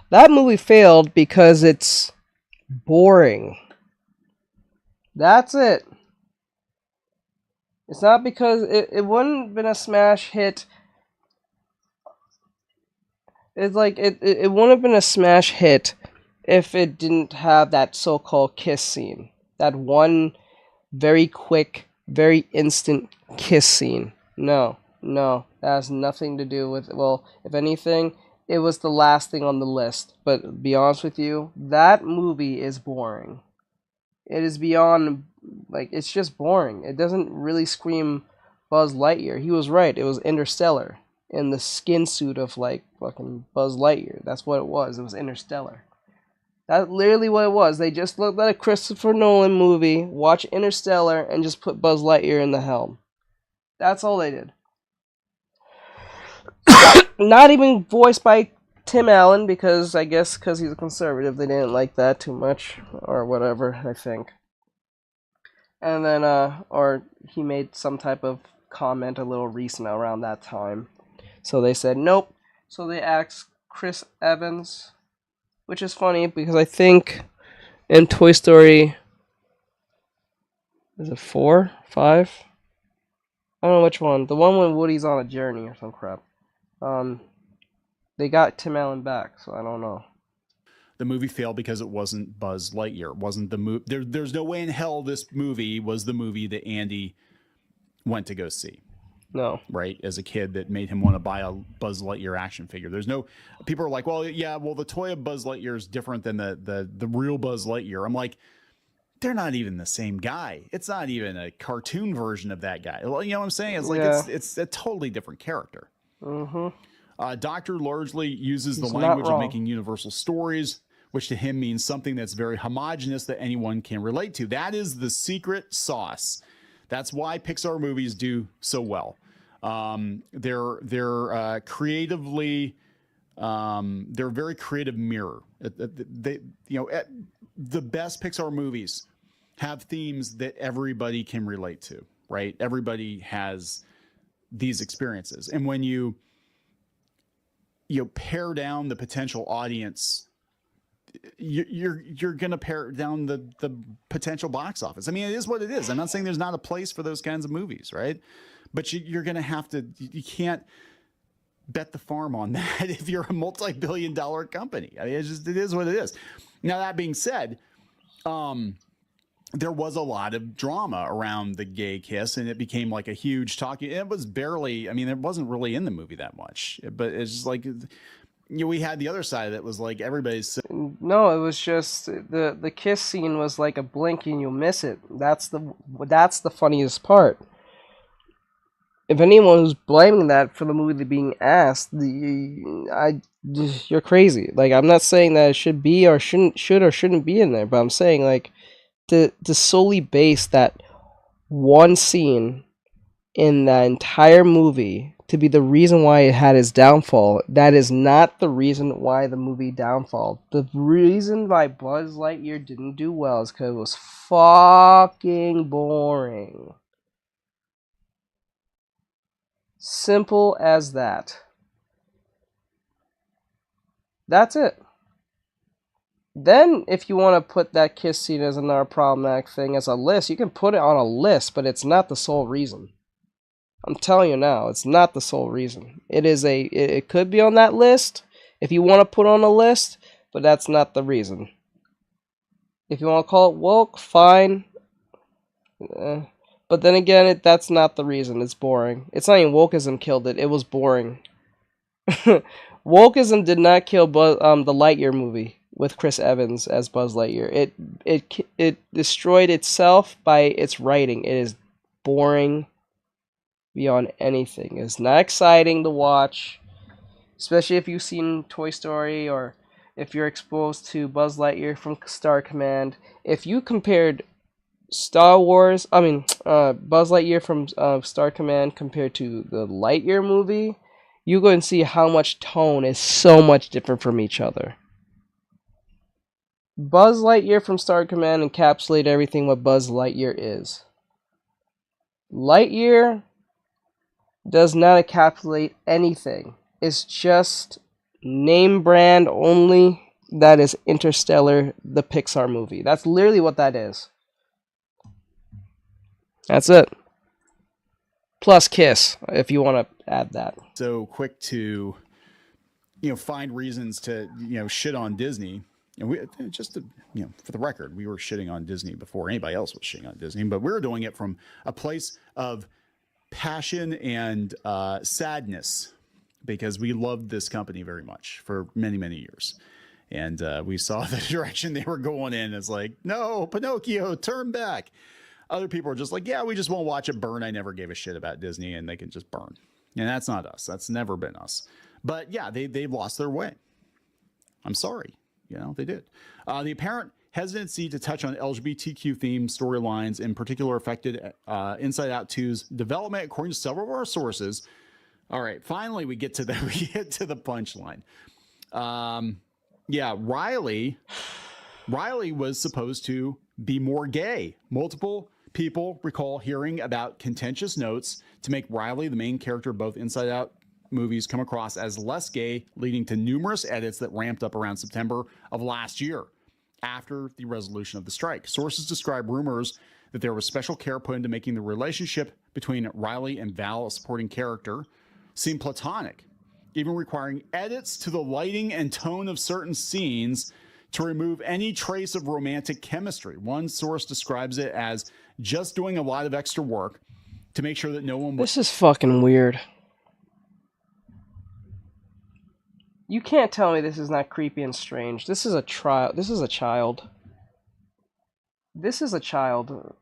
That movie failed because it's boring. That's it. It's not because it wouldn't have been a smash hit. It's like it wouldn't have been a smash hit if it didn't have that so-called kiss scene. That one very quick, very instant kiss scene. No, that has nothing to do with, well, if anything, it was the last thing on the list. But to be honest with you, that movie is boring. It is beyond, like, it's just boring. It doesn't really scream Buzz Lightyear. He was right. It was Interstellar in the skin suit of, like, fucking Buzz Lightyear. That's what it was. It was Interstellar. That's literally what it was. They just looked at a Christopher Nolan movie, watched Interstellar, and just put Buzz Lightyear in the helm. That's all they did. Not even voiced by Tim Allen, because I guess because he's a conservative, they didn't like that too much, or whatever, I think. And then, or he made some type of comment a little recent around that time. So they said nope. So they asked Chris Evans, which is funny because I think in Toy Story, is it 4, 5? I don't know which one. The one when Woody's on a journey or some crap. They got Tim Allen back, so I don't know. The movie failed because it wasn't Buzz Lightyear. It wasn't the movie. There's no way in hell this movie was the movie that Andy went to go see. No. Right? As a kid that made him want to buy a Buzz Lightyear action figure. There's no... People are like, well, yeah, well, the toy of Buzz Lightyear is different than the real Buzz Lightyear. I'm like, they're not even the same guy. It's not even a cartoon version of that guy. Well, you know what I'm saying? It's like, it's a totally different character. Doctor largely uses the language of making universal stories, which to him means something that's very homogenous that anyone can relate to. That is the secret sauce. That's why Pixar movies do so well. They're creatively, they're a very creative mirror. The best Pixar movies have themes that everybody can relate to, right? Everybody has these experiences. And when you pare down the potential audience, you're going to pare down the potential box office. I mean, it is what it is. I'm not saying there's not a place for those kinds of movies, right? But you're going to have to, you can't bet the farm on that if you're a multi-billion-dollar company. I mean, it is what it is. Now, that being said, there was a lot of drama around the gay kiss, and it became like a huge talking. It was barely, I mean, it wasn't really in the movie that much, but it's just like, you know, we had the other side that was like everybody's. No, it was just the kiss scene was like a blink and you'll miss it. That's the funniest part. If anyone who's blaming that for the movie being asked, you're crazy. Like, I'm not saying that it should be or shouldn't be in there, but I'm saying like to solely base that one scene in that entire movie to be the reason why it had its downfall. That is not the reason why the movie downfall. The reason why Buzz Lightyear didn't do well is because it was fucking boring. Simple as that. That's it. Then, if you want to put that kiss scene as another problematic thing as a list, you can put it on a list, but it's not the sole reason. I'm telling you now, it's not the sole reason. It could be on that list if you want to put on a list, but that's not the reason. If you want to call it woke, fine. But then again, that's not the reason. It's boring. It's not even wokeism killed it. It was boring. Wokeism did not kill the Lightyear movie with Chris Evans as Buzz Lightyear. It destroyed itself by its writing. It is boring beyond anything. It's not exciting to watch, especially if you've seen Toy Story or if you're exposed to Buzz Lightyear from Star Command. If you compared Buzz Lightyear from Star Command compared to the Lightyear movie, you go and see how much tone is so much different from each other. Buzz Lightyear from Star Command encapsulated everything what Buzz Lightyear is. Lightyear does not encapsulate anything. It's just name brand only. That is Interstellar, the Pixar movie. That's literally what that is. That's it. Plus Kiss, if you want to add that. So quick to, find reasons to, shit on Disney. And we just to, for the record, we were shitting on Disney before anybody else was shitting on Disney, but we were doing it from a place of passion and sadness because we loved this company very much for many, many years. And we saw the direction they were going in. It's like, no, Pinocchio, turn back. Other people are just like, yeah, we just won't watch it burn. I never gave a shit about Disney and they can just burn. And that's not us. That's never been us. But yeah, they lost their way. I'm sorry. They did. The apparent hesitancy to touch on LGBTQ themed storylines in particular affected Inside Out 2's development, according to several of our sources. All right, finally we get to the punchline. Riley was supposed to be more gay. Multiple people recall hearing about contentious notes to make Riley, the main character of both Inside Out movies, come across as less gay, leading to numerous edits that ramped up around September of last year after the resolution of the strike. Sources describe rumors that there was special care put into making the relationship between Riley and Val, a supporting character, seem platonic, even requiring edits to the lighting and tone of certain scenes to remove any trace of romantic chemistry. One source describes it as just doing a lot of extra work to make sure that no one... This is fucking weird. You can't tell me this is not creepy and strange. This is a child. This is a child. This is a child.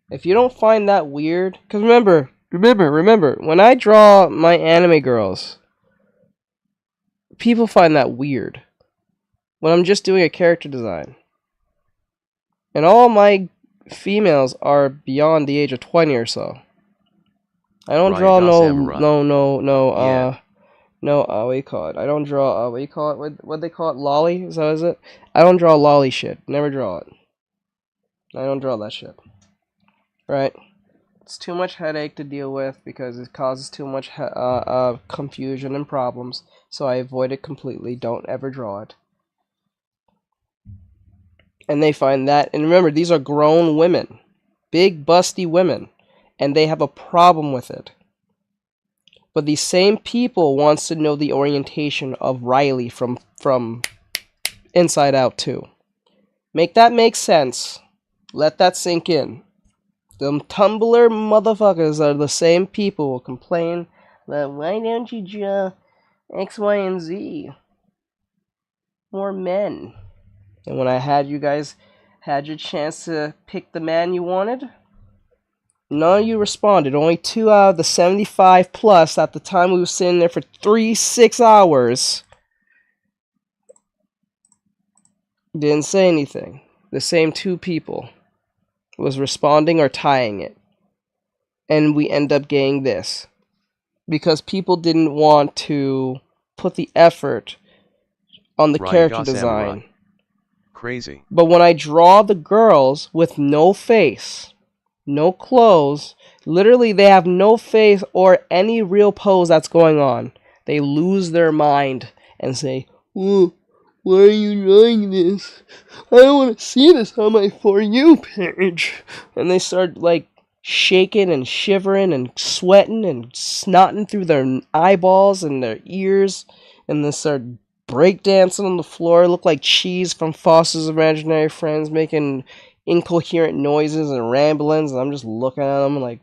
If you don't find that weird... Because remember, when I draw my anime girls, people find that weird. When I'm just doing a character design. And all my females are beyond the age of 20 or so. I don't draw what do you call it? I don't draw, what do you call it? What they call it? Lolly? Is it? I don't draw lolly shit. Never draw it. I don't draw that shit. Right? It's too much headache to deal with because it causes too much confusion and problems. So I avoid it completely. Don't ever draw it. And they find that, and remember, these are grown women. Big, busty women. And they have a problem with it. But these same people wants to know the orientation of Riley from Inside Out 2. Make that make sense. Let that sink in. Them Tumblr motherfuckers are the same people who complain that why don't you draw X, Y, and Z? More men. And when I had you guys had your chance to pick the man you wanted, none of you responded. Only 2 out of the 75 plus at the time we were sitting there for 6 hours didn't say anything. The same 2 people was responding or tying it. And we end up getting this. Because people didn't want to put the effort on the character design. Crazy. But when I draw the girls with no face, no clothes, literally they have no face or any real pose that's going on, they lose their mind and say, "Oh, why are you drawing this? I don't want to see this on my For You page." And they start like shaking and shivering and sweating and snotting through their eyeballs and their ears, and they start breakdancing on the floor, look like Cheese from Foster's Imaginary Friends, making incoherent noises and ramblings, and I'm just looking at them like,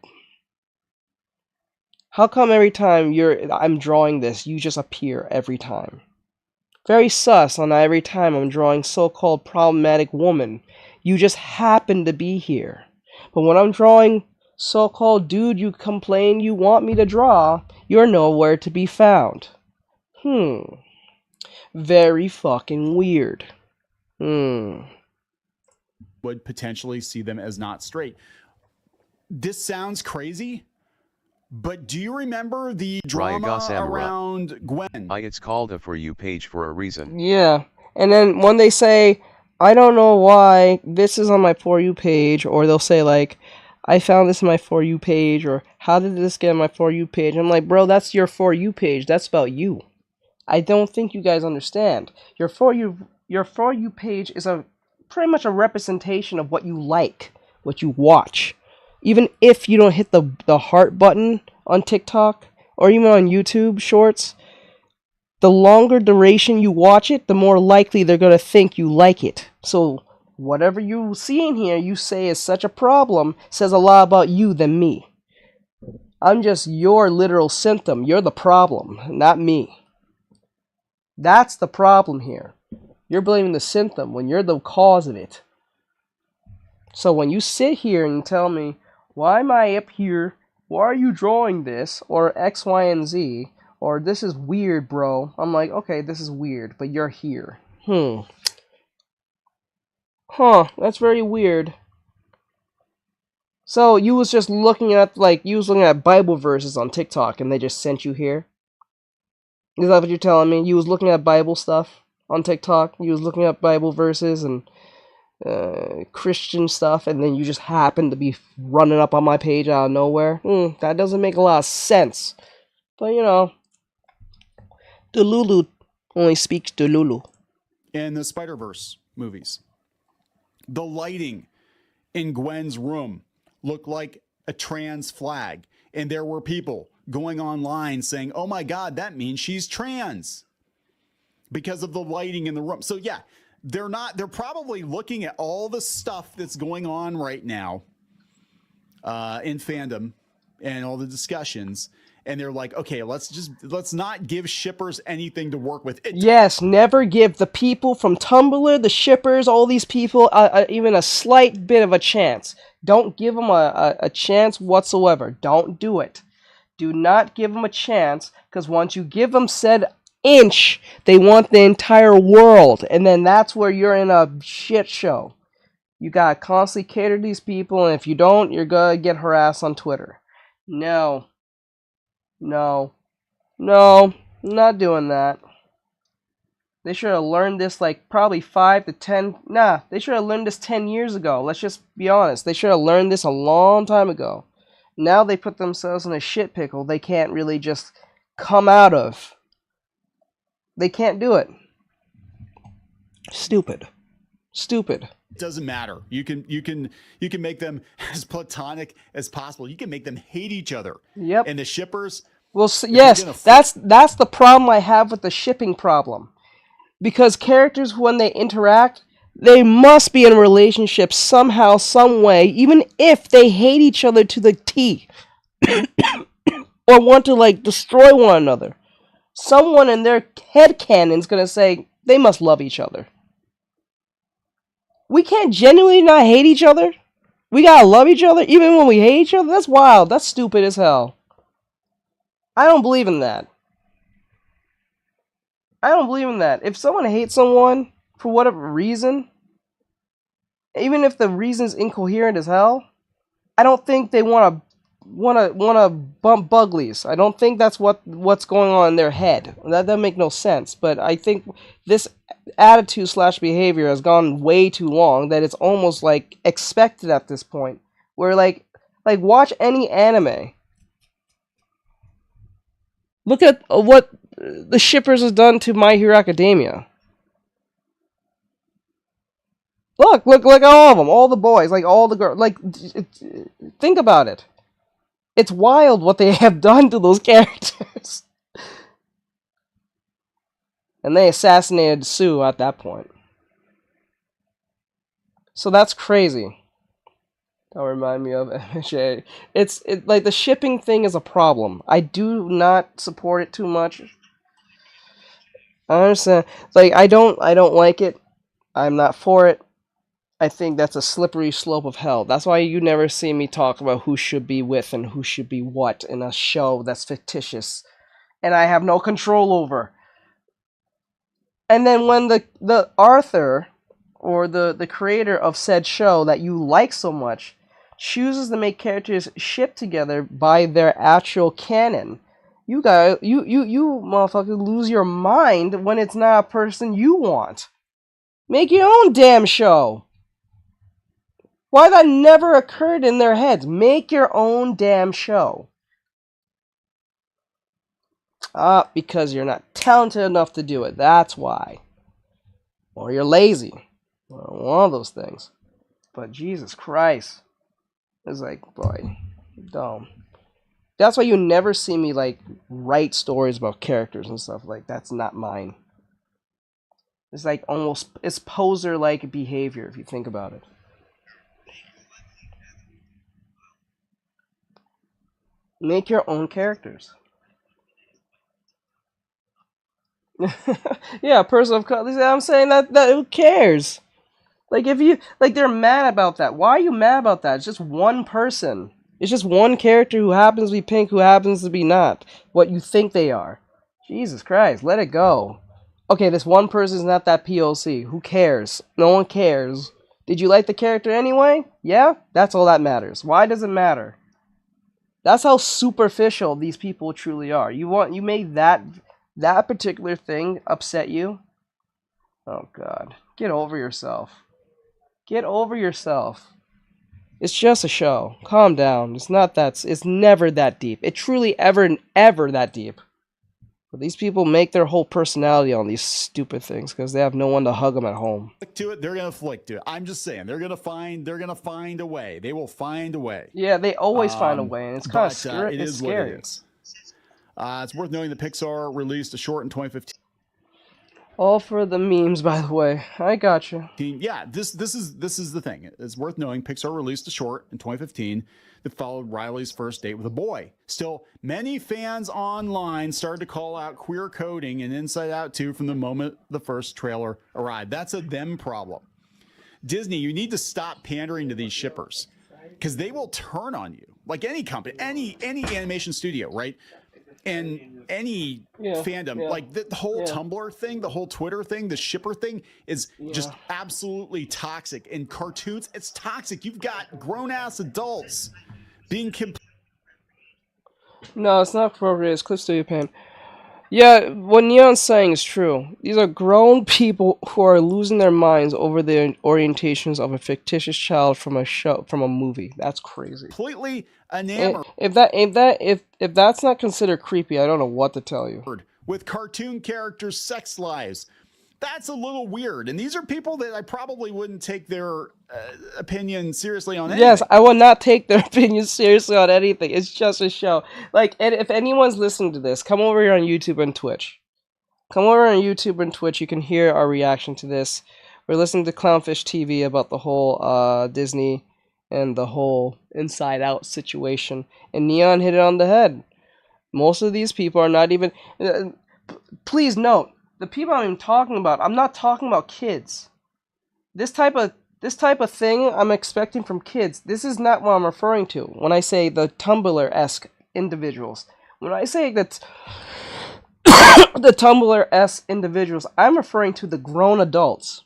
how come every time I'm drawing this, you just appear every time? Very sus on every time I'm drawing so-called problematic woman, you just happen to be here. But when I'm drawing so-called dude you complain you want me to draw, you're nowhere to be found. Very fucking weird. Would potentially see them as not straight. This sounds crazy, but do you remember the drama around Gwen? It's called a For You page for a reason. Yeah, and then when they say, I don't know why this is on my For You page, or they'll say like, I found this in my For You page, or how did this get on my For You page? I'm like, bro, that's your For You page. That's about you. I don't think you guys understand. Your For You page is pretty much a representation of what you like, what you watch. Even if you don't hit the heart button on TikTok or even on YouTube Shorts, the longer duration you watch it, the more likely they're going to think you like it. So whatever you see in here you say is such a problem says a lot about you than me. I'm just your literal symptom. You're the problem, not me. That's the problem here. You're blaming the symptom when you're the cause of it. So when you sit here and tell me, why am I up here? Why are you drawing this? Or X, Y, and Z? Or this is weird, bro. I'm like, okay, this is weird, but you're here. That's very weird. So you was just looking at, Bible verses on TikTok and they just sent you here? Is that what you're telling me? You was looking at Bible stuff on TikTok? You was looking at Bible verses and Christian stuff, and then you just happened to be running up on my page out of nowhere? That doesn't make a lot of sense. But, you know, Delulu only speaks Delulu. In the Spider-Verse movies, the lighting in Gwen's room looked like a trans flag, and there were people going online saying, oh my God, that means she's trans because of the lighting in the room. So yeah, they're probably looking at all the stuff that's going on right now in fandom and all the discussions, and they're like, okay, let's not give shippers anything to work with. Yes, never give the people from Tumblr, the shippers, all these people even a slight bit of a chance. Don't give them a chance whatsoever. Don't do it. Do not give them a chance, because once you give them said inch, they want the entire world, and then that's where you're in a shit show. You gotta constantly cater to these people, and if you don't, you're gonna get harassed on Twitter. No, not doing that. They should have learned this probably 5 to 10. They should have learned this 10 years ago. Let's just be honest. They should have learned this a long time ago. Now they put themselves in a shit pickle they can't really just come out of. They can't do it. Stupid. It doesn't matter. You can make them as platonic as possible. You can make them hate each other. Yep. And the shippers, Well, yes, that's the problem I have with the shipping problem. Because characters, when they interact, they must be in a relationship somehow, some way, even if they hate each other to the T. Or want to, like, destroy one another. Someone in their headcanon's gonna say, they must love each other. We can't genuinely not hate each other? We gotta love each other even when we hate each other? That's wild. That's stupid as hell. I don't believe in that. I don't believe in that. If someone hates someone for whatever reason, even if the reason's incoherent as hell, I don't think they wanna bump Buglies. I don't think that's what's going on in their head. That doesn't make no sense. But I think this attitude / behavior has gone way too long that it's almost like expected at this point. Where like watch any anime. Look at what the shippers has done to My Hero Academia. Look at all of them, all the boys, like all the girls. Like, think about it. It's wild what they have done to those characters. And they assassinated Sue at that point. So that's crazy. Don't remind me of MJ. It's like the shipping thing is a problem. I do not support it too much. I understand. Like I don't like it. I'm not for it. I think that's a slippery slope of hell. That's why you never see me talk about who should be with and who should be what in a show that's fictitious and I have no control over. And then when the author or the creator of said show that you like so much chooses to make characters ship together by their actual canon, you motherfuckers lose your mind when it's not a person you want. Make your own damn show. Why that never occurred in their heads? Make your own damn show. Because you're not talented enough to do it. That's why. Or you're lazy. One of those things. But Jesus Christ. It's like, boy, dumb. That's why you never see me, like, write stories about characters and stuff. Like, that's not mine. It's like almost, it's poser-like behavior if you think about it. Make your own characters. Yeah, person of color. I'm saying that who cares? Like if you they're mad about that. Why are you mad about that? It's just one person. It's just one character who happens to be pink, who happens to be not what you think they are. Jesus Christ, let it go. Okay, this one person is not that POC. Who cares? No one cares. Did you like the character anyway? Yeah? That's all that matters. Why does it matter? That's how superficial these people truly are. You made that particular thing upset you? Oh God. Get over yourself. Get over yourself. It's just a show. Calm down. It's never that deep. It truly ever that deep. But these people make their whole personality on these stupid things because they have no one to hug them at home. Flick to it, they're gonna flick to it. I'm just saying, they're gonna find a way. They will find a way. Yeah, they always find a way, and it's kind of scary. It is scary. what it is. It's worth noting that Pixar released a short in 2015. All for the memes, by the way. I got you. Yeah, this is the thing. It's worth knowing Pixar released a short in 2015 that followed Riley's first date with a boy. Still, many fans online started to call out queer coding and Inside Out 2 from the moment the first trailer arrived. That's a them problem. Disney, you need to stop pandering to these shippers because they will turn on you. Like any company, any animation studio, right? And any fandom, like the whole Tumblr thing, the whole Twitter thing, the shipper thing is just absolutely toxic. In cartoons, it's toxic. You've got grown-ass adults being No, it's not appropriate. It's Cliff Studio Pain. Yeah, what Neon's saying is true. These are grown people who are losing their minds over the orientations of a fictitious child from a movie. That's crazy. Completely enamored. If that's not considered creepy, I don't know what to tell you. With cartoon characters' sex lives. That's a little weird. And these are people that I probably wouldn't take their opinion seriously on anything. Yes, I will not take their opinion seriously on anything. It's just a show. Like, and if anyone's listening to this, come over here on YouTube and Twitch. Come over on YouTube and Twitch. You can hear our reaction to this. We're listening to Clownfish TV about the whole Disney and the whole Inside Out situation. And Neon hit it on the head. Most of these people are not even... please note, the people I'm talking about, I'm not talking about kids. This type of thing I'm expecting from kids. This is not what I'm referring to when I say the Tumblr-esque individuals. When I say that the Tumblr-esque individuals, I'm referring to the grown adults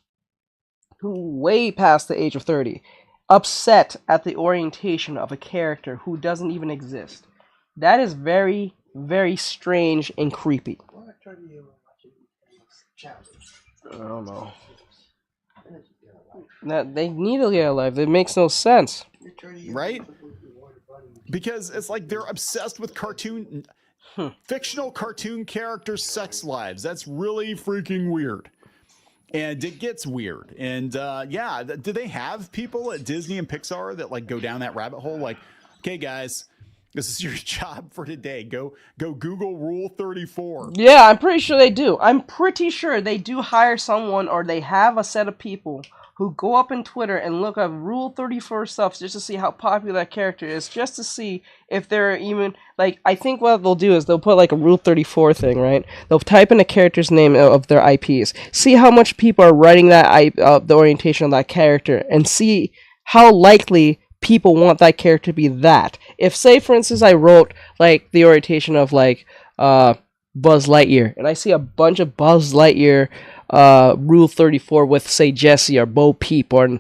who way past the age of 30, upset at the orientation of a character who doesn't even exist. That is very, very strange and creepy. I don't know. That they need to get a life. It makes no sense. Right? Because it's like they're obsessed with fictional cartoon characters' sex lives. That's really freaking weird. And it gets weird. And yeah, do they have people at Disney and Pixar that like go down that rabbit hole? Like, okay, guys, this is your job for today. Go Google Rule 34. Yeah, I'm pretty sure they do. I'm pretty sure they do hire someone, or they have a set of people who go up in Twitter and look up Rule 34 stuff just to see how popular that character is, just to see if they're even, like, I think what they'll do is they'll put like a Rule 34 thing, right? They'll type in a character's name of their IPs, see how much people are writing that the orientation of that character, and see how likely people want that character to be that. If, say, for instance, I wrote, like, the orientation of, like, Buzz Lightyear, and I see a bunch of Buzz Lightyear Rule 34 with, say, Jessie or Bo Peep, or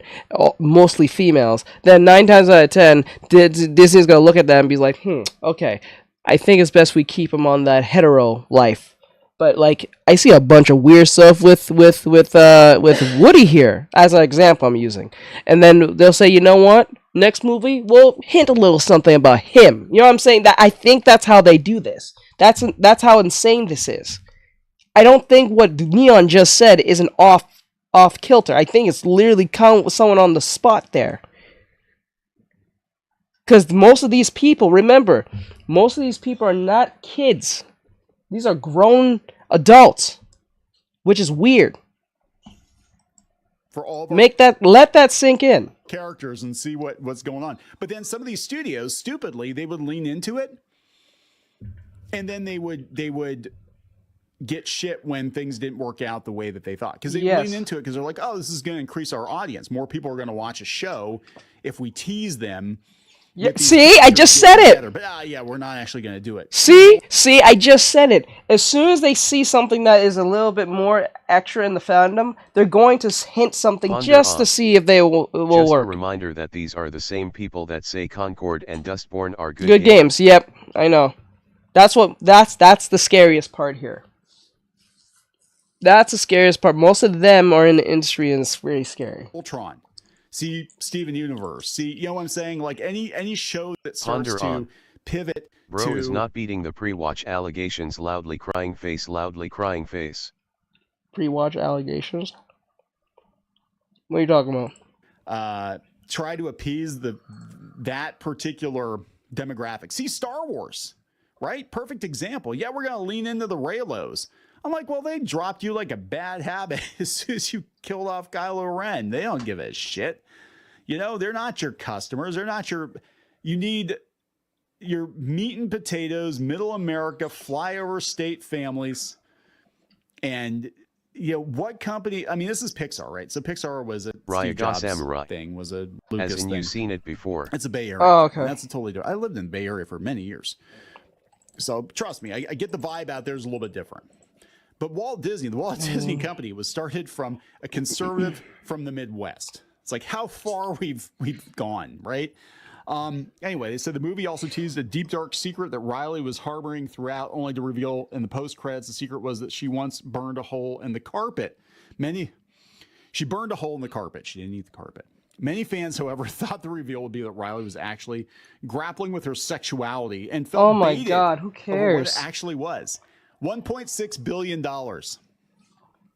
mostly females, then 9 times out of 10, Disney's gonna look at that and be like, okay, I think it's best we keep him on that hetero life. But, like, I see a bunch of weird stuff with Woody here, as an example I'm using. And then they'll say, you know what? Next movie, we'll hint a little something about him. You know what I'm saying? That I think that's how they do this. That's how insane this is. I don't think what Neon just said is an off kilter. I think it's literally someone on the spot there. Because most of these people, remember, most of these people are not kids. These are grown adults, which is weird. For all let that sink in. Characters and see what's going on. But then some of these studios, stupidly, they would lean into it, and then they would get shit when things didn't work out the way that they thought. Because they lean into it because they're like, oh, this is going to increase our audience. More people are going to watch a show if we tease them. Yeah, see, I just said it. But yeah, we're not actually going to do it. See, I just said it. As soon as they see something that is a little bit more extra in the fandom, they're going to hint something just to see if they will just work. A reminder that these are the same people that say Concord and Dustborn are good games. Yep, I know. That's the scariest part here. That's the scariest part. Most of them are in the industry, and it's very scary. Ultron. See Steven Universe. See, you know what I'm saying? Like any show that starts to pivot Bro is not beating the pre-watch allegations. Loudly crying face. Loudly crying face. Pre-watch allegations? What are you talking about? Try to appease that particular demographic. See Star Wars, right? Perfect example. Yeah, we're gonna lean into the Reylos. I'm like, well, they dropped you like a bad habit as soon as you killed off Kylo Ren. They don't give a shit. You know, they're not your customers. They're not you need your meat and potatoes, middle America, flyover state families. And, you know, what company, I mean, this is Pixar, right? So Pixar was a Steve Jobs thing, was a Lucas As in thing. you've seen it before. It's a Bay Area. Oh, okay. That's a totally different. I lived in the Bay Area for many years. So trust me, I get the vibe out there is a little bit different. But the Walt Disney Company was started from a conservative from the Midwest. It's like how far we've gone, right? Anyway, they said the movie also teased a deep, dark secret that Riley was harboring throughout, only to reveal in the post-credits the secret was that she once burned a hole in the carpet. She burned a hole in the carpet. She didn't eat the carpet. Many fans, however, thought the reveal would be that Riley was actually grappling with her sexuality and felt oh my baited God, who over cares? what it actually was. $1.6 billion.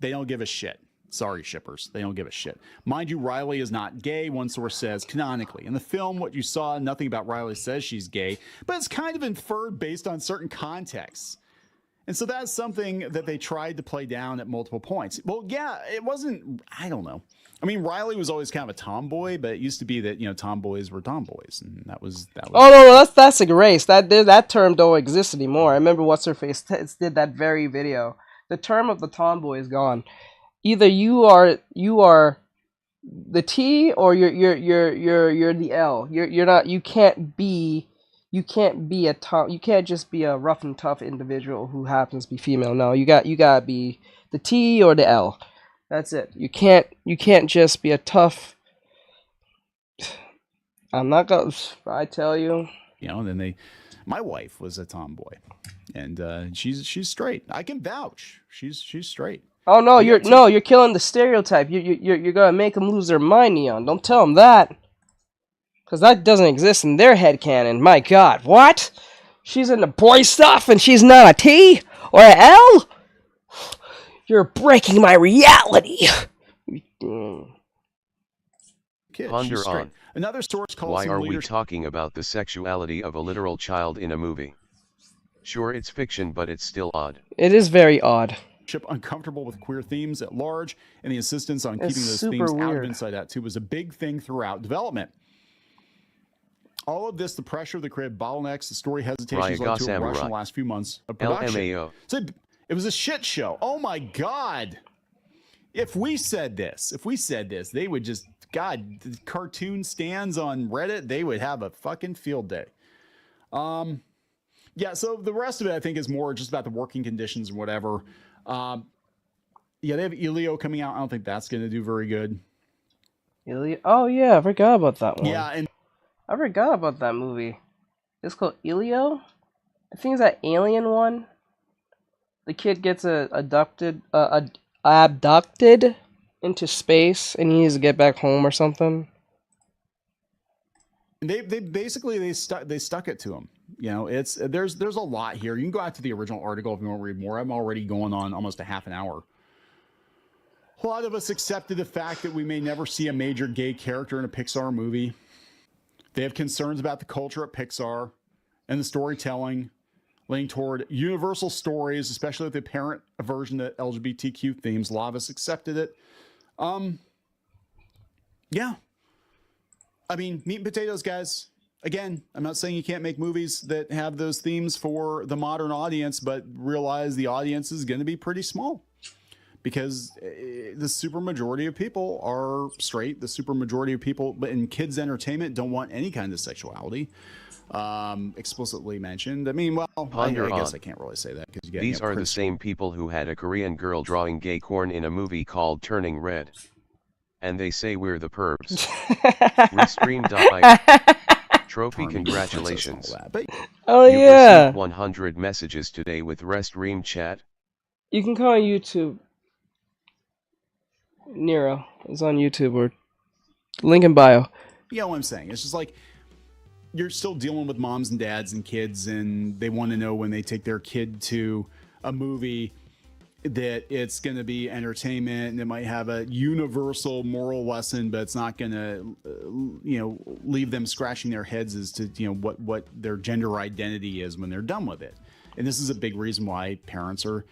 They don't give a shit. Sorry, shippers. They don't give a shit. Mind you, Riley is not gay, one source says, canonically. In the film, what you saw, nothing about Riley says she's gay, but it's kind of inferred based on certain contexts. And so that's something that they tried to play down at multiple points. Well, yeah, it wasn't, I don't know. I mean, Riley was always kind of a tomboy, but it used to be that, you know, tomboys were tomboys. And that was. Oh, no, that's erased. That term don't exist anymore. I remember What's-Her-Face did that very video. The term of the tomboy is gone. Either you are the T or you're the L. You're not. You can't be a tom. You can't just be a rough and tough individual who happens to be female. No, you gotta be the T or the L. That's it. You can't just be a tough. I'm not gonna. I tell you. You know, and then my wife was a tomboy, and she's straight. I can vouch. She's straight. Oh no, you're killing the stereotype. You're gonna make them lose their mind, Neon. Don't tell them that, because that doesn't exist in their headcanon. My God, what? She's into boy stuff and she's not a T or a L? You're breaking my reality. Kid, Ponder on. Another source calls Why him are we leadership. talking about the sexuality of a literal child in a movie? Sure, it's fiction, but it's still odd. It is very odd. Uncomfortable with queer themes at large, and the insistence on It's keeping those super themes out of weird. Inside Out 2 was a big thing throughout development. All of this, the pressure of the creative bottlenecks, the story hesitations led to a rush in the last few months of production. LMAO. So it was a shit show. Oh my God. If we said this, they would just, God, the cartoon stands on Reddit, they would have a fucking field day. Yeah, so the rest of it, I think, is more just about the working conditions and whatever. Yeah, they have Elio coming out. I don't think that's going to do very good. Elio? Oh yeah, I forgot about that one. Yeah, and I forgot about that movie. It's called Elio. I think it's that alien one. The kid gets abducted into space, and he needs to get back home or something. they basically they stuck it to him. You know, there's a lot here. You can go out to the original article if you want to read more. I'm already going on almost a half an hour. A lot of us accepted the fact that we may never see a major gay character in a Pixar movie. They have concerns about the culture at Pixar and the storytelling, leaning toward universal stories, especially with the apparent aversion to LGBTQ themes. A lot of us accepted it. Yeah. I mean, meat and potatoes, guys. Again, I'm not saying you can't make movies that have those themes for the modern audience, but realize the audience is going to be pretty small because the super majority of people are straight. The super majority of people in kids' entertainment don't want any kind of sexuality explicitly mentioned. I mean, well, I guess I can't really say that because These are the same people who had a Korean girl drawing gay corn in a movie called Turning Red. And they say we're the pervs. Restream.io. Trophy, congratulations. Oh You've yeah. received 100 messages today with Restream chat. You can call on YouTube. Nero is on YouTube or link in bio. You know what I'm saying? It's just like you're still dealing with moms and dads and kids, and they want to know when they take their kid to a movie that it's going to be entertainment and it might have a universal moral lesson, but it's not going to, leave them scratching their heads as to, what their gender identity is when they're done with it. And this is a big reason why parents are,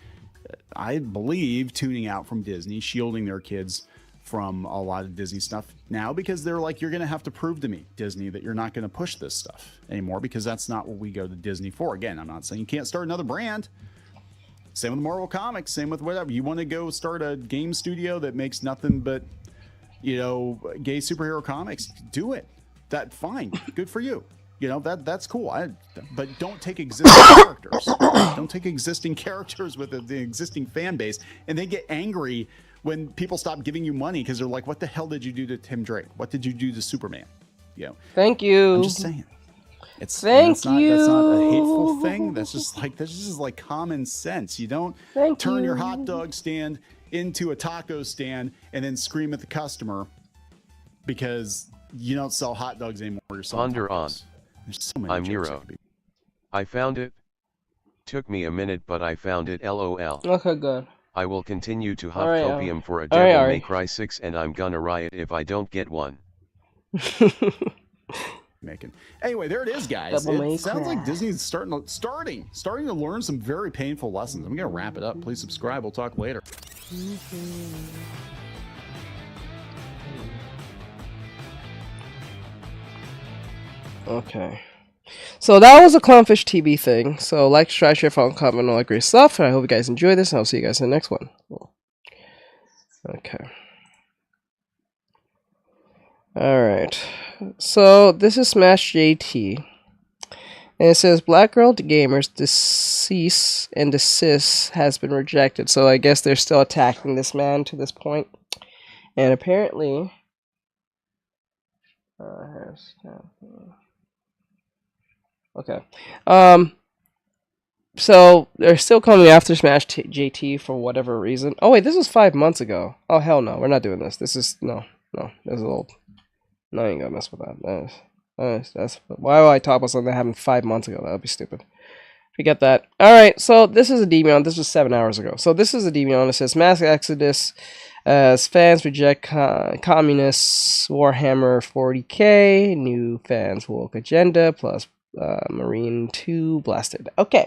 I believe, tuning out from Disney, shielding their kids from a lot of Disney stuff now, because they're like, you're going to have to prove to me, Disney, that you're not going to push this stuff anymore, because that's not what we go to Disney for. Again, I'm not saying you can't start another brand. Same with Marvel Comics, same with whatever. You want to go start a game studio that makes nothing but, gay superhero comics, do it. Fine. Good for you. That's cool. But don't take existing characters. Don't take existing characters with the existing fan base and then get angry when people stop giving you money because they're like, what the hell did you do to Tim Drake? What did you do to Superman? Thank you. I'm just saying. That's not a hateful thing. That's just like common sense. You don't turn your hot dog stand into a taco stand and then scream at the customer because you don't sell hot dogs anymore. You're selling tacos. There's so many I'm jokes Nero. I found it. Took me a minute, but I found it. LOL. Okay, good. I will continue to huff Alright, copium for a alright, Devil Ari. May Cry 6 and I'm gonna riot if I don't get one. Making. Anyway, there it is, guys. Devil May It sounds Cry. like Disney's starting to learn some very painful lessons. I'm gonna wrap it up. Please subscribe. We'll talk later. Okay. So that was a Clownfish TV thing. So like, subscribe, share, follow, comment, all that great stuff. And I hope you guys enjoy this, and I'll see you guys in the next one. Okay. Alright. So this is Smash JT. And it says Black Girl Gamers cease and desist has been rejected. So I guess they're still attacking this man to this point. And apparently okay. So they're still coming after Smash JT for whatever reason. Oh wait, this was 5 months ago. Oh hell no, we're not doing this. This is no, this is old. No, I ain't gonna mess with that. That's why would I talk about something that happened 5 months ago? That would be stupid. Forget that. Alright, so this is a Debian. This was 7 hours ago. So this is a Debian. It says mass exodus as fans reject communists Warhammer 40k. New fans woke agenda plus Marine 2 blasted. Okay.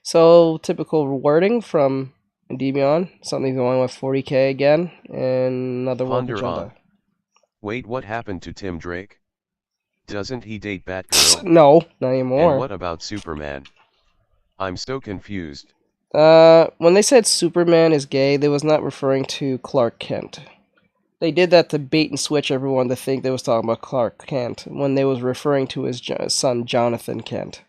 So typical wording from Debian. Something going with 40k again. And another woke agenda. Wait, what happened to Tim Drake? Doesn't he date Batgirl? No, not anymore. And what about Superman? I'm so confused. When they said Superman is gay, they was not referring to Clark Kent. They did that to bait and switch everyone to think they was talking about Clark Kent when they was referring to his son Jonathan Kent.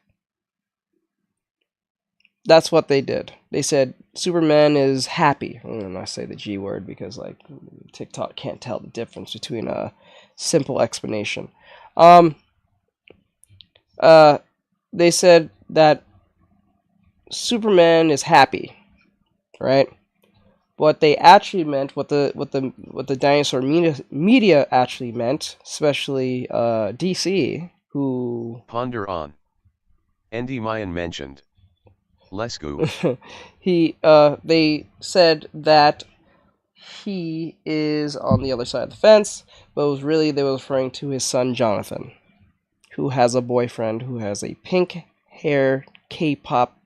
That's what they did. They said Superman is happy. And I say the G word because like TikTok can't tell the difference between a simple explanation. They said that Superman is happy, right? What they actually meant, what the dinosaur media actually meant, especially DC, who ponder on. Andy Mayan mentioned. Let's go. They said that he is on the other side of the fence, but it was really they were referring to his son Jonathan, who has a boyfriend who has a pink hair K-pop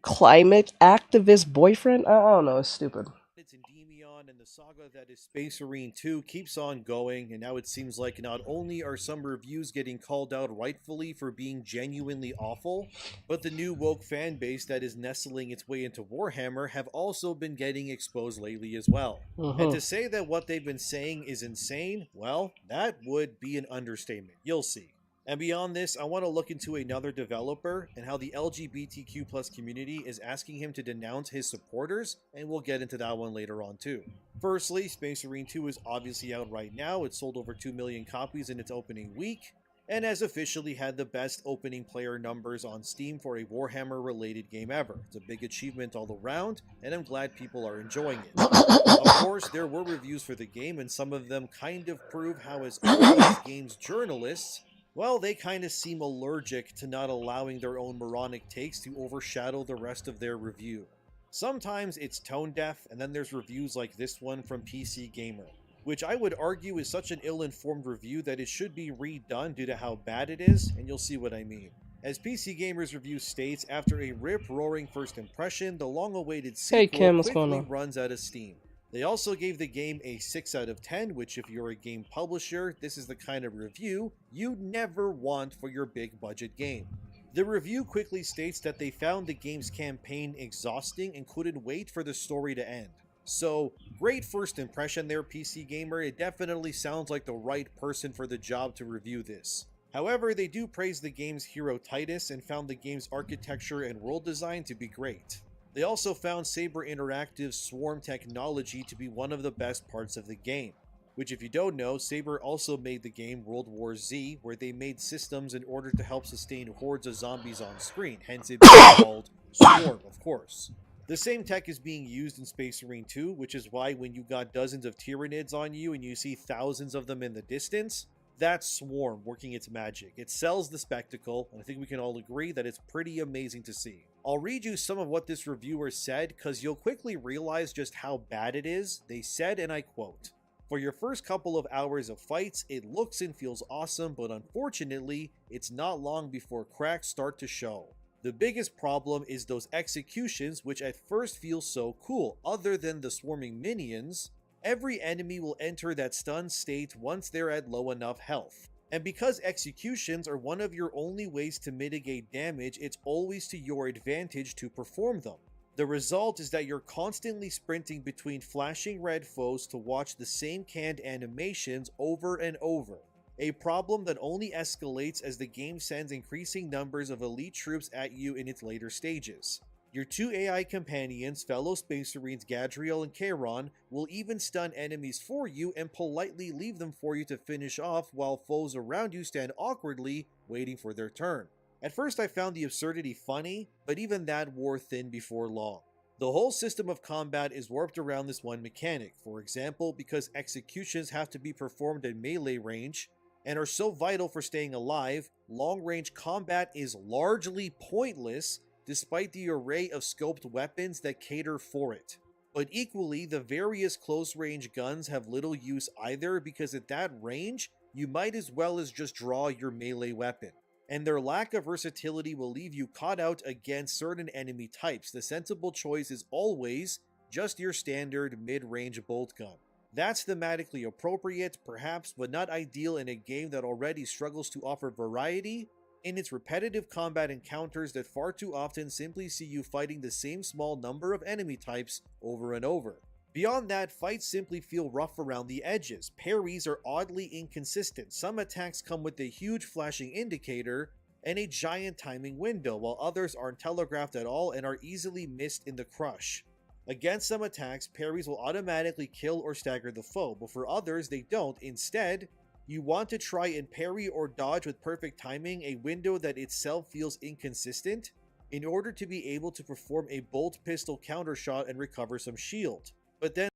climate activist boyfriend. I don't know, it's stupid. It's Endymion, and the saga that is Space Marine 2 keeps on going, and now it seems like not only are some reviews getting called out rightfully for being genuinely awful, but the new woke fan base that is nestling its way into Warhammer have also been getting exposed lately as well. And to say that what they've been saying is insane, well, that would be an understatement. You'll see. And beyond this, I want to look into another developer and how the LGBTQ+ community is asking him to denounce his supporters, and we'll get into that one later on too. Firstly, Space Marine 2 is obviously out right now. It sold over 2 million copies in its opening week, and has officially had the best opening player numbers on Steam for a Warhammer related game ever. It's a big achievement all around, and I'm glad people are enjoying it. Of course, there were reviews for the game, and some of them kind of prove how, as all these games journalists, well, they kind of seem allergic to not allowing their own moronic takes to overshadow the rest of their review. Sometimes it's tone deaf, and then there's reviews like this one from PC Gamer, which I would argue is such an ill-informed review that it should be redone due to how bad it is, and you'll see what I mean. As PC Gamer's review states, after a rip-roaring first impression, the long-awaited sequel quickly runs out of steam. They also gave the game a 6 out of 10, which if you're a game publisher, this is the kind of review you'd never want for your big budget game. The review quickly states that they found the game's campaign exhausting and couldn't wait for the story to end. So, great first impression there, PC Gamer. It definitely sounds like the right person for the job to review this. However, they do praise the game's hero Titus and found the game's architecture and world design to be great. They also found Saber Interactive's swarm technology to be one of the best parts of the game, which if you don't know, Saber also made the game World War Z, where they made systems in order to help sustain hordes of zombies on screen, hence it being called Swarm, of course. The same tech is being used in Space Marine 2, which is why when you got dozens of Tyranids on you and you see thousands of them in the distance, that's Swarm working its magic. It sells the spectacle, and I think we can all agree that it's pretty amazing to see. I'll read you some of what this reviewer said because you'll quickly realize just how bad it is. They said, and I quote, "For your first couple of hours of fights, it looks and feels awesome, but unfortunately, it's not long before cracks start to show. The biggest problem is those executions, which at first feel so cool. Other than the swarming minions, every enemy will enter that stun state once they're at low enough health. And because executions are one of your only ways to mitigate damage, it's always to your advantage to perform them. The result is that you're constantly sprinting between flashing red foes to watch the same canned animations over and over. A problem that only escalates as the game sends increasing numbers of elite troops at you in its later stages. Your two AI companions, fellow Space Marines Gadriel and Charon, will even stun enemies for you and politely leave them for you to finish off while foes around you stand awkwardly waiting for their turn. At first I found the absurdity funny, but even that wore thin before long. The whole system of combat is warped around this one mechanic. For example, because executions have to be performed at melee range and are so vital for staying alive, long-range combat is largely pointless despite the array of scoped weapons that cater for it. But equally, the various close-range guns have little use either because at that range, you might as well as just draw your melee weapon. And their lack of versatility will leave you caught out against certain enemy types. The sensible choice is always just your standard mid-range bolt gun. That's thematically appropriate, perhaps, but not ideal in a game that already struggles to offer variety in its repetitive combat encounters that far too often simply see you fighting the same small number of enemy types over and over. Beyond that, fights simply feel rough around the edges. Parries are oddly inconsistent. Some attacks come with a huge flashing indicator and a giant timing window, while others aren't telegraphed at all and are easily missed in the crush. Against some attacks, parries will automatically kill or stagger the foe, but for others they don't. Instead, you want to try and parry or dodge with perfect timing, a window that itself feels inconsistent, in order to be able to perform a bolt pistol counter shot and recover some shield. But then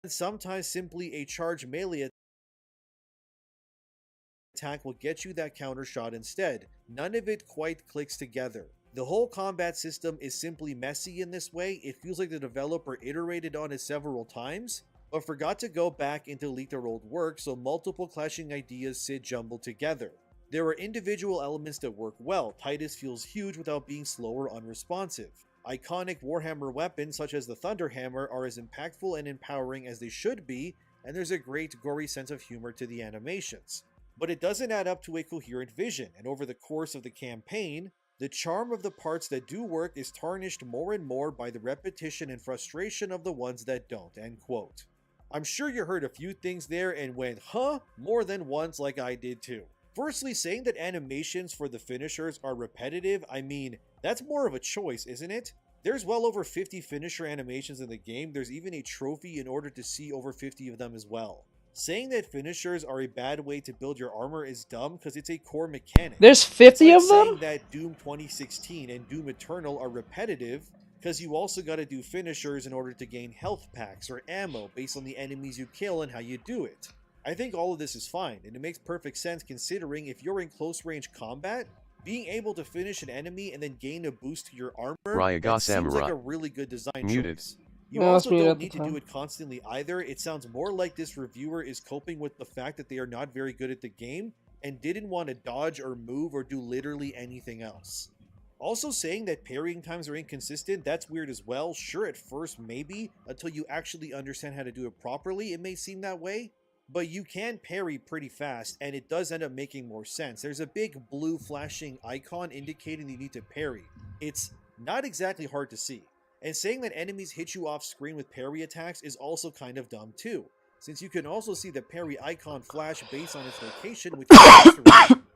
sometimes simply a charged melee attack will get you that counter shot instead. None of it quite clicks together. The whole combat system is simply messy in this way. It feels like the developer iterated on it several times, but forgot to go back and delete their old work, so multiple clashing ideas sit jumbled together. There are individual elements that work well. Titus feels huge without being slow or unresponsive. Iconic Warhammer weapons such as the Thunderhammer are as impactful and empowering as they should be, and there's a great gory sense of humor to the animations. But it doesn't add up to a coherent vision, and over the course of the campaign, the charm of the parts that do work is tarnished more and more by the repetition and frustration of the ones that don't." End quote. I'm sure you heard a few things there and went, huh? More than once, like I did too. Firstly, saying that animations for the finishers are repetitive, I mean, that's more of a choice, isn't it? There's well over 50 finisher animations in the game. There's even a trophy in order to see over 50 of them as well. Saying that finishers are a bad way to build your armor is dumb because it's a core mechanic. There's 50 it's like of them? saying that Doom 2016 and Doom Eternal are repetitive because you also gotta do finishers in order to gain health packs or ammo based on the enemies you kill and how you do it. I think all of this is fine, and it makes perfect sense considering if you're in close range combat, being able to finish an enemy and then gain a boost to your armor, that seems like a really good design choice. You also don't need to do it constantly either. It sounds more like this reviewer is coping with the fact that they are not very good at the game and didn't want to dodge or move or do literally anything else. Also, saying that parrying times are inconsistent, that's weird as well. Sure, at first maybe, until you actually understand how to do it properly, it may seem that way. But you can parry pretty fast, and it does end up making more sense. There's a big blue flashing icon indicating you need to parry. It's not exactly hard to see. And saying that enemies hit you off screen with parry attacks is also kind of dumb too, since you can also see the parry icon flash based on its location, which is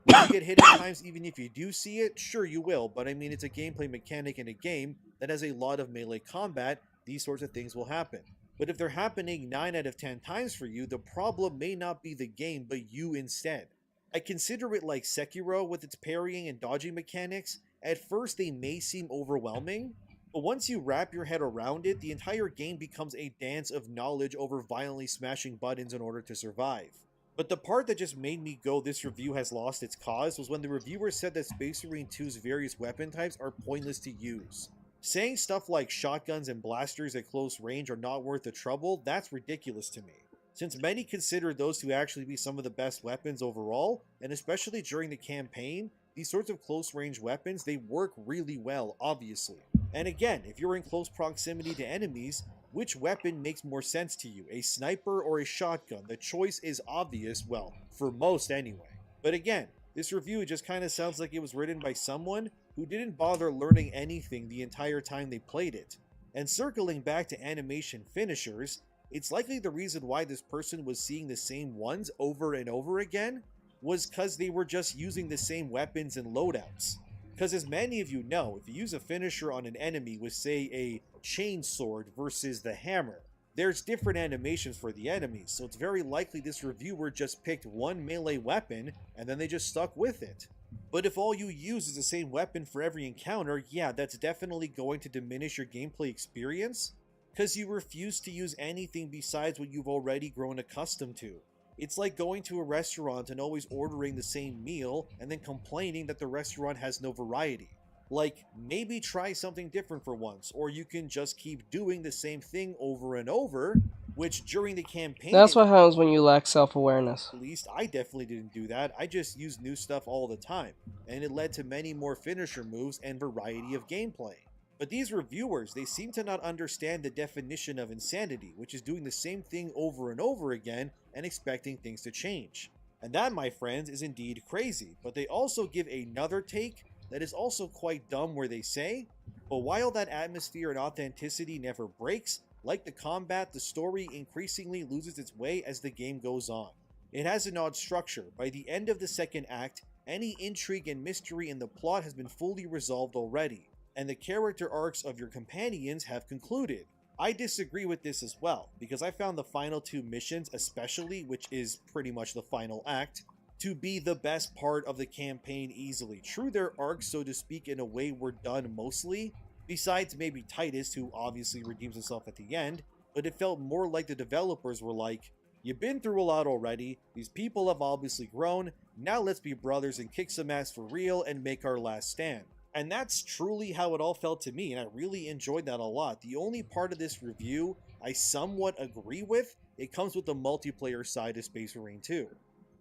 Will you get hit at times even if you do see it? Sure you will, but I mean it's a gameplay mechanic in a game that has a lot of melee combat. These sorts of things will happen. But if they're happening 9 out of 10 times for you, the problem may not be the game, but you instead. I consider it like Sekiro with its parrying and dodging mechanics. At first they may seem overwhelming, But once you wrap your head around it, the entire game becomes a dance of knowledge over violently smashing buttons in order to survive. But the part that just made me go, this review has lost its cause, was when the reviewer said that Space Marine 2's various weapon types are pointless to use. Saying stuff like shotguns and blasters at close range are not worth the trouble, that's ridiculous to me, since many consider those to actually be some of the best weapons overall, and especially during the campaign, these sorts of close range weapons, they work really well, obviously. And again, if you're in close proximity to enemies, which weapon makes more sense to you, a sniper or a shotgun? The choice is obvious, well, for most anyway. But again, this review just kind of sounds like it was written by someone who didn't bother learning anything the entire time they played it. And circling back to animation finishers, it's likely the reason why this person was seeing the same ones over and over again was because they were just using the same weapons and loadouts. Because as many of you know, if you use a finisher on an enemy with, say, a chain sword versus the hammer, there's different animations for the enemies, so it's very likely this reviewer just picked one melee weapon and then they just stuck with it. But if all you use is the same weapon for every encounter, yeah, that's definitely going to diminish your gameplay experience, because you refuse to use anything besides what you've already grown accustomed to. It's like going to a restaurant and always ordering the same meal and then complaining that the restaurant has no variety. Like, maybe try something different for once, or you can just keep doing the same thing over and over, which during the campaign... That's what happens when you lack self-awareness. At least I definitely didn't do that. I just used new stuff all the time, and it led to many more finisher moves and variety of gameplay. But these reviewers, they seem to not understand the definition of insanity, which is doing the same thing over and over again and expecting things to change. And that, my friends, is indeed crazy. But they also give another take that is also quite dumb, where they say, but while that atmosphere and authenticity never breaks, like the combat, the story increasingly loses its way as the game goes on. It has an odd structure. By the end of the second act, any intrigue and mystery in the plot has been fully resolved already, and the character arcs of your companions have concluded. I disagree with this as well, because I found the final two missions especially, which is pretty much the final act, to be the best part of the campaign easily. True, their arcs, so to speak, in a way were done mostly, besides maybe Titus, who obviously redeems himself at the end, but it felt more like the developers were like, you've been through a lot already, these people have obviously grown, now let's be brothers and kick some ass for real and make our last stand. And that's truly how it all felt to me, and I really enjoyed that a lot. The only part of this review I somewhat agree with, it comes with the multiplayer side of Space Marine 2.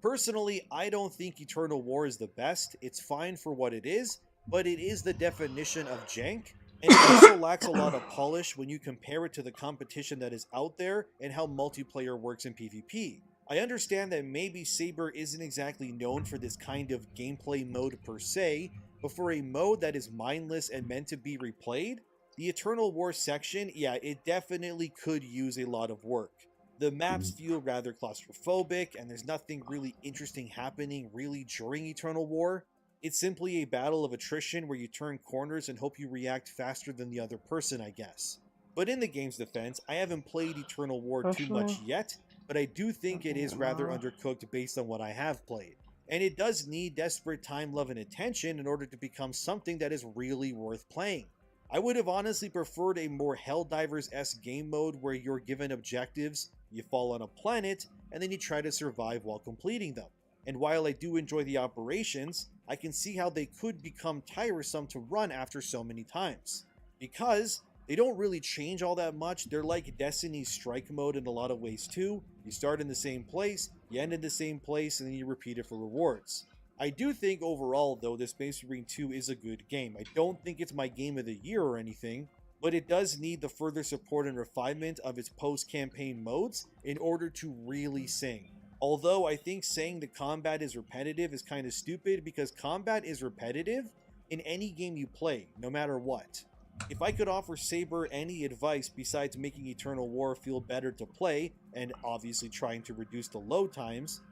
Personally, I don't think Eternal War is the best. It's fine for what it is, but it is the definition of jank, and it also lacks a lot of polish when you compare it to the competition that is out there and how multiplayer works in PvP. I understand that maybe Saber isn't exactly known for this kind of gameplay mode per se, but for a mode that is mindless and meant to be replayed, the Eternal War section, yeah, it definitely could use a lot of work. The maps feel rather claustrophobic, and there's nothing really interesting happening really during Eternal War. It's simply a battle of attrition where you turn corners and hope you react faster than the other person, I guess. But in the game's defense, I haven't played Eternal War too much yet, but I do think it is rather undercooked based on what I have played. And it does need desperate time, love, and attention in order to become something that is really worth playing. I would have honestly preferred a more Helldivers-esque game mode where you're given objectives, you fall on a planet, and then you try to survive while completing them. And while I do enjoy the operations, I can see how they could become tiresome to run after so many times. Because they don't really change all that much. They're like Destiny's strike mode in a lot of ways too. You start in the same place, you end in the same place, and then you repeat it for rewards. I do think overall though, this Space Marine 2 is a good game. I don't think it's my game of the year or anything, but it does need the further support and refinement of its post-campaign modes in order to really sing. Although I think saying the combat is repetitive is kind of stupid, because combat is repetitive in any game you play, no matter what. If I could offer Saber any advice besides making Eternal War feel better to play, and obviously trying to reduce the load times,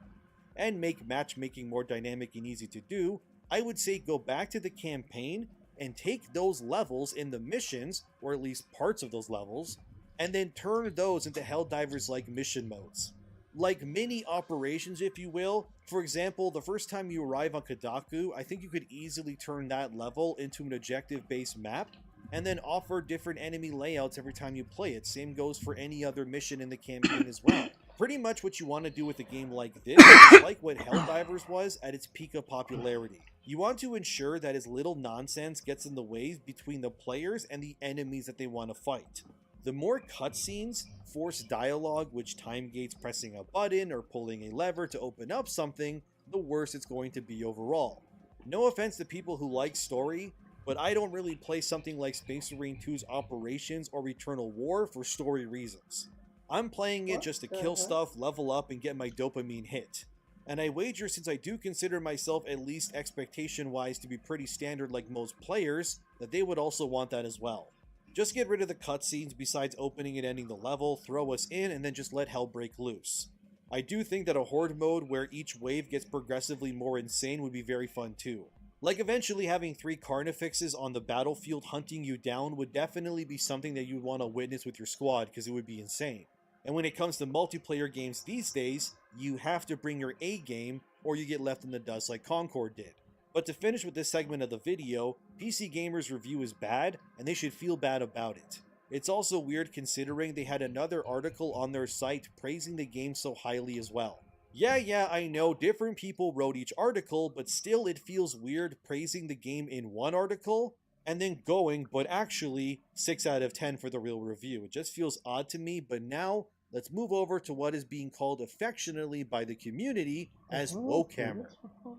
and make matchmaking more dynamic and easy to do, I would say go back to the campaign and take those levels in the missions, or at least parts of those levels, and then turn those into Helldivers-like mission modes. Like mini operations, if you will. For example, the first time you arrive on Kadaku, I think you could easily turn that level into an objective-based map, and then offer different enemy layouts every time you play it. Same goes for any other mission in the campaign as well. Pretty much what you want to do with a game like this is like what Helldivers was at its peak of popularity. You want to ensure that as little nonsense gets in the way between the players and the enemies that they want to fight. The more cutscenes, forced dialogue, which time gates pressing a button or pulling a lever to open up something, the worse it's going to be overall. No offense to people who like story, but I don't really play something like Space Marine 2's Operations or Eternal War for story reasons. I'm playing it just to kill stuff, level up, and get my dopamine hit. And I wager, since I do consider myself at least expectation-wise to be pretty standard like most players, that they would also want that as well. Just get rid of the cutscenes besides opening and ending the level, throw us in, and then just let hell break loose. I do think that a horde mode where each wave gets progressively more insane would be very fun too. Like eventually having 3 Carnifexes on the battlefield hunting you down would definitely be something that you'd want to witness with your squad because it would be insane. And when it comes to multiplayer games these days, you have to bring your A game or you get left in the dust like Concord did. But to finish with this segment of the video, PC Gamer's review is bad and they should feel bad about it. It's also weird considering they had another article on their site praising the game so highly as well. Yeah, I know different people wrote each article, but still it feels weird praising the game in one article and then going, but actually 6 out of 10 for the real review. It just feels odd to me, but now let's move over to what is being called affectionately by the community as Wokehammer.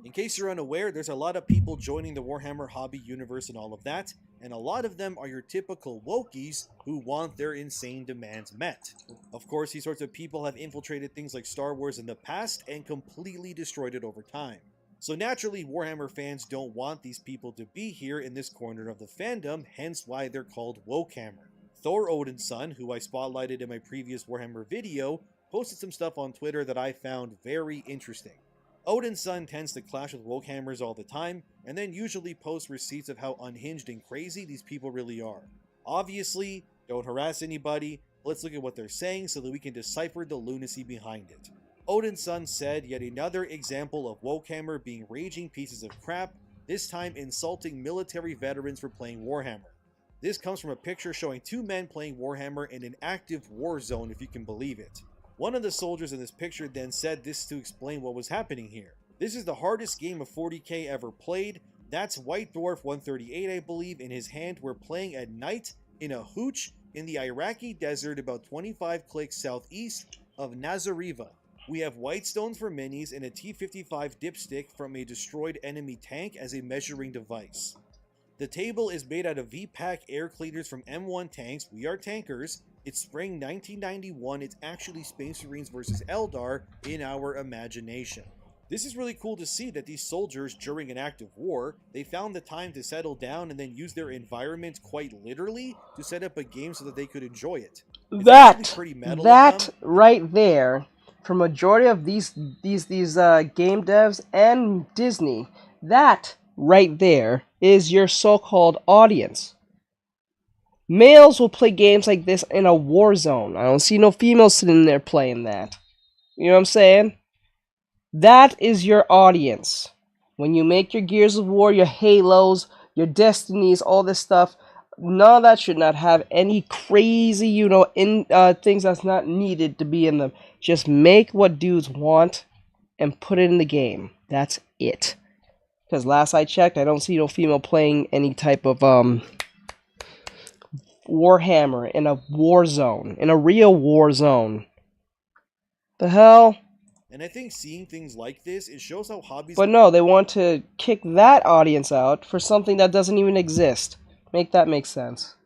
In case you're unaware, there's a lot of people joining the Warhammer hobby universe and all of that, and a lot of them are your typical wokies who want their insane demands met. Of course, these sorts of people have infiltrated things like Star Wars in the past and completely destroyed it over time. So naturally, Warhammer fans don't want these people to be here in this corner of the fandom, hence why they're called Wokehammer. Thor Odin's son, who I spotlighted in my previous Warhammer video, posted some stuff on Twitter that I found very interesting. Odin's son tends to clash with Wokehammers all the time, and then usually posts receipts of how unhinged and crazy these people really are. Obviously, don't harass anybody, let's look at what they're saying so that we can decipher the lunacy behind it. Odin's son said yet another example of Wokehammer being raging pieces of crap, this time insulting military veterans for playing Warhammer. This comes from a picture showing 2 men playing Warhammer in an active war zone, if you can believe it. One of the soldiers in this picture then said this to explain what was happening here. This is the hardest game of 40k ever played. That's White Dwarf 138, I believe, in his hand. We're playing at night in a hooch in the Iraqi desert about 25 clicks southeast of Nazariva. We have white stones for minis and a T-55 dipstick from a destroyed enemy tank as a measuring device. The table is made out of V-Pack air cleaners from M1 tanks. We are tankers. It's spring 1991. It's actually Space Marines versus Eldar in our imagination. This is really cool to see that these soldiers, during an active war, they found the time to settle down and then use their environment quite literally to set up a game so that they could enjoy it. That right there, for majority of these game devs and Disney, that right there is your so-called audience. Males will play games like this in a war zone. I don't see no females sitting there playing that. You know what I'm saying? That is your audience. When you make your Gears of War, your Halos, your Destinies, all this stuff, none of that should not have any crazy, things that's not needed to be in them. Just make what dudes want and put it in the game. That's it. Because last I checked, I don't see no female playing any type of Warhammer in a war zone, in a real war zone. The hell? And I think seeing things like this, it shows how hobbies... But no, they want to kick that audience out for something that doesn't even exist. Make that make sense.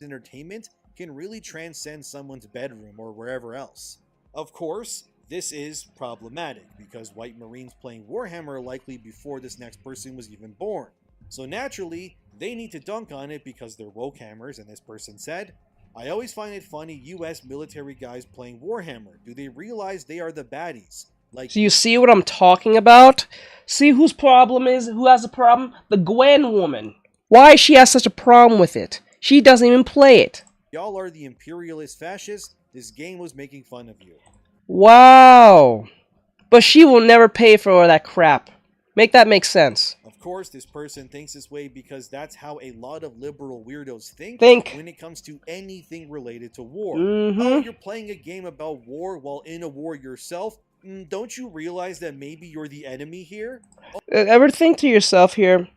Entertainment can really transcend someone's bedroom or wherever else. Of course, this is problematic, because white Marines playing Warhammer are likely before this next person was even born. So naturally, they need to dunk on it because they're Wokehammers, and this person said, I always find it funny US military guys playing Warhammer. Do they realize they are the baddies? So you see what I'm talking about? See whose problem is, who has a problem? The Gwen woman. Why she has such a problem with it? She doesn't even play it. Y'all are the imperialist fascists. This game was making fun of you. Wow. But she will never pay for all that crap. Make that make sense. Of course, this person thinks this way because that's how a lot of liberal weirdos think. When it comes to anything related to war. Oh, you're playing a game about war while in a war yourself? Don't you realize that maybe you're the enemy here? Ever think to yourself here,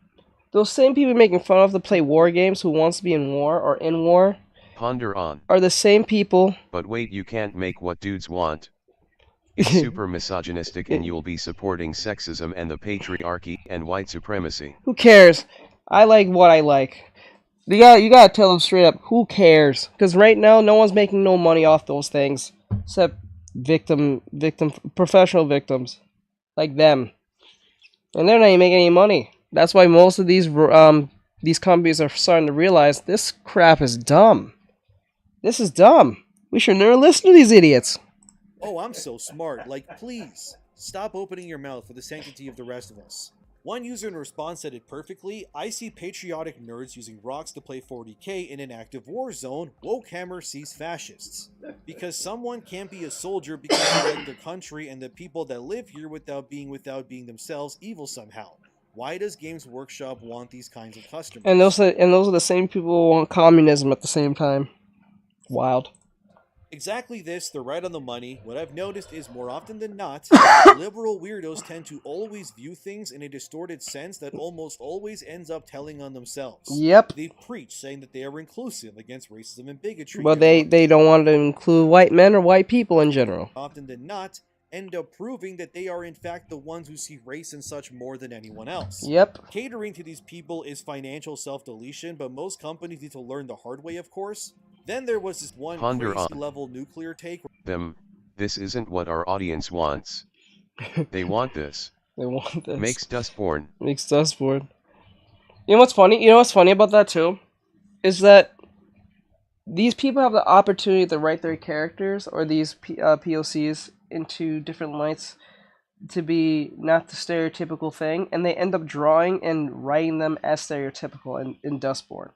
those same people making fun of to play war games who wants to be in war or in war Ponder on. are the same people. But wait, you can't make what dudes want. It's super misogynistic and you'll be supporting sexism and the patriarchy and white supremacy. Who cares? I like what I like. You gotta tell them straight up, who cares? Because right now, no one's making no money off those things. Except professional victims. Like them. And they're not even making any money. That's why most of these companies are starting to realize this crap is dumb. This is dumb. We should never listen to these idiots. Oh, I'm so smart. Like, please, stop opening your mouth for the sanctity of the rest of us. One user in response said it perfectly. I see patriotic nerds using rocks to play 40k in an active war zone. Woke Hammer sees fascists. Because someone can't be a soldier because they like their country and the people that live here without being themselves evil somehow. Why does Games Workshop want these kinds of customers? And those are the same people who want communism at the same time. Wild. Exactly this, they're right on the money. What I've noticed is more often than not, liberal weirdos tend to always view things in a distorted sense that almost always ends up telling on themselves. Yep. They preach saying that they are inclusive against racism and bigotry. But they don't want to include white men or white people in general. Often than not, end up proving that they are in fact the ones who see race and such more than anyone else. Yep. Catering to these people is financial self-deletion, but most companies need to learn the hard way, of course. Then there was this one crazy-level nuclear take. This isn't what our audience wants. They want this. They want this. Makes Dustborn. Makes Dustborn. You know what's funny? You know what's funny about that too? Is that these people have the opportunity to write their characters or these POCs into different lights to be not the stereotypical thing, and they end up drawing and writing them as stereotypical in Dustborn.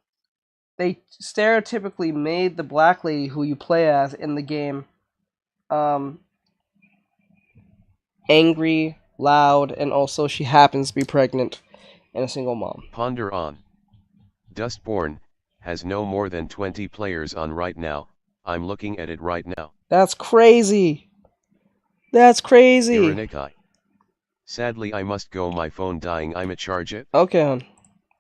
They stereotypically made the black lady who you play as in the game angry, loud, and also she happens to be pregnant and a single mom. Ponder on. Dustborn has no more than 20 players on right now. I'm looking at it right now. That's crazy. That's crazy. Ironikai. Sadly, I must go. My phone dying. I'm a charge it. Okay, hon.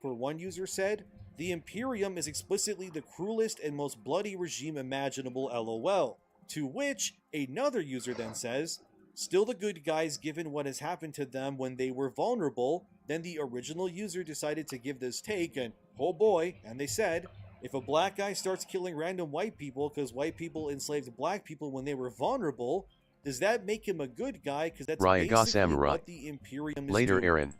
For one user said, the Imperium is explicitly the cruelest and most bloody regime imaginable, LOL. To which, another user then says, still the good guys given what has happened to them when they were vulnerable. Then the original user decided to give this take and, oh boy, and they said, if a black guy starts killing random white people because white people enslaved black people when they were vulnerable, does that make him a good guy? Because that's basically what the Imperium is Later, doing. Aaron.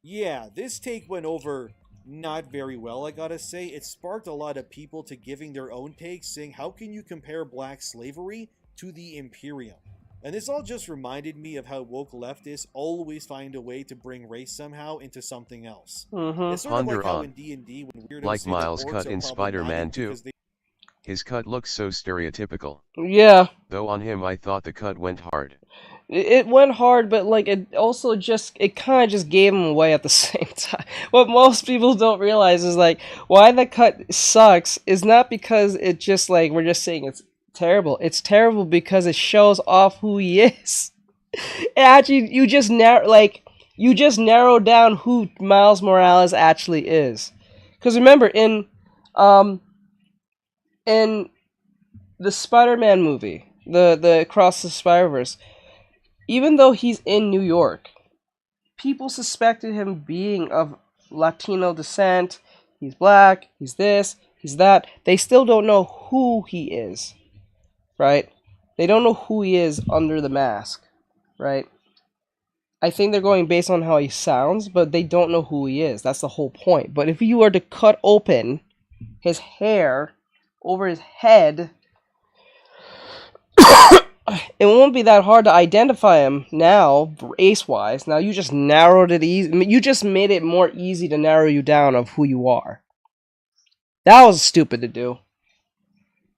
Yeah, this take went over not very well, I gotta say. It sparked a lot of people to giving their own takes, saying how can you compare black slavery to the Imperium? And this all just reminded me of how woke leftists always find a way to bring race somehow into something else. It's sort of like how in D&D when weirdos like say Miles' that orcs cut are in Spider-Man 2. they... His cut looks so stereotypical. Yeah. Though on him I thought the cut went hard. It went hard, but like it also just it kind of just gave him away at the same time. What most people don't realize is like why the cut sucks is not because it just like we're just saying it's terrible. It's terrible because it shows off who he is. Actually, you just narrow down who Miles Morales actually is. Because remember in the Spider-Man movie, the Across the Spider-Verse, even though he's in New York, people suspected him being of Latino descent. He's black, he's this, he's that. They still don't know who he is, right? They don't know who he is under the mask, right? I think they're going based on how he sounds, but they don't know who he is. That's the whole point. But if you were to cut open his hair over his head, it won't be that hard to identify him now, race-wise. Now you just narrowed it easy. You just made it more easy to narrow you down of who you are. That was stupid to do.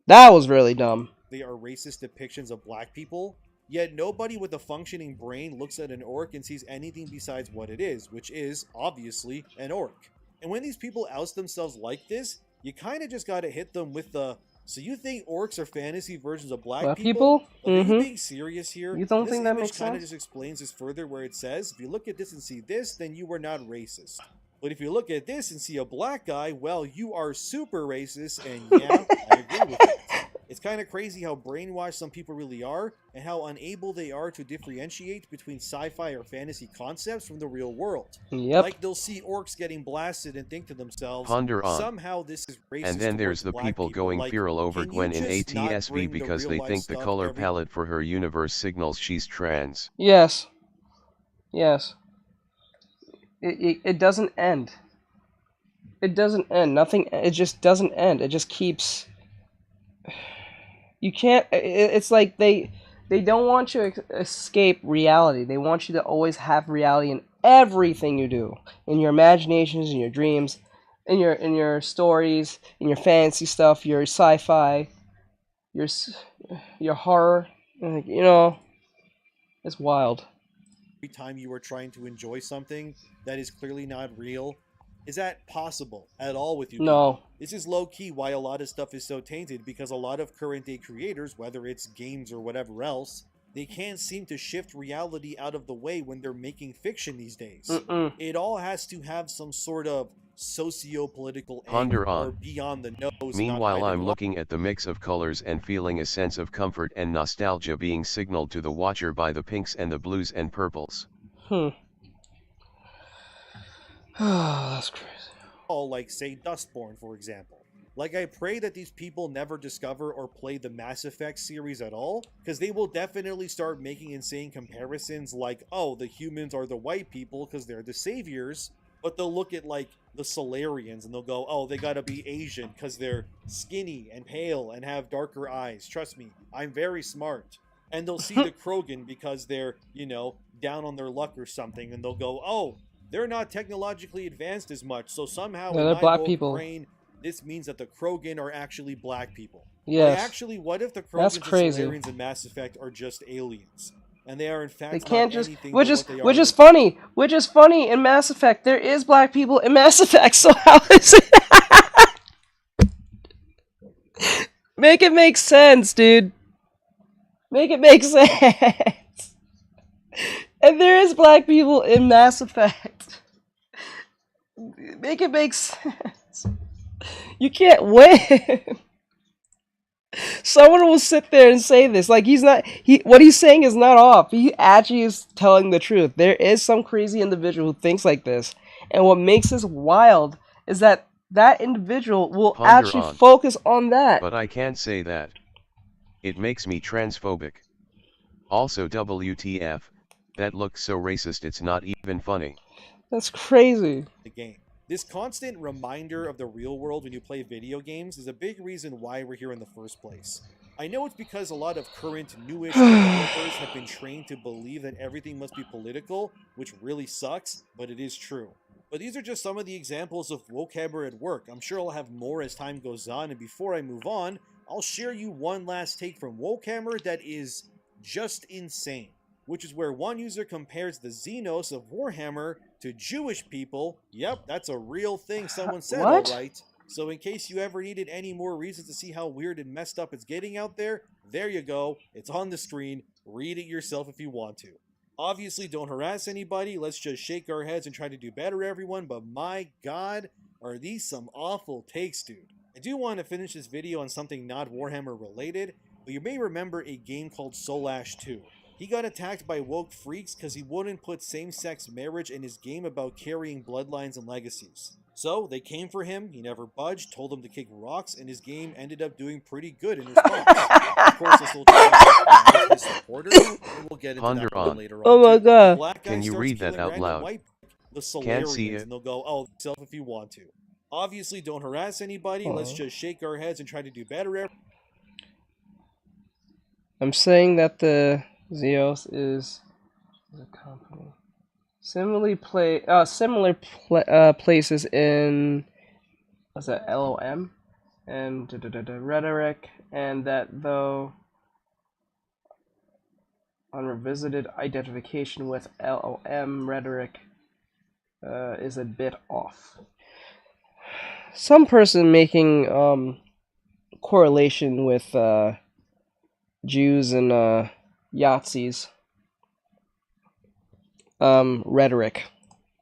That was really dumb. They are racist depictions of black people. Yet nobody with a functioning brain looks at an orc and sees anything besides what it is, which is, obviously, an orc. And when these people oust themselves like this, you kind of just gotta hit them with the, so you think orcs are fantasy versions of black people? Like, are you being serious here? You don't And this think that image makes kind of sense? just explains this further, where it says, if you look at this and see this, then you are not racist. But if you look at this and see a black guy, well, you are super racist, and yeah, I agree with that. It's kind of crazy how brainwashed some people really are, and how unable they are to differentiate between sci-fi or fantasy concepts from the real world. Yep. Like, they'll see orcs getting blasted and think to themselves, Ponder on. somehow this is racist. And then there's towards the black people going Like, feral over can you Gwen in just not ATSV bring the because they real-life think the stuff color every- palette for her universe signals she's trans. Yes. Yes. It doesn't end. It doesn't end. Nothing. It just doesn't end. It just keeps. You can't. It's like they don't want you to escape reality. They want you to always have reality in everything you do, in your imaginations, in your dreams, in your stories, in your fantasy stuff, your sci-fi, your horror. You know, it's wild. Every time you are trying to enjoy something that is clearly not real. Is that possible at all with you? No. People? This is low-key why a lot of stuff is so tainted, because a lot of current-day creators, whether it's games or whatever else, they can't seem to shift reality out of the way when they're making fiction these days. It all has to have some sort of socio-political angle or beyond the nose. Meanwhile, I'm looking at the mix of colors and feeling a sense of comfort and nostalgia being signaled to the watcher by the pinks and the blues and purples. Oh, that's crazy. Like, say, Dustborn, for example. Like, I pray that these people never discover or play the Mass Effect series at all, because they will definitely start making insane comparisons like, oh, the humans are the white people because they're the saviors, but they'll look at, like, the Solarians and they'll go, oh, they gotta be Asian because they're skinny and pale and have darker eyes. Trust me, I'm very smart. And they'll see the Krogan because they're, you know, down on their luck or something, and they'll go, oh, they're not technologically advanced as much, so somehow Yeah, in they're my black woke people. brain, this means that the Krogan are actually black people. Yes. Like, actually, what if the That's Krogans crazy. and Solarians in Mass Effect are just aliens? And they are in fact They can't not just, anything which but is what they which are. is funny. Which is funny in Mass Effect. There is black people in Mass Effect. So how is it? Make it make sense, dude. Make it make sense. And there is black people in Mass Effect. Make it make sense. You can't win. Someone will sit there and say this. Like, what he's saying is not off. He actually is telling the truth. There is some crazy individual who thinks like this. And what makes this wild is that that individual will actually focus on that. But I can't say that. It makes me transphobic. Also, WTF, that looks so racist it's not even funny. That's crazy. The game. This constant reminder of the real world when you play video games is a big reason why we're here in the first place. I know it's because a lot of current, newish developers have been trained to believe that everything must be political, which really sucks, but it is true. But these are just some of the examples of wokehammer at work. I'm sure I'll have more as time goes on, and before I move on, I'll share you one last take from wokehammer that is just insane. Which is where one user compares the Xenos of Warhammer to Jewish people. Yep, that's a real thing someone said, What? alright. So in case you ever needed any more reasons to see how weird and messed up it's getting out there, there you go. It's on the screen. Read it yourself if you want to. Obviously, don't harass anybody. Let's just shake our heads and try to do better, everyone. But my god, are these some awful takes, dude. I do want to finish this video on something not Warhammer related, but you may remember a game called Solash 2. He got attacked by woke freaks because he wouldn't put same-sex marriage in his game about carrying bloodlines and legacies. So, they came for him, he never budged, told them to kick rocks, and his game ended up doing pretty good in response. Of course, this will turn his supporters, and we'll get into that one later on. Oh my god. Black guy Can you starts read that killing out random loud? white the Can't see Solarians, it. and they'll go, oh, self if you want to. Obviously, don't harass anybody, let's just shake our heads and try to do better. I'm saying that the Zeos is a company. Similar places in what's that, LOM and rhetoric, and that though on revisited identification with LOM rhetoric is a bit off. Some person making correlation with Jews and Yahtzees rhetoric.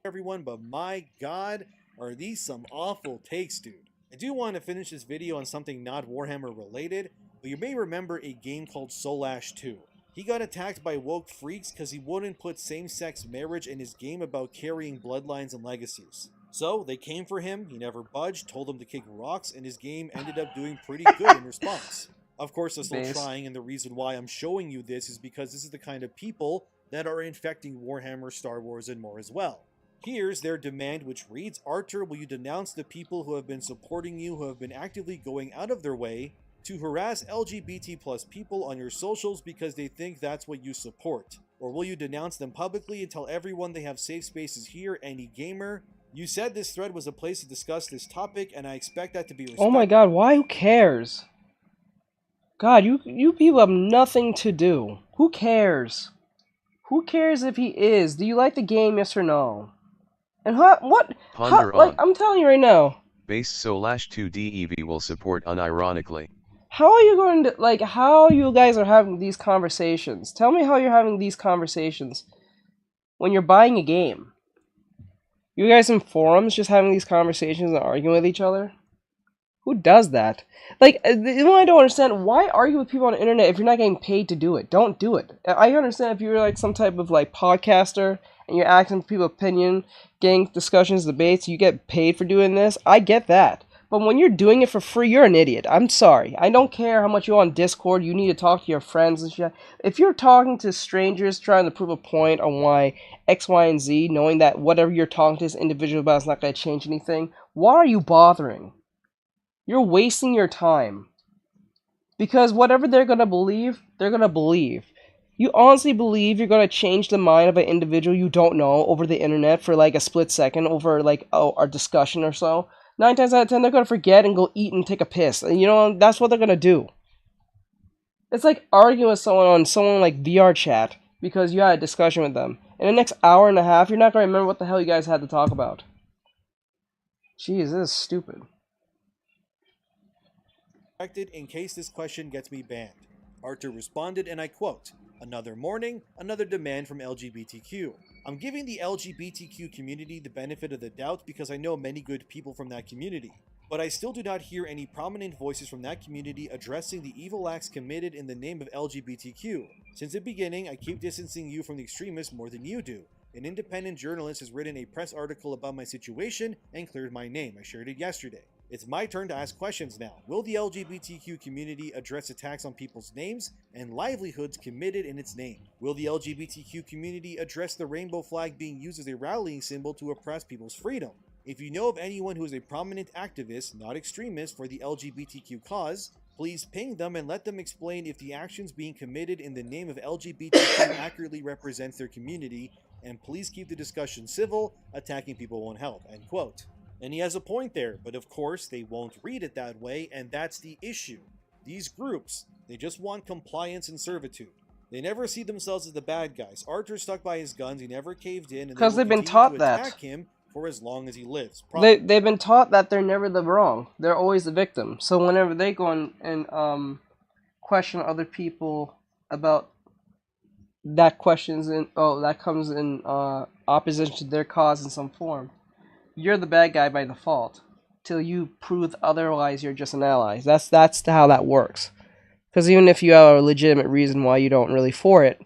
Everyone, but my god, are these some awful takes, dude. I do want to finish this video on something not Warhammer related, but you may remember a game called Solash 2. He got attacked by woke freaks because he wouldn't put same-sex marriage in his game about carrying bloodlines and legacies. So, they came for him, he never budged, told them to kick rocks, and his game ended up doing pretty good in response. Of course, they're still trying, and the reason why I'm showing you this is because this is the kind of people that are infecting Warhammer, Star Wars, and more as well. Here's their demand, which reads, Artur, will you denounce the people who have been supporting you, who have been actively going out of their way to harass LGBT plus people on your socials because they think that's what you support? Or will you denounce them publicly and tell everyone they have safe spaces here, any gamer? You said this thread was a place to discuss this topic, and I expect that to be respected. Oh my god, why? Who cares? God, you people have nothing to do. Who cares? Who cares if he is? Do you like the game, yes or no? And like, I'm telling you right now. Base Solash 2 DEV will support unironically. How are you going to, like, how you guys are having these conversations? Tell me how you're having these conversations when you're buying a game. You guys in forums just having these conversations and arguing with each other? Who does that? Like, the one I don't understand, why argue with people on the internet if you're not getting paid to do it? Don't do it. I understand if you're like some type of like podcaster and you're asking people's opinion, getting discussions, debates, you get paid for doing this. I get that. But when you're doing it for free, you're an idiot. I'm sorry. I don't care how much you're on Discord. You need to talk to your friends and shit. If you're talking to strangers trying to prove a point on why X, Y, and Z, knowing that whatever you're talking to this individual about is not going to change anything, why are you bothering? You're wasting your time. Because whatever they're going to believe, they're going to believe. You honestly believe you're going to change the mind of an individual you don't know over the internet for like a split second over like a discussion or so? 9 times out of 10, they're going to forget and go eat and take a piss. And you know, that's what they're going to do. It's like arguing with someone on someone like VR chat because you had a discussion with them. In the next hour and a half, you're not going to remember what the hell you guys had to talk about. Jeez, this is stupid. In case this question gets me banned. Artur responded, and I quote, "Another morning, another demand from LGBTQ. I'm giving the LGBTQ community the benefit of the doubt because I know many good people from that community. But I still do not hear any prominent voices from that community addressing the evil acts committed in the name of LGBTQ. Since the beginning, I keep distancing you from the extremists more than you do. An independent journalist has written a press article about my situation and cleared my name. I shared it yesterday. It's my turn to ask questions now. Will the LGBTQ community address attacks on people's names and livelihoods committed in its name? Will the LGBTQ community address the rainbow flag being used as a rallying symbol to oppress people's freedom? If you know of anyone who is a prominent activist, not extremist, for the LGBTQ cause, please ping them and let them explain if the actions being committed in the name of LGBTQ accurately represents their community, and please keep the discussion civil. Attacking people won't help." End quote. And he has a point there, but of course they won't read it that way, and that's the issue. These groups, they just want compliance and servitude. They never see themselves as the bad guys. Artur stuck by his guns, he never caved in, and because they've been taught that. Attack him for as long as he lives. They've been taught that they're never the wrong. They're always the victim. So whenever they go and question other people about that comes in opposition to their cause in some form, you're the bad guy by default. Till you prove otherwise, you're just an ally. That's how that works. Because even if you have a legitimate reason why you don't really for it,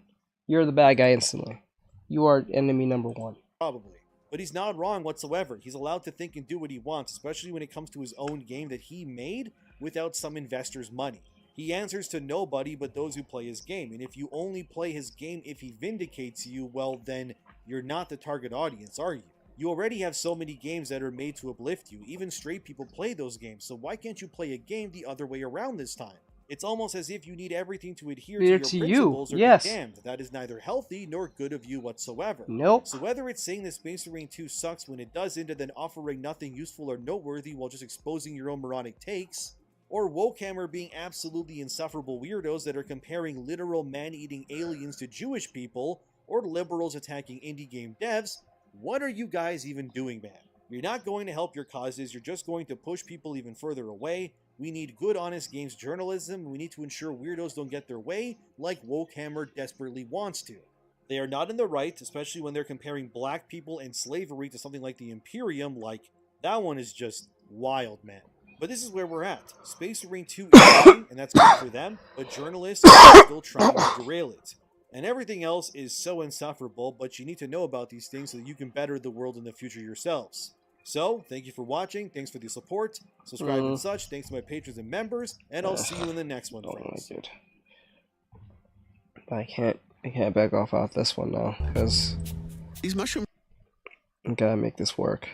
you're the bad guy instantly. You are enemy number one. Probably. But he's not wrong whatsoever. He's allowed to think and do what he wants, especially when it comes to his own game that he made without some investor's money. He answers to nobody but those who play his game, and if you only play his game if he vindicates you, well then, you're not the target audience, are you? You already have so many games that are made to uplift you. Even straight people play those games, so why can't you play a game the other way around this time? It's almost as if you need everything to adhere to your principles or be damned. That is neither healthy nor good of you whatsoever. Nope. So whether it's saying that Space Marine 2 sucks when it doesn't, and then offering nothing useful or noteworthy while just exposing your own moronic takes, or Wokehammer being absolutely insufferable weirdos that are comparing literal man-eating aliens to Jewish people, or liberals attacking indie game devs, what are you guys even doing, man? You're not going to help your causes, you're just going to push people even further away. We need good, honest games journalism, and we need to ensure weirdos don't get their way like Wokehammer desperately wants to. They are not in the right, especially when they're comparing black people and slavery to something like the Imperium. Like, that one is just wild, man. But this is where we're at. Space Marine 2 is coming, and that's good for them, but journalists are still trying to derail it. And everything else is so insufferable, but you need to know about these things so that you can better the world in the future yourselves. So, thank you for watching, thanks for the support, subscribe and such, thanks to my patrons and members, and I'll see you in the next one, friends. Dude. I can't back off this one now, because these mushrooms. I gotta make this work.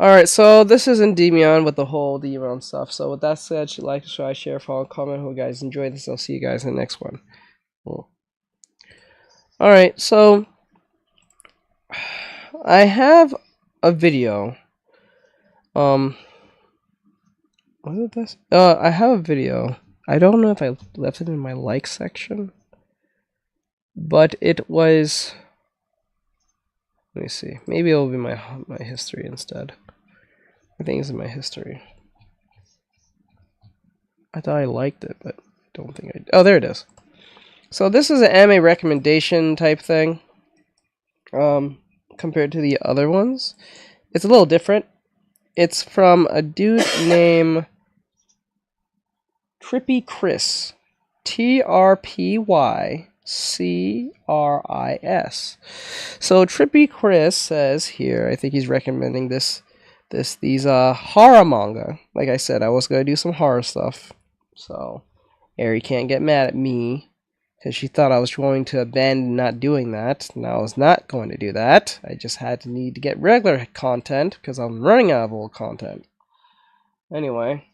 Alright, so this is Endymion with the whole Demon stuff. So with that said, like, subscribe, share, follow, comment. Hope you guys enjoyed this. I'll see you guys in the next one. Cool. Alright, so I have a video. Was it this? I have a video. I don't know if I left it in my like section, but it was. Let me see. Maybe it'll be my history instead. I think it's in my history. I thought I liked it, but I don't think I. Oh, there it is. So this is an anime recommendation type thing. Compared to the other ones, it's a little different. It's from a dude named Trippy Chris. TRPYCRIS. So Trippy Chris says here, I think he's recommending these horror manga. Like I said, I was gonna do some horror stuff, so Ari can't get mad at me because she thought I was going to abandon not doing that. And I was not going to do that. I just need to get regular content because I'm running out of old content. Anyway,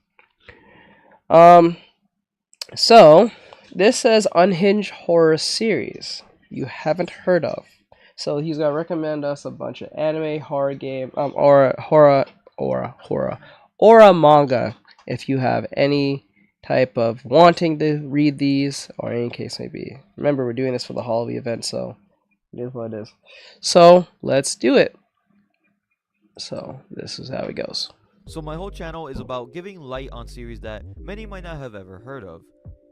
so this says Unhinged Horror Series you haven't heard of. So he's gonna recommend us a bunch of anime, horror game, or manga if you have any type of wanting to read these, or any case may be. Remember, we're doing this for the Halloween event, so it is what it is. So let's do it. So this is how it goes. So my whole channel is about giving light on series that many might not have ever heard of.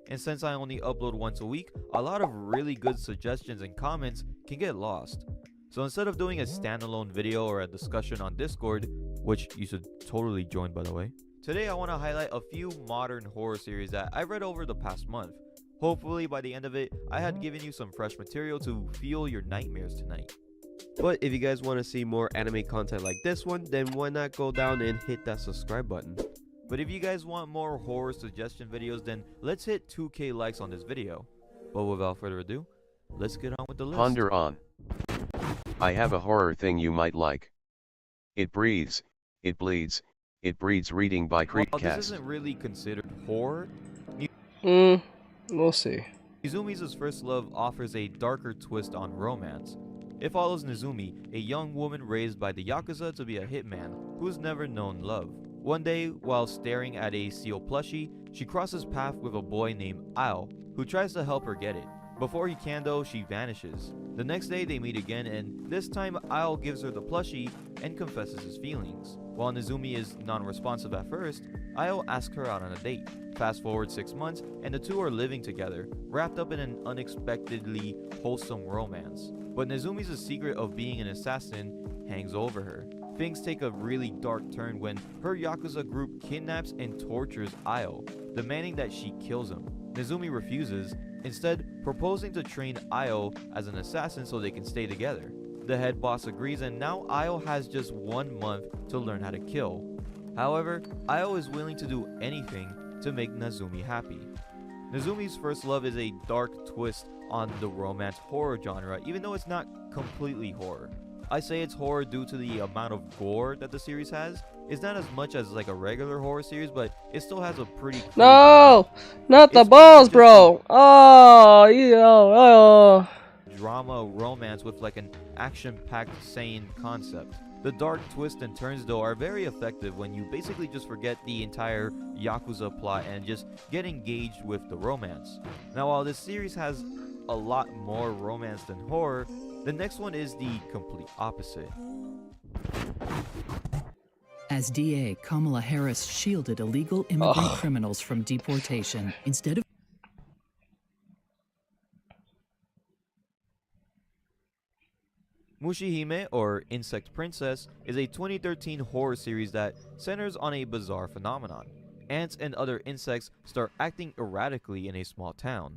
And since I only upload once a week, a lot of really good suggestions and comments can get lost. So instead of doing a standalone video or a discussion on Discord, which you should totally join by the way, today I want to highlight a few modern horror series that I read over the past month. Hopefully by the end of it, I had given you some fresh material to fuel your nightmares tonight. But if you guys want to see more anime content like this one, then why not go down and hit that subscribe button. But if you guys want more horror suggestion videos, then let's hit 2K likes on this video. But without further ado, let's get on with the list. Ponder on. I have a horror thing you might like. It breathes, it bleeds, it breeds. Reading by Creepcast. While this isn't really considered horror, we'll see. Nizumi's First Love offers a darker twist on romance. It follows Nizumi, a young woman raised by the Yakuza to be a hitman who's never known love. One day, while staring at a seal plushie, she crosses paths with a boy named Ao, who tries to help her get it. Before he can though, she vanishes. The next day they meet again, and this time Ao gives her the plushie and confesses his feelings. While Nizumi is non-responsive at first, Ao asks her out on a date. Fast forward 6 months, and the two are living together, wrapped up in an unexpectedly wholesome romance. But Nizumi's secret of being an assassin hangs over her. Things take a really dark turn when her Yakuza group kidnaps and tortures Ao, demanding that she kills him. Nizumi refuses, instead proposing to train Ao as an assassin so they can stay together. The head boss agrees, and now Ao has just 1 month to learn how to kill. However, Ao is willing to do anything to make Nizumi happy. Nizumi's First Love is a dark twist on the romance horror genre, even though it's not completely horror. I say it's horror due to the amount of gore that the series has. It's not as much as like a regular horror series, but it still has a pretty crazy not the balls, bro. Drama romance with like an action-packed sane concept. The dark twists and turns though are very effective when you basically just forget the entire Yakuza plot and just get engaged with the romance. Now while this series has a lot more romance than horror, the next one is the complete opposite. As DA, Kamala Harris shielded illegal immigrant criminals from deportation instead of Mushihime, or Insect Princess, is a 2013 horror series that centers on a bizarre phenomenon. Ants and other insects start acting erratically in a small town.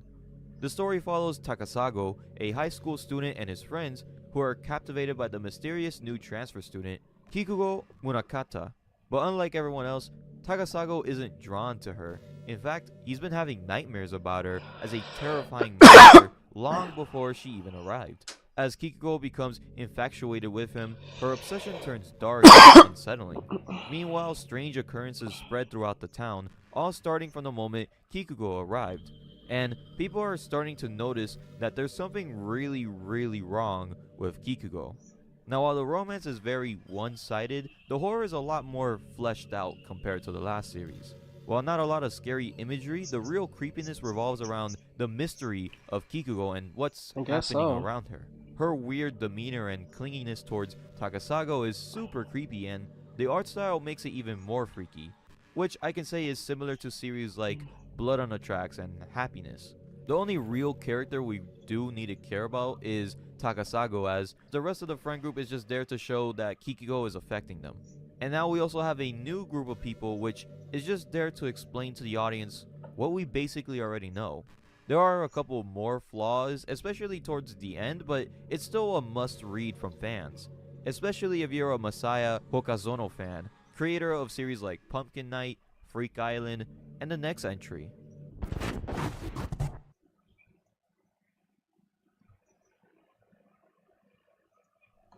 The story follows Takasago, a high school student, and his friends who are captivated by the mysterious new transfer student, Kikugo Munakata. But unlike everyone else, Takasago isn't drawn to her. In fact, he's been having nightmares about her as a terrifying monster long before she even arrived. As Kikugo becomes infatuated with him, her obsession turns dark and unsettling. Meanwhile, strange occurrences spread throughout the town, all starting from the moment Kikugo arrived. And people are starting to notice that there's something really wrong with Kikugo. Now while the romance is very one-sided, the horror is a lot more fleshed out compared to the last series. While not a lot of scary imagery, the real creepiness revolves around the mystery of Kikugo and what's happening around her. Her weird demeanor and clinginess towards Takasago is super creepy, and the art style makes it even more freaky, which I can say is similar to series like Blood on the Tracks and Happiness. The only real character we do need to care about is Takasago, as the rest of the friend group is just there to show that Kikugo is affecting them. And now we also have a new group of people which is just there to explain to the audience what we basically already know. There are a couple more flaws, especially towards the end, but it's still a must-read from fans, especially if you're a Masaya Hokazono fan, creator of series like Pumpkin Night, Freak Island, and the next entry.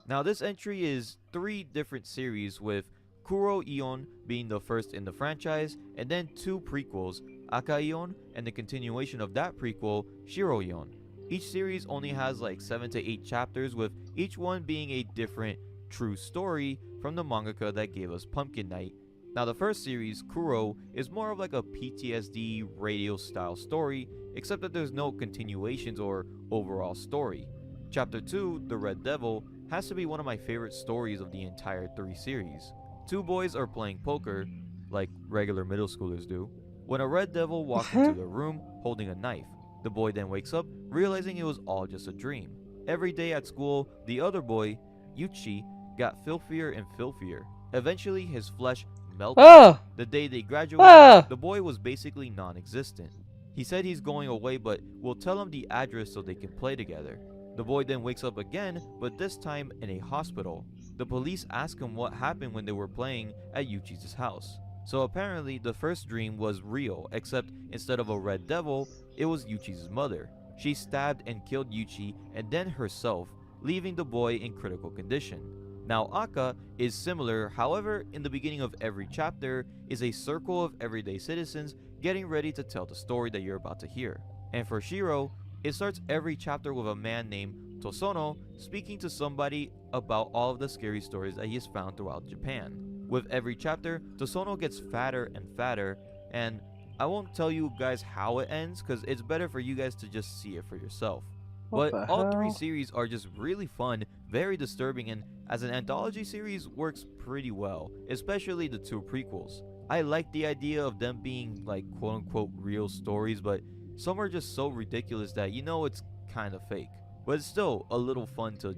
Now this entry is 3 different series, with Kuro Ion being the first in the franchise, and then 2 prequels, Aka Ion and the continuation of that prequel, Shiro Ion. Each series only has like 7 to 8 chapters, with each one being a different true story from the mangaka that gave us Pumpkin Night. Now the first series, Kuro, is more of like a PTSD radio style story, except that there's no continuations or overall story. Chapter 2, The Red Devil, has to be one of my favorite stories of the entire 3 series. 2 boys are playing poker, like regular middle schoolers do, when a red devil walks into their room holding a knife. The boy then wakes up, realizing it was all just a dream. Every day at school, the other boy, Yuchi, got filthier and filthier. Eventually, his flesh melted. The day they graduated, the boy was basically non-existent. He said he's going away, but will tell him the address so they can play together. The boy then wakes up again, but this time in a hospital. The police ask him what happened when they were playing at Yuchi's house. So apparently the first dream was real, except instead of a red devil, it was Yuchi's mother. She stabbed and killed Yuchi and then herself, leaving the boy in critical condition. Now Aka is similar, however in the beginning of every chapter is a circle of everyday citizens getting ready to tell the story that you're about to hear. And for Shiro, it starts every chapter with a man named Tosono speaking to somebody about all of the scary stories that he has found throughout Japan. With every chapter, Tosono gets fatter and fatter, and I won't tell you guys how it ends because it's better for you guys to just see it for yourself. But all 3 series are just really fun, very disturbing, and as an anthology series works pretty well, especially the 2 prequels. I like the idea of them being like quote-unquote real stories, but some are just so ridiculous that you know it's kind of fake. But it's still a little fun to,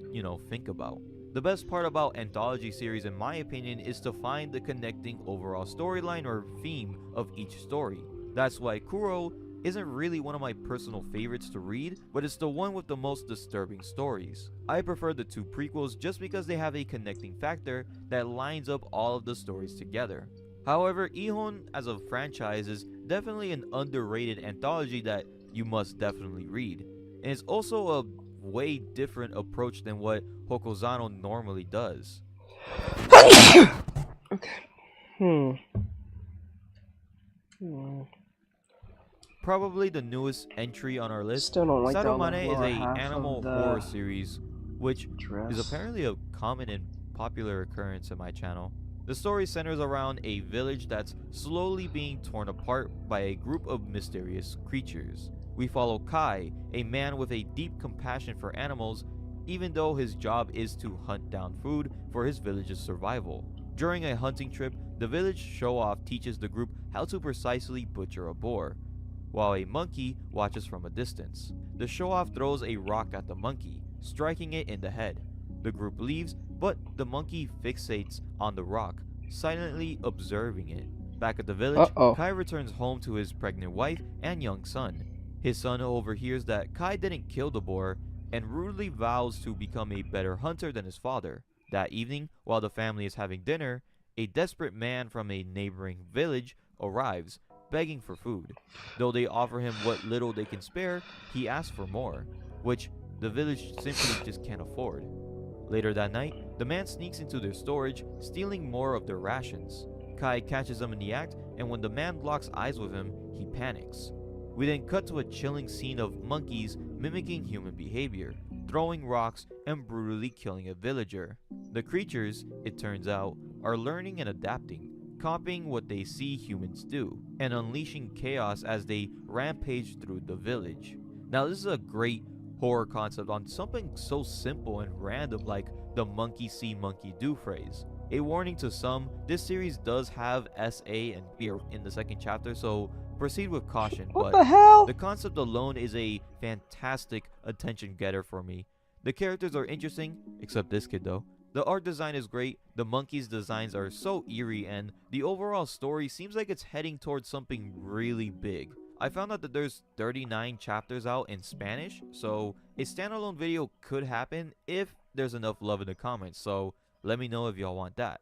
think about. The best part about anthology series in my opinion is to find the connecting overall storyline or theme of each story. That's why Kuro isn't really one of my personal favorites to read, but it's the one with the most disturbing stories. I prefer the 2 prequels just because they have a connecting factor that lines up all of the stories together. However, Ihon as a franchise is definitely an underrated anthology that you must definitely read. And it's also a way different approach than what Hokozano normally does. Probably the newest entry on our list, Saromane is an animal horror series, which is apparently a common and popular occurrence in my channel. The story centers around a village that's slowly being torn apart by a group of mysterious creatures. We follow Kai, a man with a deep compassion for animals, even though his job is to hunt down food for his village's survival. During a hunting trip, the village show-off teaches the group how to precisely butcher a boar, while a monkey watches from a distance. The show-off throws a rock at the monkey, striking it in the head. The group leaves, but the monkey fixates on the rock, silently observing it. Back at the village, Kai returns home to his pregnant wife and young son. His son overhears that Kai didn't kill the boar and rudely vows to become a better hunter than his father. That evening, while the family is having dinner, a desperate man from a neighboring village arrives, begging for food. Though they offer him what little they can spare, he asks for more, which the village simply just can't afford. Later that night, the man sneaks into their storage, stealing more of their rations. Kai catches him in the act, and when the man locks eyes with him, he panics. We then cut to a chilling scene of monkeys mimicking human behavior, throwing rocks and brutally killing a villager. The creatures, it turns out, are learning and adapting, copying what they see humans do, and unleashing chaos as they rampage through the village. Now this is a great horror concept on something so simple and random like the monkey see monkey do phrase. A warning to some, this series does have SA and beer in the second chapter, so proceed with caution. What the hell? The concept alone is a fantastic attention getter for me. The characters are interesting, except this kid though. The art design is great, the monkeys' designs are so eerie, and the overall story seems like it's heading towards something really big. I found out that there's 39 chapters out in Spanish, so a standalone video could happen if there's enough love in the comments, so let me know if y'all want that.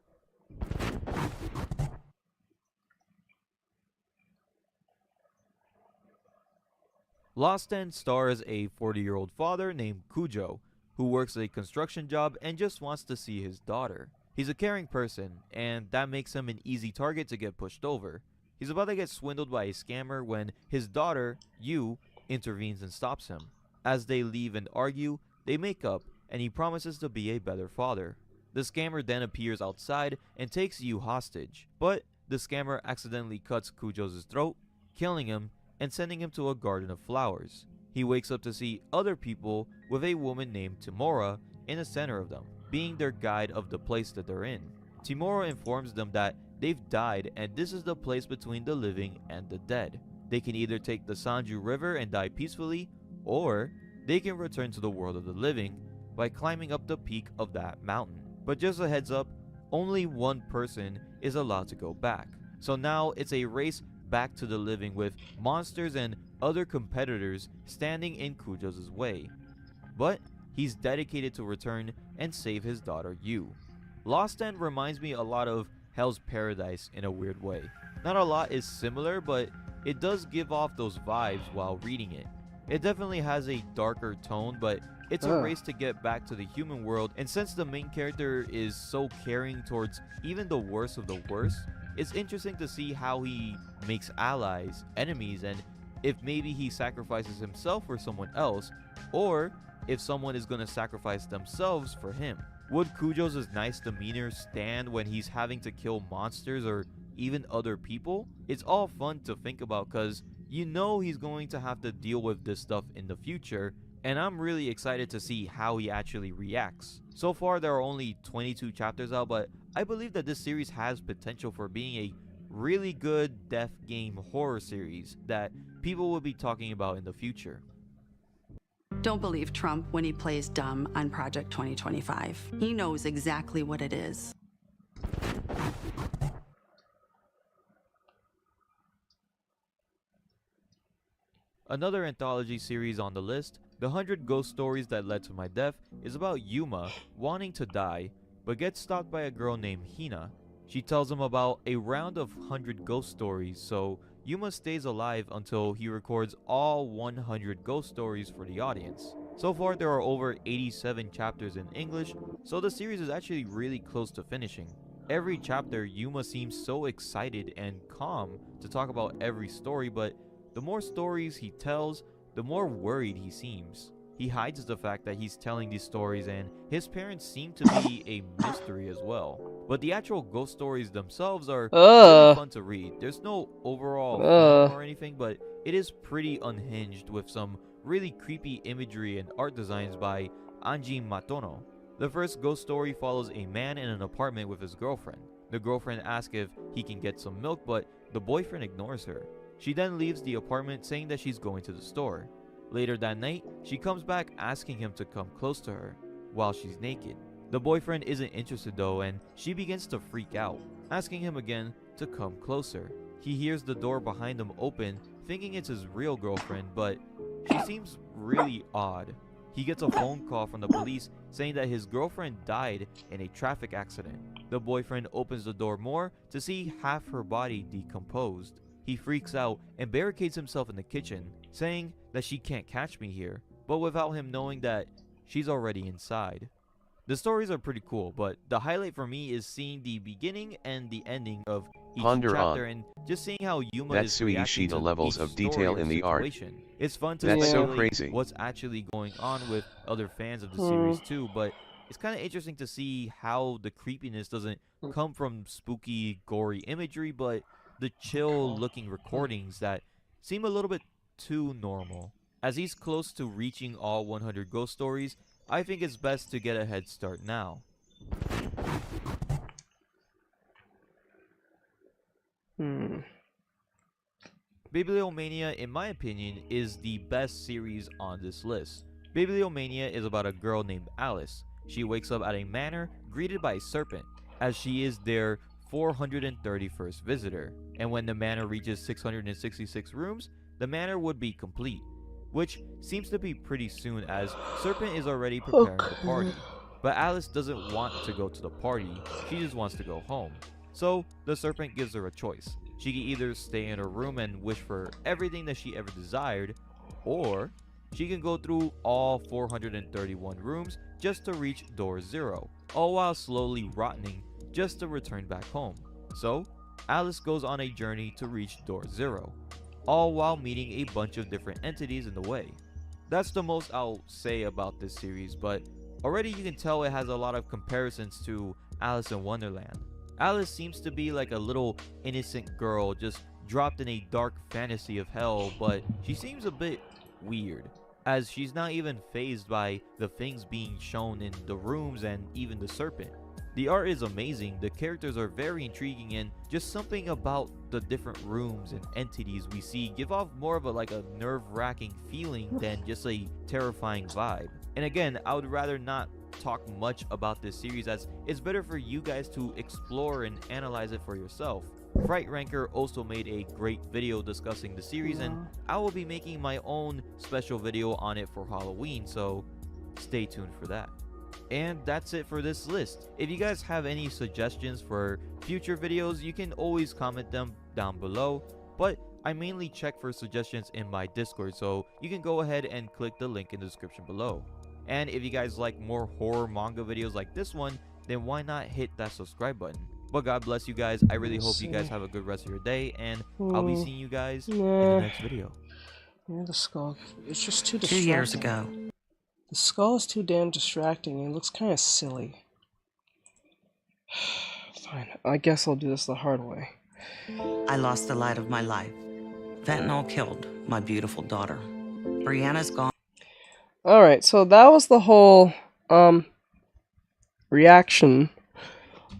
Lost End stars a 40-year-old father named Cujo, who works a construction job and just wants to see his daughter. He's a caring person, and that makes him an easy target to get pushed over. He's about to get swindled by a scammer when his daughter, Yu, intervenes and stops him. As they leave and argue, they make up, and he promises to be a better father. The scammer then appears outside and takes Yu hostage, but the scammer accidentally cuts Cujo's throat, killing him and sending him to a garden of flowers. He wakes up to see other people with a woman named Timora in the center of them, being their guide of the place that they're in. Timora informs them that they've died and this is the place between the living and the dead. They can either take the Sanju River and die peacefully, or they can return to the world of the living by climbing up the peak of that mountain. But just a heads up, only one person is allowed to go back. So now it's a race back to the living with monsters and other competitors standing in Cujo's way. But he's dedicated to return and save his daughter Yu. Lost End reminds me a lot of Hell's Paradise in a weird way. Not a lot is similar, but it does give off those vibes while reading it. It definitely has a darker tone, but it's a race to get back to the human world, and since the main character is so caring towards even the worst of the worst, it's interesting to see how he makes allies, enemies, and if maybe he sacrifices himself for someone else, or if someone is going to sacrifice themselves for him. Would Cujo's nice demeanor stand when he's having to kill monsters or even other people? It's all fun to think about because you know he's going to have to deal with this stuff in the future, and I'm really excited to see how he actually reacts. So far there are only 22 chapters out, but I believe that this series has potential for being a really good death game horror series that people will be talking about in the future. Don't believe Trump when he plays dumb on Project 2025. He knows exactly what it is. Another anthology series on the list, The 100 Ghost Stories That Led to My Death, is about Yuma wanting to die, but gets stalked by a girl named Hina. She tells him about a round of 100 ghost stories, so Yuma stays alive until he records all 100 ghost stories for the audience. So far there are over 87 chapters in English, so the series is actually really close to finishing. Every chapter, Yuma seems so excited and calm to talk about every story, but the more stories he tells, the more worried he seems. He hides the fact that he's telling these stories, and his parents seem to be a mystery as well. But the actual ghost stories themselves are really fun to read. There's no overall film or anything, but it is pretty unhinged with some really creepy imagery and art designs by Anji Matono. The first ghost story follows a man in an apartment with his girlfriend. The girlfriend asks if he can get some milk, but the boyfriend ignores her. She then leaves the apartment saying that she's going to the store. Later that night, she comes back asking him to come close to her while she's naked. The boyfriend isn't interested though, and she begins to freak out, asking him again to come closer. He hears the door behind him open, thinking it's his real girlfriend, but she seems really odd. He gets a phone call from the police saying that his girlfriend died in a traffic accident. The boyfriend opens the door more to see half her body decomposed. He freaks out and barricades himself in the kitchen, saying that she can't catch me here, but without him knowing that she's already inside. The stories are pretty cool, but the highlight for me is seeing the beginning and the ending of each chapter and just seeing how Yuma is reacting to levels each of detail story or in the art. situation. It's fun to That's so speculate crazy. what's actually going on with other fans of the series too, but it's kind of interesting to see how the creepiness doesn't come from spooky, gory imagery, but the chill-looking recordings that seem a little bit too normal. As he's close to reaching all 100 ghost stories, I think it's best to get a head start now. Bibliomania, in my opinion, is the best series on this list. Bibliomania is about a girl named Alice. She wakes up at a manor greeted by a serpent, as she is their 431st visitor. And when the manor reaches 666 rooms, the manor would be complete, which seems to be pretty soon as Serpent is already preparing the party. But Alice doesn't want to go to the party, she just wants to go home. So the Serpent gives her a choice. She can either stay in her room and wish for everything that she ever desired, or she can go through all 431 rooms just to reach door 0, all while slowly rotting just to return back home. So Alice goes on a journey to reach door 0, all while meeting a bunch of different entities in the way. That's the most I'll say about this series, but already you can tell it has a lot of comparisons to Alice in Wonderland. Alice seems to be like a little innocent girl just dropped in a dark fantasy of hell, but she seems a bit weird, as she's not even fazed by the things being shown in the rooms and even the serpent. The art is amazing, the characters are very intriguing, and just something about the different rooms and entities we see give off more of a nerve-wracking feeling than just a terrifying vibe. And again, I would rather not talk much about this series, as it's better for you guys to explore and analyze it for yourself. Fright Ranker also made a great video discussing the series, and I will be making my own special video on it for Halloween, so stay tuned for that. And that's it for this list. If you guys have any suggestions for future videos, you can always comment them down below, but I mainly check for suggestions in my Discord, so you can go ahead and click the link in the description below. And if you guys like more horror manga videos like this one, then why not hit that subscribe button. But God bless you guys. I really hope you guys have a good rest of your day, and I'll be seeing you guys in the next video. Yeah, the skull. It's just too 2 distracting. years ago. The skull is too damn distracting. It looks kind of silly. Fine. I guess I'll do this the hard way. I lost the light of my life. Fentanyl killed my beautiful daughter. Brianna's gone. Alright, so that was the whole reaction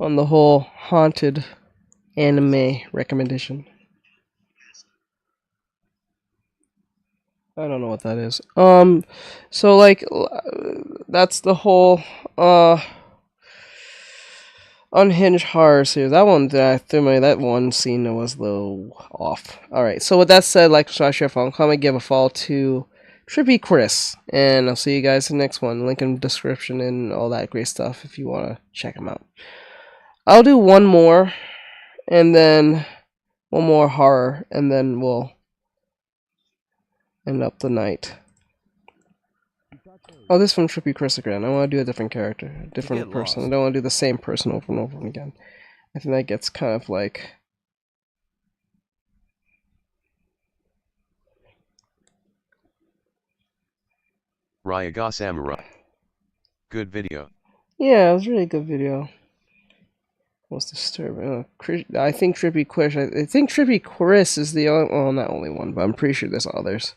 on the whole haunted anime recommendation. I don't know what that is. So like that's the whole unhinged horror series. That one that one scene was a little off. Alright, so with that said, like, subscribe, share, follow, comment, give a follow to Trippy Chris, and I'll see you guys in the next one. Link in the description and all that great stuff if you want to check them out. I'll do one more, and then one more horror, and then we'll end up the night. Oh, this is from Trippy Chris again. I want to do a different character, a different person. I don't want to do the same person over and over again. I think that gets kind of like... Ryaga Samurai. Good video. Yeah, it was a really good video. Most disturbing. I think Trippy Quish. I think Trippy Chris is the only. Well, not only one, but I'm pretty sure there's others.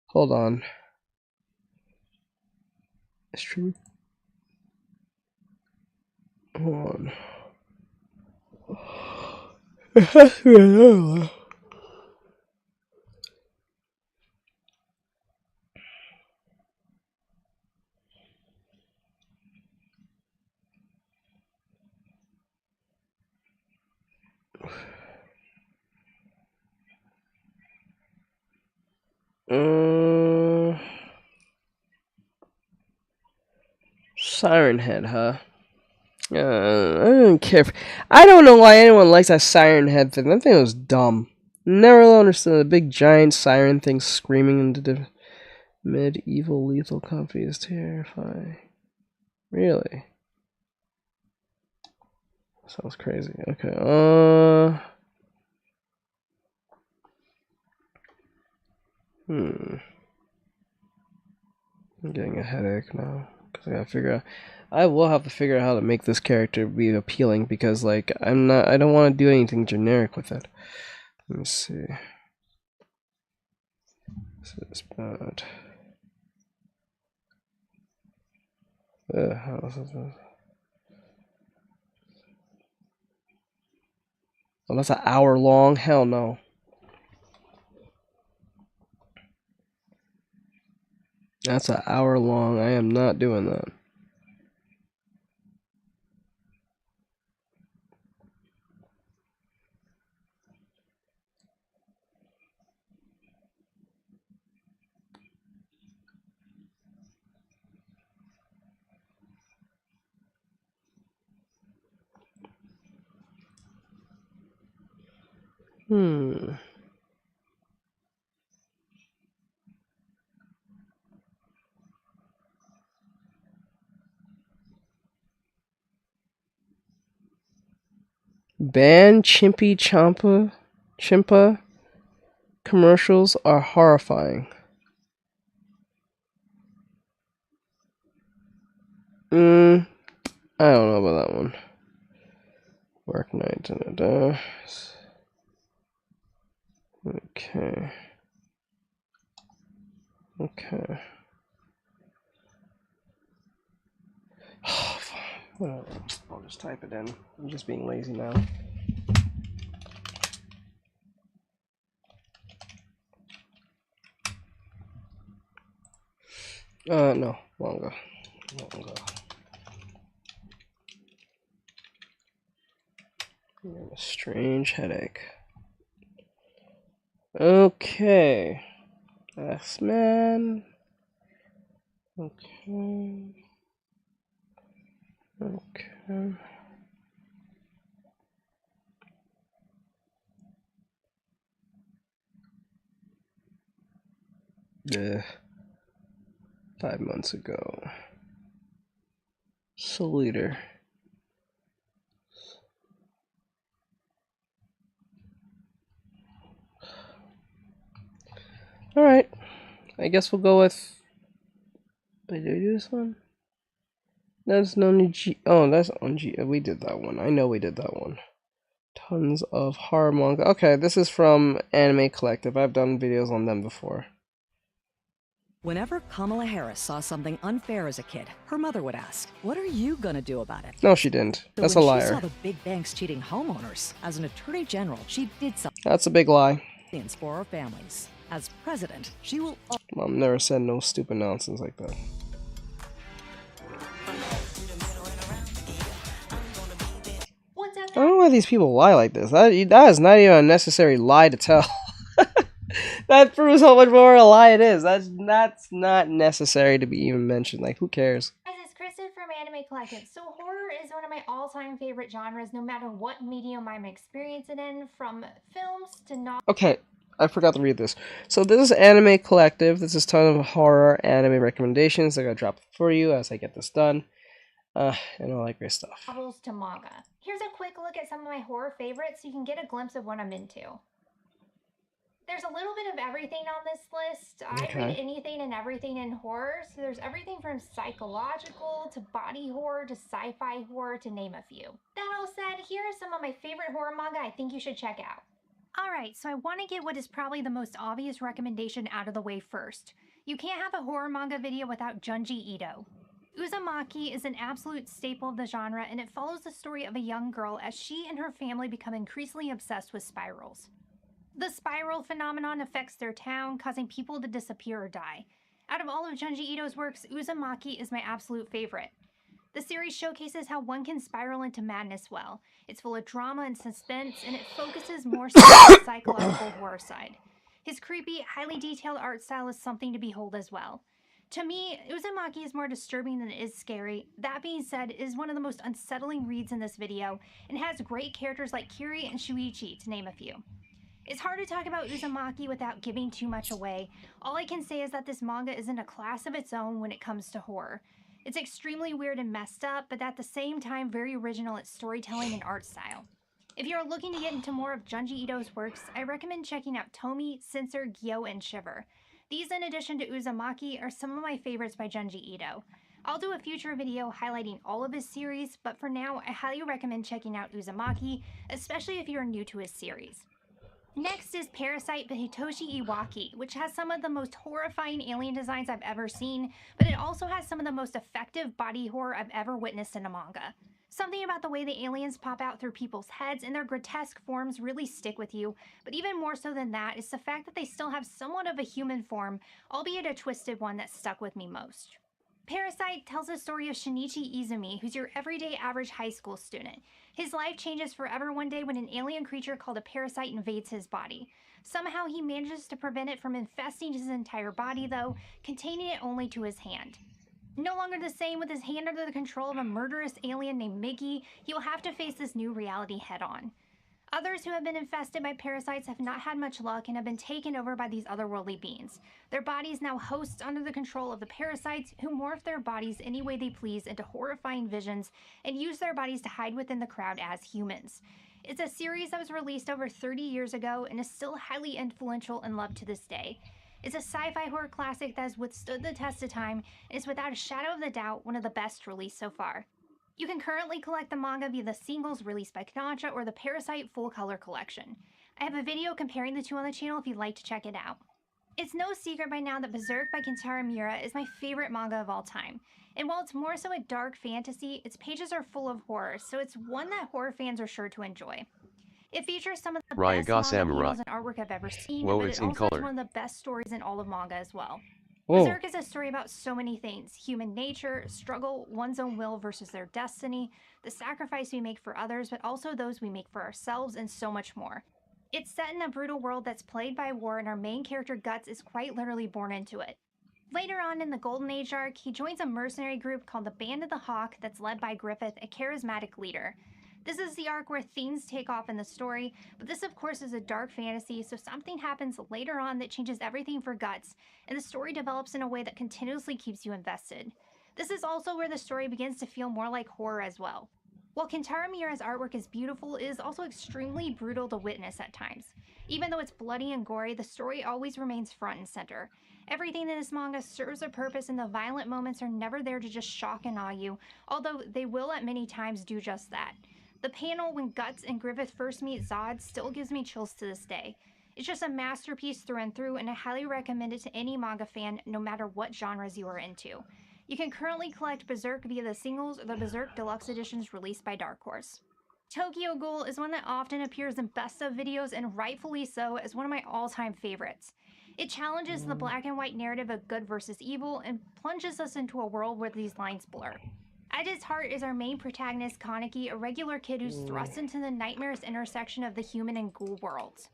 Hold on. It's true. Hold on. It has to be another one. Siren Head, huh? I don't care. I don't know why anyone likes that Siren Head thing. That thing was dumb. Never really understood the big giant siren thing screaming into the medieval lethal company is terrifying. Really? Sounds crazy. Okay. I'm getting a headache now because I gotta figure out. I will have to figure out how to make this character be appealing because, like, I don't want to do anything generic with it. Let me see. This is bad. How is this? Oh, that's an hour long? Hell no. That's an hour long. I am not doing that. Ban Chimpa commercials are horrifying. I don't know about that one. Work night. Okay. Okay. Whatever. I'll just type it in. I'm just being lazy now. No. Longer. A strange headache. Okay. X-Men. Okay. Okay. Yeah. 5 months ago. Soliter. Alright. I guess we'll go with. Wait, did we do this one? That's no new G. Oh, that's on G. We did that one. I know we did that one. Tons of horror manga. Okay, this is from Anime Collective. I've done videos on them before. Whenever Kamala Harris saw something unfair as a kid, her mother would ask, "What are you gonna do about it?" No, she didn't. So That's a when she liar. saw the big banks cheating homeowners, as an attorney general, she did something That's a big lie. for our families. As president, she will. Mom never said no stupid nonsense like that. I don't know why these people lie like this. That is not even a necessary lie to tell. That proves how much more a lie it is. That's not necessary to be even mentioned. Like, who cares? Guys, it's Kristen from Anime Collective. So horror is one of my all-time favorite genres, no matter what medium I'm experiencing in, from films to novels. Okay, I forgot to read this. So this is Anime Collective. This is a ton of horror anime recommendations. I gotta drop for you as I get this done. And all that great stuff. Novels to manga. Here's a quick look at some of my horror favorites so you can get a glimpse of what I'm into. There's a little bit of everything on this list. I read anything and everything in horror, so there's everything from psychological to body horror to sci-fi horror to name a few. That all said, here are some of my favorite horror manga I think you should check out. Alright, so I want to get what is probably the most obvious recommendation out of the way first. You can't have a horror manga video without Junji Ito. Uzumaki is an absolute staple of the genre, and it follows the story of a young girl as she and her family become increasingly obsessed with spirals. The spiral phenomenon affects their town, causing people to disappear or die. Out of all of Junji Ito's works, Uzumaki is my absolute favorite. The series showcases how one can spiral into madness well. It's full of drama and suspense, and it focuses more so on the psychological horror side. His creepy, highly detailed art style is something to behold as well. To me, Uzumaki is more disturbing than it is scary. That being said, it is one of the most unsettling reads in this video, and has great characters like Kiri and Shuichi, to name a few. It's hard to talk about Uzumaki without giving too much away. All I can say is that this manga is in a class of its own when it comes to horror. It's extremely weird and messed up, but at the same time very original in storytelling and art style. If you're looking to get into more of Junji Ito's works, I recommend checking out Tomi, Censor, Gyo, and Shiver. These, in addition to Uzumaki, are some of my favorites by Junji Ito. I'll do a future video highlighting all of his series, but for now, I highly recommend checking out Uzumaki, especially if you're new to his series. Next is Parasite by Hitoshi Iwaki, which has some of the most horrifying alien designs I've ever seen, but it also has some of the most effective body horror I've ever witnessed in a manga. Something about the way the aliens pop out through people's heads and their grotesque forms really stick with you, but even more so than that is the fact that they still have somewhat of a human form, albeit a twisted one that stuck with me most. Parasite tells the story of Shinichi Izumi, who's your everyday average high school student. His life changes forever one day when an alien creature called a parasite invades his body. Somehow he manages to prevent it from infesting his entire body though, containing it only to his hand. No longer the same with his hand under the control of a murderous alien named Mickey, he will have to face this new reality head on. Others who have been infested by parasites have not had much luck and have been taken over by these otherworldly beings. Their bodies now host under the control of the parasites, who morph their bodies any way they please into horrifying visions and use their bodies to hide within the crowd as humans. It's a series that was released over 30 years ago and is still highly influential and loved to this day. It's a sci-fi horror classic that has withstood the test of time and is without a shadow of a doubt one of the best released so far. You can currently collect the manga via the singles released by Kodansha or the Parasite Full Color Collection. I have a video comparing the two on the channel if you'd like to check it out. It's no secret by now that Berserk by Kentaro Miura is my favorite manga of all time. And while it's more so a dark fantasy, its pages are full of horror, so it's one that horror fans are sure to enjoy. It features some of the best manga panels and artwork I've ever seen, but it also has one of the best stories in all of manga as well. Berserk is a story about so many things: human nature, struggle, one's own will versus their destiny, the sacrifice we make for others, but also those we make for ourselves, and so much more. It's set in a brutal world that's plagued by war, and our main character Guts is quite literally born into it. Later on in the Golden Age arc, he joins a mercenary group called the Band of the Hawk that's led by Griffith, a charismatic leader. This is the arc where things take off in the story, but this of course is a dark fantasy, so something happens later on that changes everything for Guts, and the story develops in a way that continuously keeps you invested. This is also where the story begins to feel more like horror as well. While Kentaro Miura's artwork is beautiful, it is also extremely brutal to witness at times. Even though it's bloody and gory, the story always remains front and center. Everything in this manga serves a purpose, and the violent moments are never there to just shock and awe you, although they will at many times do just that. The panel when Guts and Griffith first meet Zod still gives me chills to this day. It's just a masterpiece through and through, and I highly recommend it to any manga fan, no matter what genres you are into. You can currently collect Berserk via the singles or the Berserk Deluxe editions released by Dark Horse. Tokyo Ghoul is one that often appears in best of videos, and rightfully so, as one of my all-time favorites. It challenges the black and white narrative of good versus evil and plunges us into a world where these lines blur. At its heart is our main protagonist, Kaneki, a regular kid who's thrust into the nightmare's intersection of the human and ghoul worlds.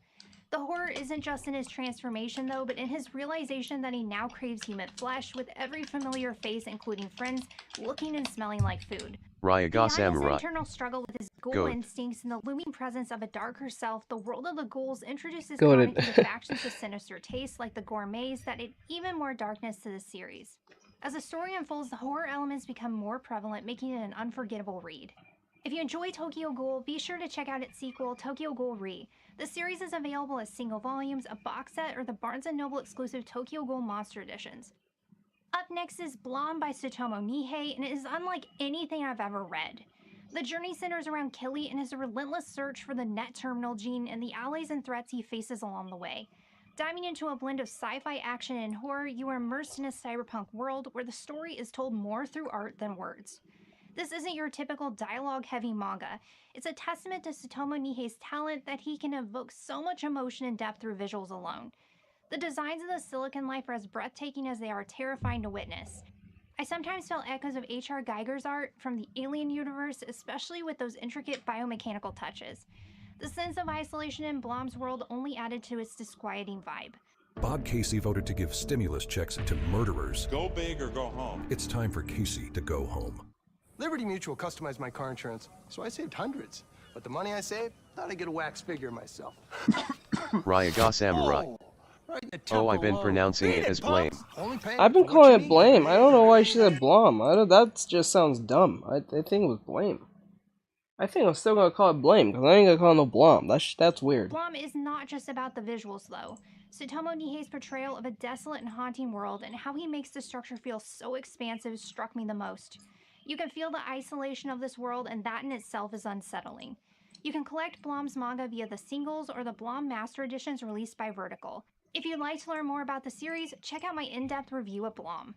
The horror isn't just in his transformation though, but in his realization that he now craves human flesh, with every familiar face, including friends, looking and smelling like food. Beyond his internal struggle with his ghoul instincts and the looming presence of a darker self, the world of the ghouls introduces Kaneki to factions with sinister tastes like the gourmets that add even more darkness to the series. As the story unfolds, the horror elements become more prevalent, making it an unforgettable read. If you enjoy Tokyo Ghoul, be sure to check out its sequel, Tokyo Ghoul Re. The series is available as single volumes, a box set, or the Barnes & Noble exclusive Tokyo Ghoul Monster Editions. Up next is Blom by Tsutomu Nihei, and it is unlike anything I've ever read. The journey centers around Killy and his relentless search for the net terminal gene and the allies and threats he faces along the way. Diving into a blend of sci-fi action and horror, you are immersed in a cyberpunk world where the story is told more through art than words. This isn't your typical dialogue-heavy manga. It's a testament to Tsutomu Nihei's talent that he can evoke so much emotion and depth through visuals alone. The designs of the Silicon Life are as breathtaking as they are terrifying to witness. I sometimes felt echoes of H.R. Geiger's art from the Alien universe, especially with those intricate biomechanical touches. The sense of isolation in Blom's world only added to its disquieting vibe. Bob Casey voted to give stimulus checks to murderers. Go big or go home. It's time for Casey to go home. Liberty Mutual customized my car insurance, so I saved hundreds. But the money I saved, thought I'd get a wax figure myself. Ryaga Samurai. Oh, I've been pronouncing it as blame. I've been calling it blame. I don't know why she said blom. That just sounds dumb. I think it was blame. I think I'm still gonna call it blame, because I ain't gonna call it no blom. That's weird. Blom is not just about the visuals, though. Tsutomu Nihei's portrayal of a desolate and haunting world and how he makes the structure feel so expansive struck me the most. You can feel the isolation of this world, and that in itself is unsettling. You can collect Blom's manga via the singles or the Blom Master Editions released by Vertical. If you'd like to learn more about the series, check out my in-depth review of Blom.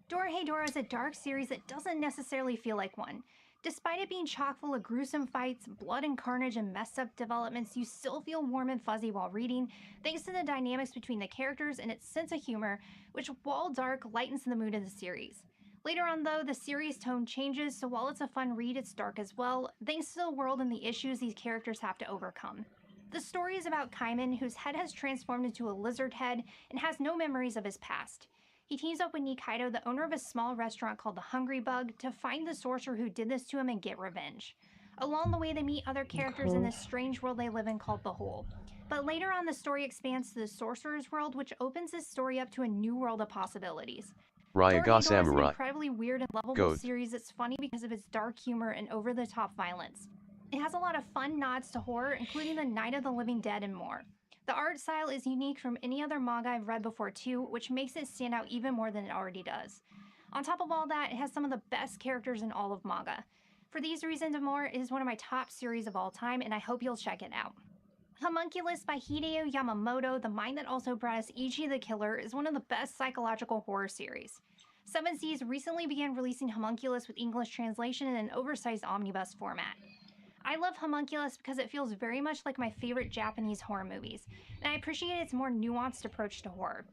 Dorohedoro is a dark series that doesn't necessarily feel like one. Despite it being chock full of gruesome fights, blood and carnage, and messed up developments, you still feel warm and fuzzy while reading, thanks to the dynamics between the characters and its sense of humor, which, while dark, lightens the mood of the series. Later on, though, the series' tone changes, so while it's a fun read, it's dark as well, thanks to the world and the issues these characters have to overcome. The story is about Kaiman, whose head has transformed into a lizard head and has no memories of his past. He teams up with Nikaido, the owner of a small restaurant called the Hungry Bug, to find the sorcerer who did this to him and get revenge. Along the way, they meet other characters in this strange world they live in called the Hole. But later on, the story expands to the sorcerer's world, which opens this story up to a new world of possibilities. Ryaga Is Samurai. an incredibly weird and lovable series that's funny because of its dark humor and over-the-top violence. It has a lot of fun nods to horror, including the Night of the Living Dead and more. The art style is unique from any other manga I've read before too, which makes it stand out even more than it already does. On top of all that, it has some of the best characters in all of manga. For these reasons and more, it is one of my top series of all time, and I hope you'll check it out. Homunculus by Hideo Yamamoto, the mind that also brought us Ichi the Killer, is one of the best psychological horror series. 7 Seas recently began releasing Homunculus with English translation in an oversized omnibus format. I love Homunculus because it feels very much like my favorite Japanese horror movies, and I appreciate its more nuanced approach to horror.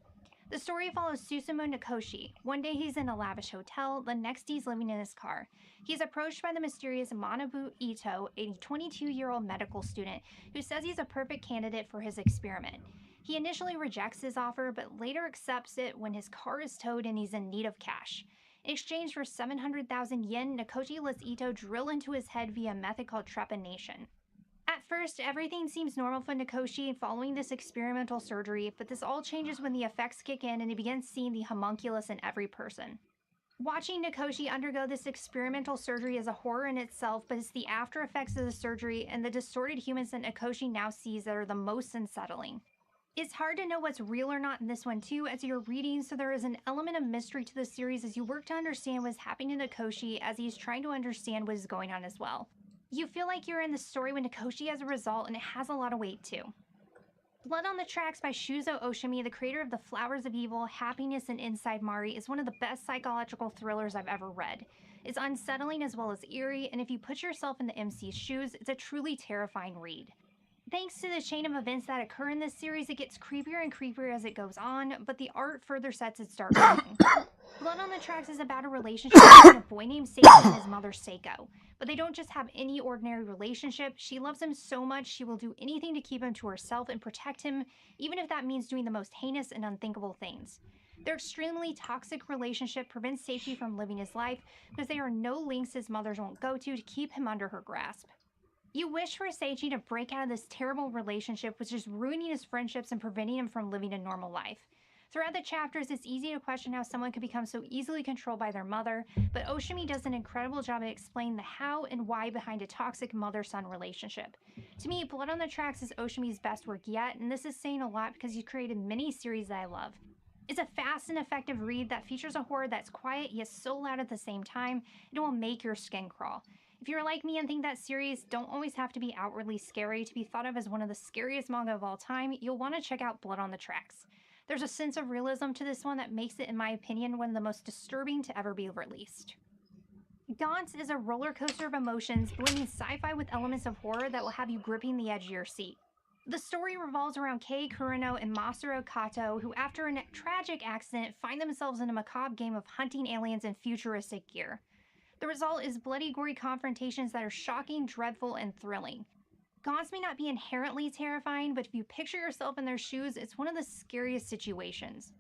The story follows Susumu Nakoshi. One day he's in a lavish hotel, the next he's living in his car. He's approached by the mysterious Manabu Ito, a 22-year-old medical student, who says he's a perfect candidate for his experiment. He initially rejects his offer, but later accepts it when his car is towed and he's in need of cash. In exchange for 700,000 yen, Nakoshi lets Ito drill into his head via a method called trepanation. At first, everything seems normal for Nakoshi following this experimental surgery, but this all changes when the effects kick in and he begins seeing the homunculus in every person. Watching Nakoshi undergo this experimental surgery is a horror in itself, but it's the after effects of the surgery and the distorted humans that Nakoshi now sees that are the most unsettling. It's hard to know what's real or not in this one too as you're reading, so there is an element of mystery to the series as you work to understand what's happening to Nakoshi as he's trying to understand what is going on as well. You feel like you're in the story with Nakoshi as a result, and it has a lot of weight too. Blood on the Tracks by Shuzo Oshimi, the creator of The Flowers of Evil, Happiness, and Inside Mari, is one of the best psychological thrillers I've ever read. It's unsettling as well as eerie, and if you put yourself in the MC's shoes, it's a truly terrifying read. Thanks to the chain of events that occur in this series, it gets creepier and creepier as it goes on, but the art further sets its dark tone. Blood on the Tracks is about a relationship between a boy named Seiji and his mother Seiko. But they don't just have any ordinary relationship. She loves him so much she will do anything to keep him to herself and protect him, even if that means doing the most heinous and unthinkable things. Their extremely toxic relationship prevents Seiji from living his life because there are no lengths his mother won't go to keep him under her grasp. You wish for Seiji to break out of this terrible relationship, which is ruining his friendships and preventing him from living a normal life. Throughout the chapters, it's easy to question how someone could become so easily controlled by their mother, but Oshimi does an incredible job at explaining the how and why behind a toxic mother-son relationship. To me, Blood on the Tracks is Oshimi's best work yet, and this is saying a lot because he's created many series that I love. It's a fast and effective read that features a horror that's quiet yet so loud at the same time, and it will make your skin crawl. If you're like me and think that series don't always have to be outwardly scary to be thought of as one of the scariest manga of all time, you'll want to check out Blood on the Tracks. There's a sense of realism to this one that makes it, in my opinion, one of the most disturbing to ever be released. Gaunt's is a roller coaster of emotions, blending sci-fi with elements of horror that will have you gripping the edge of your seat. The story revolves around Kei Kurano and Masaru Kato, who after a tragic accident find themselves in a macabre game of hunting aliens in futuristic gear. The result is bloody, gory confrontations that are shocking, dreadful, and thrilling. Gaunt's may not be inherently terrifying, but if you picture yourself in their shoes, it's one of the scariest situations.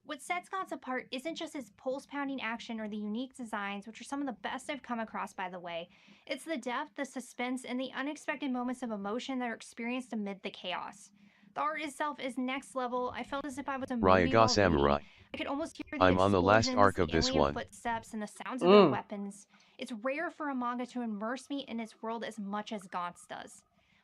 What sets Gaunt's apart isn't just its pulse-pounding action or the unique designs, which are some of the best I've come across, by the way. It's the depth, the suspense, and the unexpected moments of emotion that are experienced amid the chaos. The art itself is next level. I felt as if I was a movie while Samurai. reading. I could almost hear the I'm on the last explosions, arc of the this alien one. footsteps, and the sounds of their weapons. It's rare for a manga to immerse me in its world as much as Gaunt's does.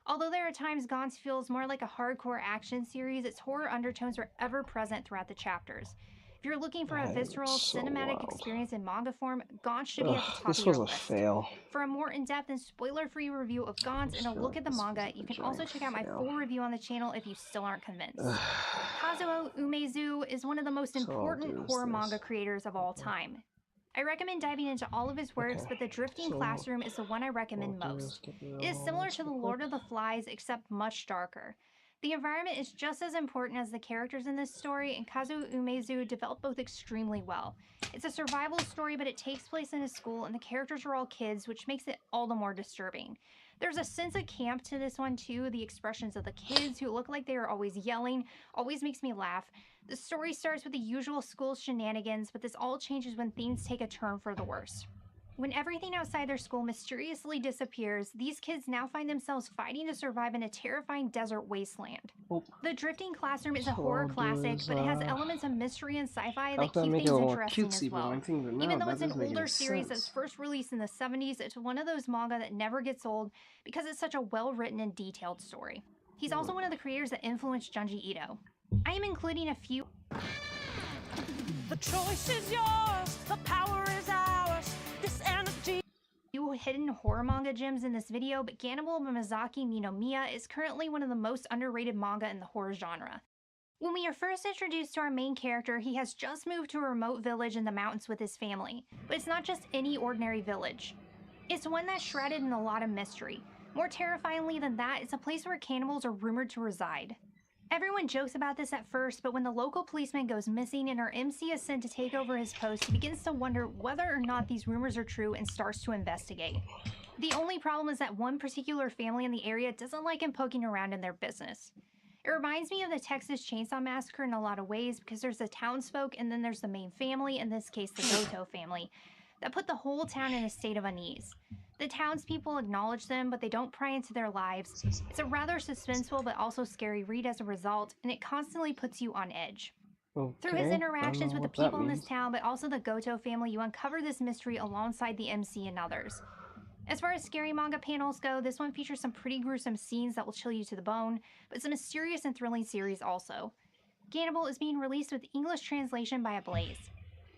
Although there are times Gaunt's feels more like a hardcore action series, its horror undertones are ever present throughout the chapters. If you're looking for a visceral, cinematic experience in manga form, Gaunt's should be at the top This of was your a list. fail. For a more in-depth and spoiler-free review of Gaunt's and a look at the manga, you can also check out my full review on the channel if you still aren't convinced. Kazuo Umezu is one of the most important horror manga creators of all time. I recommend diving into all of his works, but The Drifting Classroom is the one I recommend most. It is similar to The Lord of the Flies, except much darker. The environment is just as important as the characters in this story, and Kazuo Umezu developed both extremely well. It's a survival story, but it takes place in a school, and the characters are all kids, which makes it all the more disturbing. There's a sense of camp to this one too. The expressions of the kids, who look like they are always yelling, always makes me laugh. The story starts with the usual school shenanigans, but this all changes when things take a turn for the worse. When everything outside their school mysteriously disappears, these kids now find themselves fighting to survive in a terrifying desert wasteland. The Drifting Classroom is a horror classic, but it has elements of mystery and sci-fi that keep things interesting as well. Even though it's an older series that's first released in the 70s, it's one of those manga that never gets old because it's such a well-written and detailed story. He's also one of the creators that influenced Junji Ito. I am including a few... The choice is yours, the power is ours, this energy... hidden horror manga gems in this video, but Cannibal by Mizaki Ninomiya is currently one of the most underrated manga in the horror genre. When we are first introduced to our main character, he has just moved to a remote village in the mountains with his family, but it's not just any ordinary village. It's one that's shrouded in a lot of mystery. More terrifyingly than that, it's a place where cannibals are rumored to reside. Everyone jokes about this at first, but when the local policeman goes missing and our MC is sent to take over his post, he begins to wonder whether or not these rumors are true and starts to investigate. The only problem is that one particular family in the area doesn't like him poking around in their business. It reminds me of the Texas Chainsaw Massacre in a lot of ways, because there's the townsfolk and then there's the main family, in this case the Goto family, that put the whole town in a state of unease. The townspeople acknowledge them, but they don't pry into their lives. It's a rather suspenseful but also scary read as a result, and it constantly puts you on edge. Through his interactions with the people in this town, but also the Goto family, you uncover this mystery alongside the MC and others. As far as scary manga panels go, this one features some pretty gruesome scenes that will chill you to the bone, but it's a mysterious and thrilling series also. Cannibal is being released with English translation by Ablaze.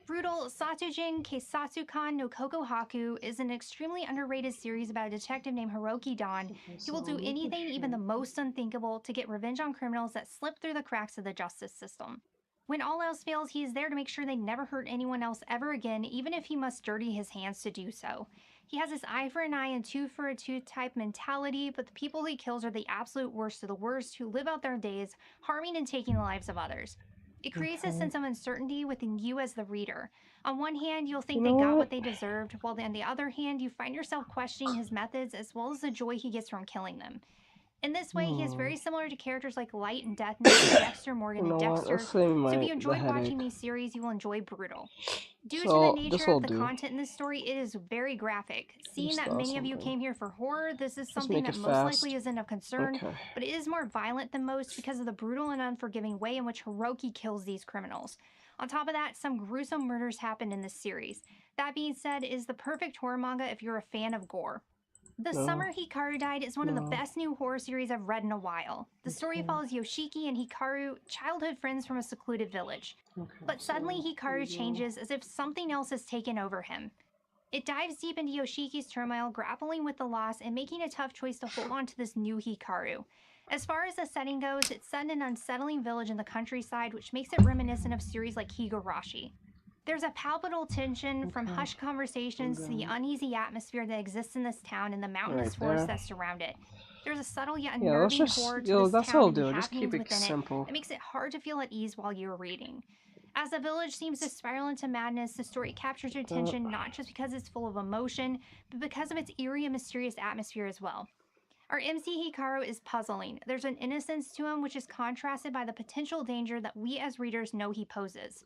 Brutal Satujin Keisatsukan no Kokohaku is an extremely underrated series about a detective named Hiroki Don who will do anything, even the most unthinkable, to get revenge on criminals that slip through the cracks of the justice system. When all else fails, he is there to make sure they never hurt anyone else ever again, even if he must dirty his hands to do so. He has this eye for an eye and tooth for a tooth type mentality, but the people he kills are the absolute worst of the worst who live out their days harming and taking the lives of others. It creates a sense of uncertainty within you as the reader. On one hand, you'll think they got what they deserved, while on the other hand, you find yourself questioning his methods as well as the joy he gets from killing them. In this way, he is very similar to characters like Light and Death Note, Dexter, Morgan, You know and what? Dexter. Let's save So if the you enjoyed headache. watching these series, you will enjoy Brutal. Due to the So nature this'll of the do. content in this story, it is very graphic. Seeing Just that thought many of you something. came here for horror, this is Just something make that it most fast. likely isn't of concern, Okay. but it is more violent than most because of the brutal and unforgiving way in which Hiroki kills these criminals. On top of that, some gruesome murders happened in this series. That being said, it is the perfect horror manga if you're a fan of gore. The No. Summer Hikaru Died is one of the No. best new horror series I've read in a while. The story follows Yoshiki and Hikaru, childhood friends from a secluded village. But suddenly Hikaru changes as if something else has taken over him. It dives deep into Yoshiki's turmoil, grappling with the loss and making a tough choice to hold on to this new Hikaru. As far as the setting goes, it's set in an unsettling village in the countryside, which makes it reminiscent of series like Higurashi. There's a palpable tension from hushed conversations to the uneasy atmosphere that exists in this town and the mountainous forests that surround it. There's a subtle yet unnerving horror to this that's town all and the do. Just keep happenings it within simple. it that makes it hard to feel at ease while you're reading. As the village seems to spiral into madness, the story captures your attention not just because it's full of emotion, but because of its eerie and mysterious atmosphere as well. Our MC Hikaru is puzzling. There's an innocence to him which is contrasted by the potential danger that we as readers know he poses.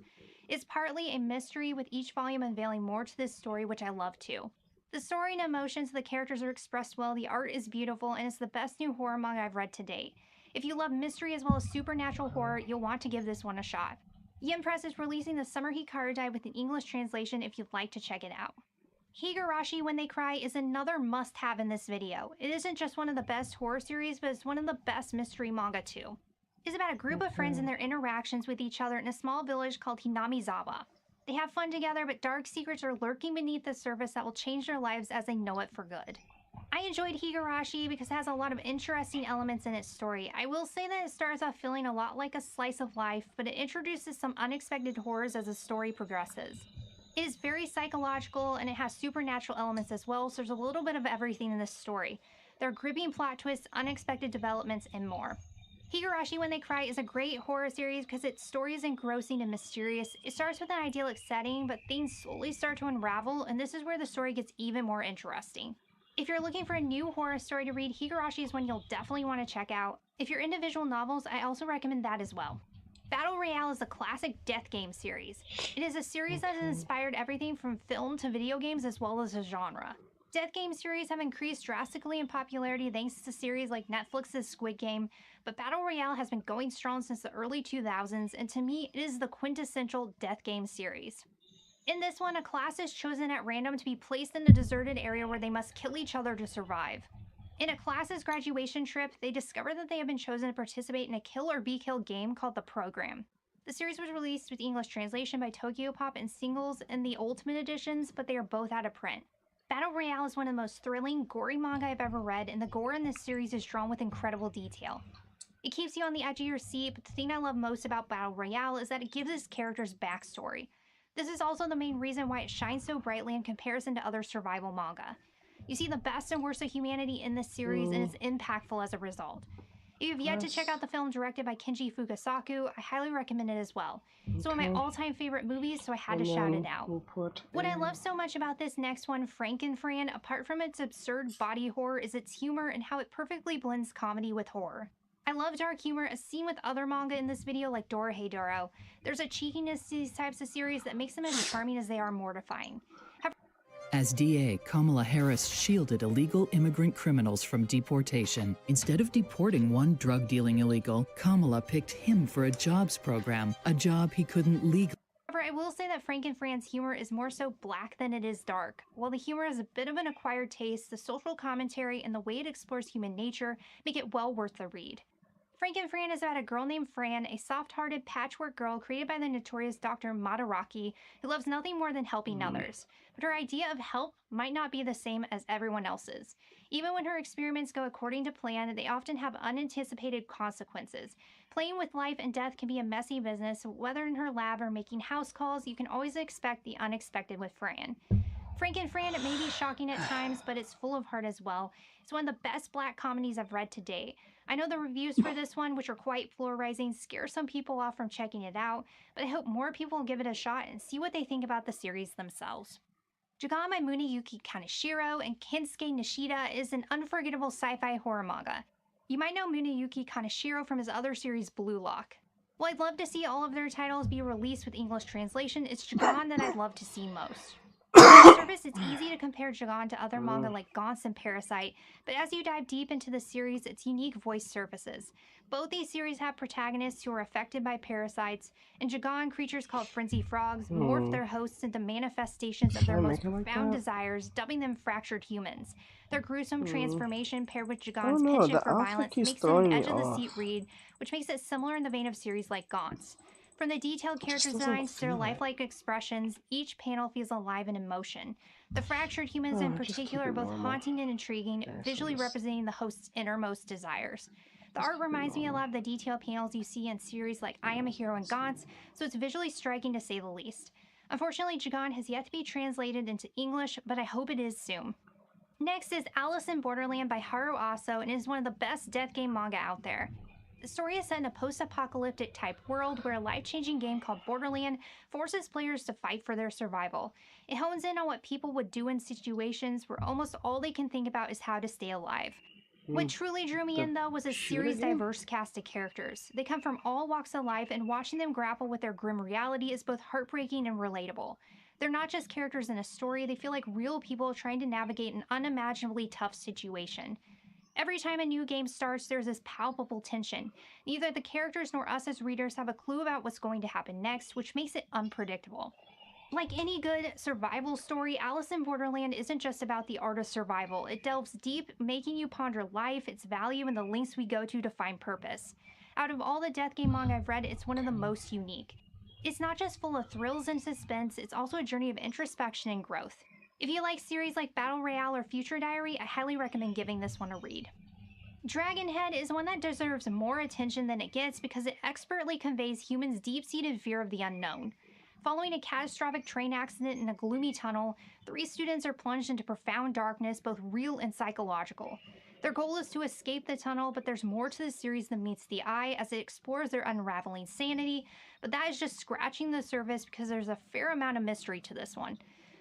It's partly a mystery, with each volume unveiling more to this story, which I love too. The story and emotions of the characters are expressed well, the art is beautiful, and it's the best new horror manga I've read to date. If you love mystery as well as supernatural horror, you'll want to give this one a shot. Yen Press is releasing the Summer Hikaru Died with an English translation if you'd like to check it out. Higurashi When They Cry is another must-have in this video. It isn't just one of the best horror series, but it's one of the best mystery manga too. It's about a group of friends and their interactions with each other in a small village called Hinamizawa. They have fun together, but dark secrets are lurking beneath the surface that will change their lives as they know it for good. I enjoyed Higurashi because it has a lot of interesting elements in its story. I will say that it starts off feeling a lot like a slice of life, but it introduces some unexpected horrors as the story progresses. It is very psychological and it has supernatural elements as well, so there's a little bit of everything in this story. There are gripping plot twists, unexpected developments, and more. Higurashi When They Cry is a great horror series because its story is engrossing and mysterious. It starts with an idyllic setting, but things slowly start to unravel, and this is where the story gets even more interesting. If you're looking for a new horror story to read, Higurashi is one you'll definitely want to check out. If you're into visual novels, I also recommend that as well. Battle Royale is a classic death game series. It is a series that has inspired everything from film to video games as well as a genre. Death game series have increased drastically in popularity thanks to series like Netflix's Squid Game, but Battle Royale has been going strong since the early 2000s, and to me, it is the quintessential death game series. In this one, a class is chosen at random to be placed in a deserted area where they must kill each other to survive. In a class's graduation trip, they discover that they have been chosen to participate in a kill or be killed game called The Program. The series was released with English translation by Tokyopop and singles in the Ultimate editions, but they are both out of print. Battle Royale is one of the most thrilling, gory manga I've ever read, and the gore in this series is drawn with incredible detail. It keeps you on the edge of your seat, but the thing I love most about Battle Royale is that it gives its characters backstory. This is also the main reason why it shines so brightly in comparison to other survival manga. You see the best and worst of humanity in this series, and it's impactful as a result. If you've yet to check out the film directed by Kenji Fukasaku, I highly recommend it as well. It's one of my all-time favorite movies, so I had to shout it out. What I love so much about this next one, Frankenfran, apart from its absurd body horror, is its humor and how it perfectly blends comedy with horror. I love dark humor, as seen with other manga in this video like Dorohedoro. There's a cheekiness to these types of series that makes them as charming as they are mortifying. As DA, Kamala Harris shielded illegal immigrant criminals from deportation. Instead of deporting one drug-dealing illegal, Kamala picked him for a jobs program, a job he couldn't legally. However, I will say that Frankenfran's humor is more so black than it is dark. While the humor is a bit of an acquired taste, the social commentary and the way it explores human nature make it well worth the read. Frankenfran is about a girl named Fran, a soft-hearted patchwork girl created by the notorious Dr. Madaraki, who loves nothing more than helping others. But her idea of help might not be the same as everyone else's. Even when her experiments go according to plan, they often have unanticipated consequences. Playing with life and death can be a messy business. Whether in her lab or making house calls, you can always expect the unexpected with Fran. Frankenfran, it may be shocking at times, but it's full of heart as well. It's one of the best black comedies I've read to date. I know the reviews for this one, which are quite polarizing, scare some people off from checking it out, but I hope more people will give it a shot and see what they think about the series themselves. Jagame Muneyuki Kaneshiro and Kensuke Nishida is an unforgettable sci-fi horror manga. You might know Muneyuki Kaneshiro from his other series Blue Lock. While I'd love to see all of their titles be released with English translation, it's Jagan that I'd love to see most. On the surface, it's easy to compare Jagan to other manga like Gantz and Parasite, but as you dive deep into the series, its unique voice surfaces. Both these series have protagonists who are affected by parasites, and Jagan, creatures called frenzy frogs, morph their hosts into manifestations of their most profound desires, dubbing them fractured humans. Their gruesome transformation paired with Jagan's penchant for violence makes it an edge-of-the-seat read, which makes it similar in the vein of series like Gantz. From the detailed character designs to their lifelike expressions, each panel feels alive and in motion. The fractured humans in particular are both haunting and intriguing, visually representing the host's innermost desires. The art reminds me a lot of the detailed panels you see in series like I Am a Hero and Gantz, so it's visually striking to say the least. Unfortunately, Jagan has yet to be translated into English, but I hope it is soon. Next is Alice in Borderland by Haru Aso, and is one of the best death game manga out there. The story is set in a post-apocalyptic type world where a life-changing game called Borderland forces players to fight for their survival. It hones in on what people would do in situations where almost all they can think about is how to stay alive. What truly drew me in, though, was a series' diverse cast of characters. They come from all walks of life, and watching them grapple with their grim reality is both heartbreaking and relatable. They're not just characters in a story, they feel like real people trying to navigate an unimaginably tough situation. Every time a new game starts, there's this palpable tension. Neither the characters nor us as readers have a clue about what's going to happen next, which makes it unpredictable. Like any good survival story, Alice in Borderland isn't just about the art of survival. It delves deep, making you ponder life, its value, and the lengths we go to find purpose. Out of all the death game manga I've read, it's one of the most unique. It's not just full of thrills and suspense, it's also a journey of introspection and growth. If you like series like Battle Royale or Future Diary, I highly recommend giving this one a read. Dragon Head is one that deserves more attention than it gets because it expertly conveys humans' deep-seated fear of the unknown. Following a catastrophic train accident in a gloomy tunnel, 3 students are plunged into profound darkness, both real and psychological. Their goal is to escape the tunnel, but there's more to the series than meets the eye as it explores their unraveling sanity, but that is just scratching the surface because there's a fair amount of mystery to this one.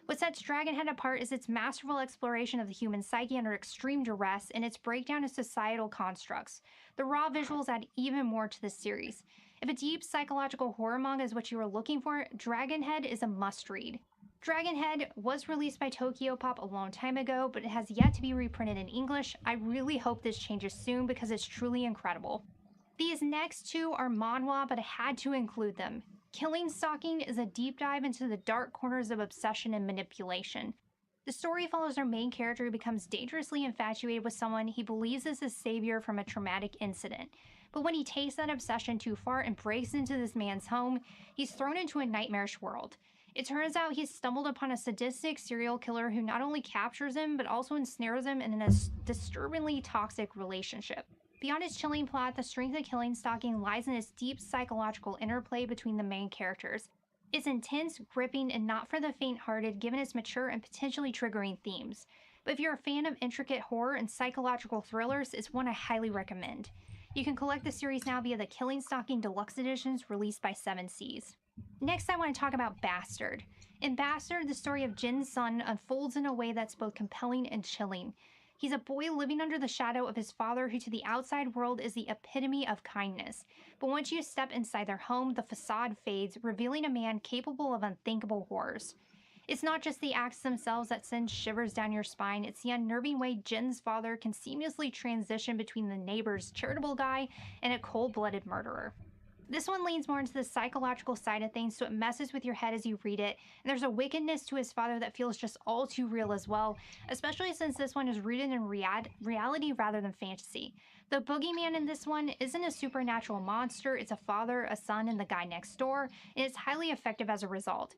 What sets Dragon Head apart is its masterful exploration of the human psyche under extreme duress and its breakdown of societal constructs. The raw visuals add even more to this series. If a deep psychological horror manga is what you are looking for, Dragon Head is a must-read. Dragon Head was released by Tokyopop a long time ago, but it has yet to be reprinted in English. I really hope this changes soon because it's truly incredible. These next 2 are manhwa, but I had to include them. Killing Stalking is a deep dive into the dark corners of obsession and manipulation. The story follows our main character who becomes dangerously infatuated with someone he believes is his savior from a traumatic incident. But when he takes that obsession too far and breaks into this man's home, he's thrown into a nightmarish world. It turns out he's stumbled upon a sadistic serial killer who not only captures him, but also ensnares him in a disturbingly toxic relationship. Beyond its chilling plot, the strength of Killing Stalking lies in its deep psychological interplay between the main characters. It's intense, gripping, and not for the faint-hearted given its mature and potentially triggering themes. But if you're a fan of intricate horror and psychological thrillers, it's one I highly recommend. You can collect the series now via the Killing Stalking Deluxe Editions released by 7 Seas. Next, I want to talk about Bastard. In Bastard, the story of Jin's son unfolds in a way that's both compelling and chilling. He's a boy living under the shadow of his father who to the outside world is the epitome of kindness. But once you step inside their home, the facade fades, revealing a man capable of unthinkable horrors. It's not just the acts themselves that send shivers down your spine, it's the unnerving way Jin's father can seamlessly transition between the neighbor's charitable guy and a cold-blooded murderer. This one leans more into the psychological side of things, so it messes with your head as you read it, and there's a wickedness to his father that feels just all too real as well, especially since this one is rooted in reality rather than fantasy. The boogeyman in this one isn't a supernatural monster, it's a father, a son, and the guy next door, and it's highly effective as a result.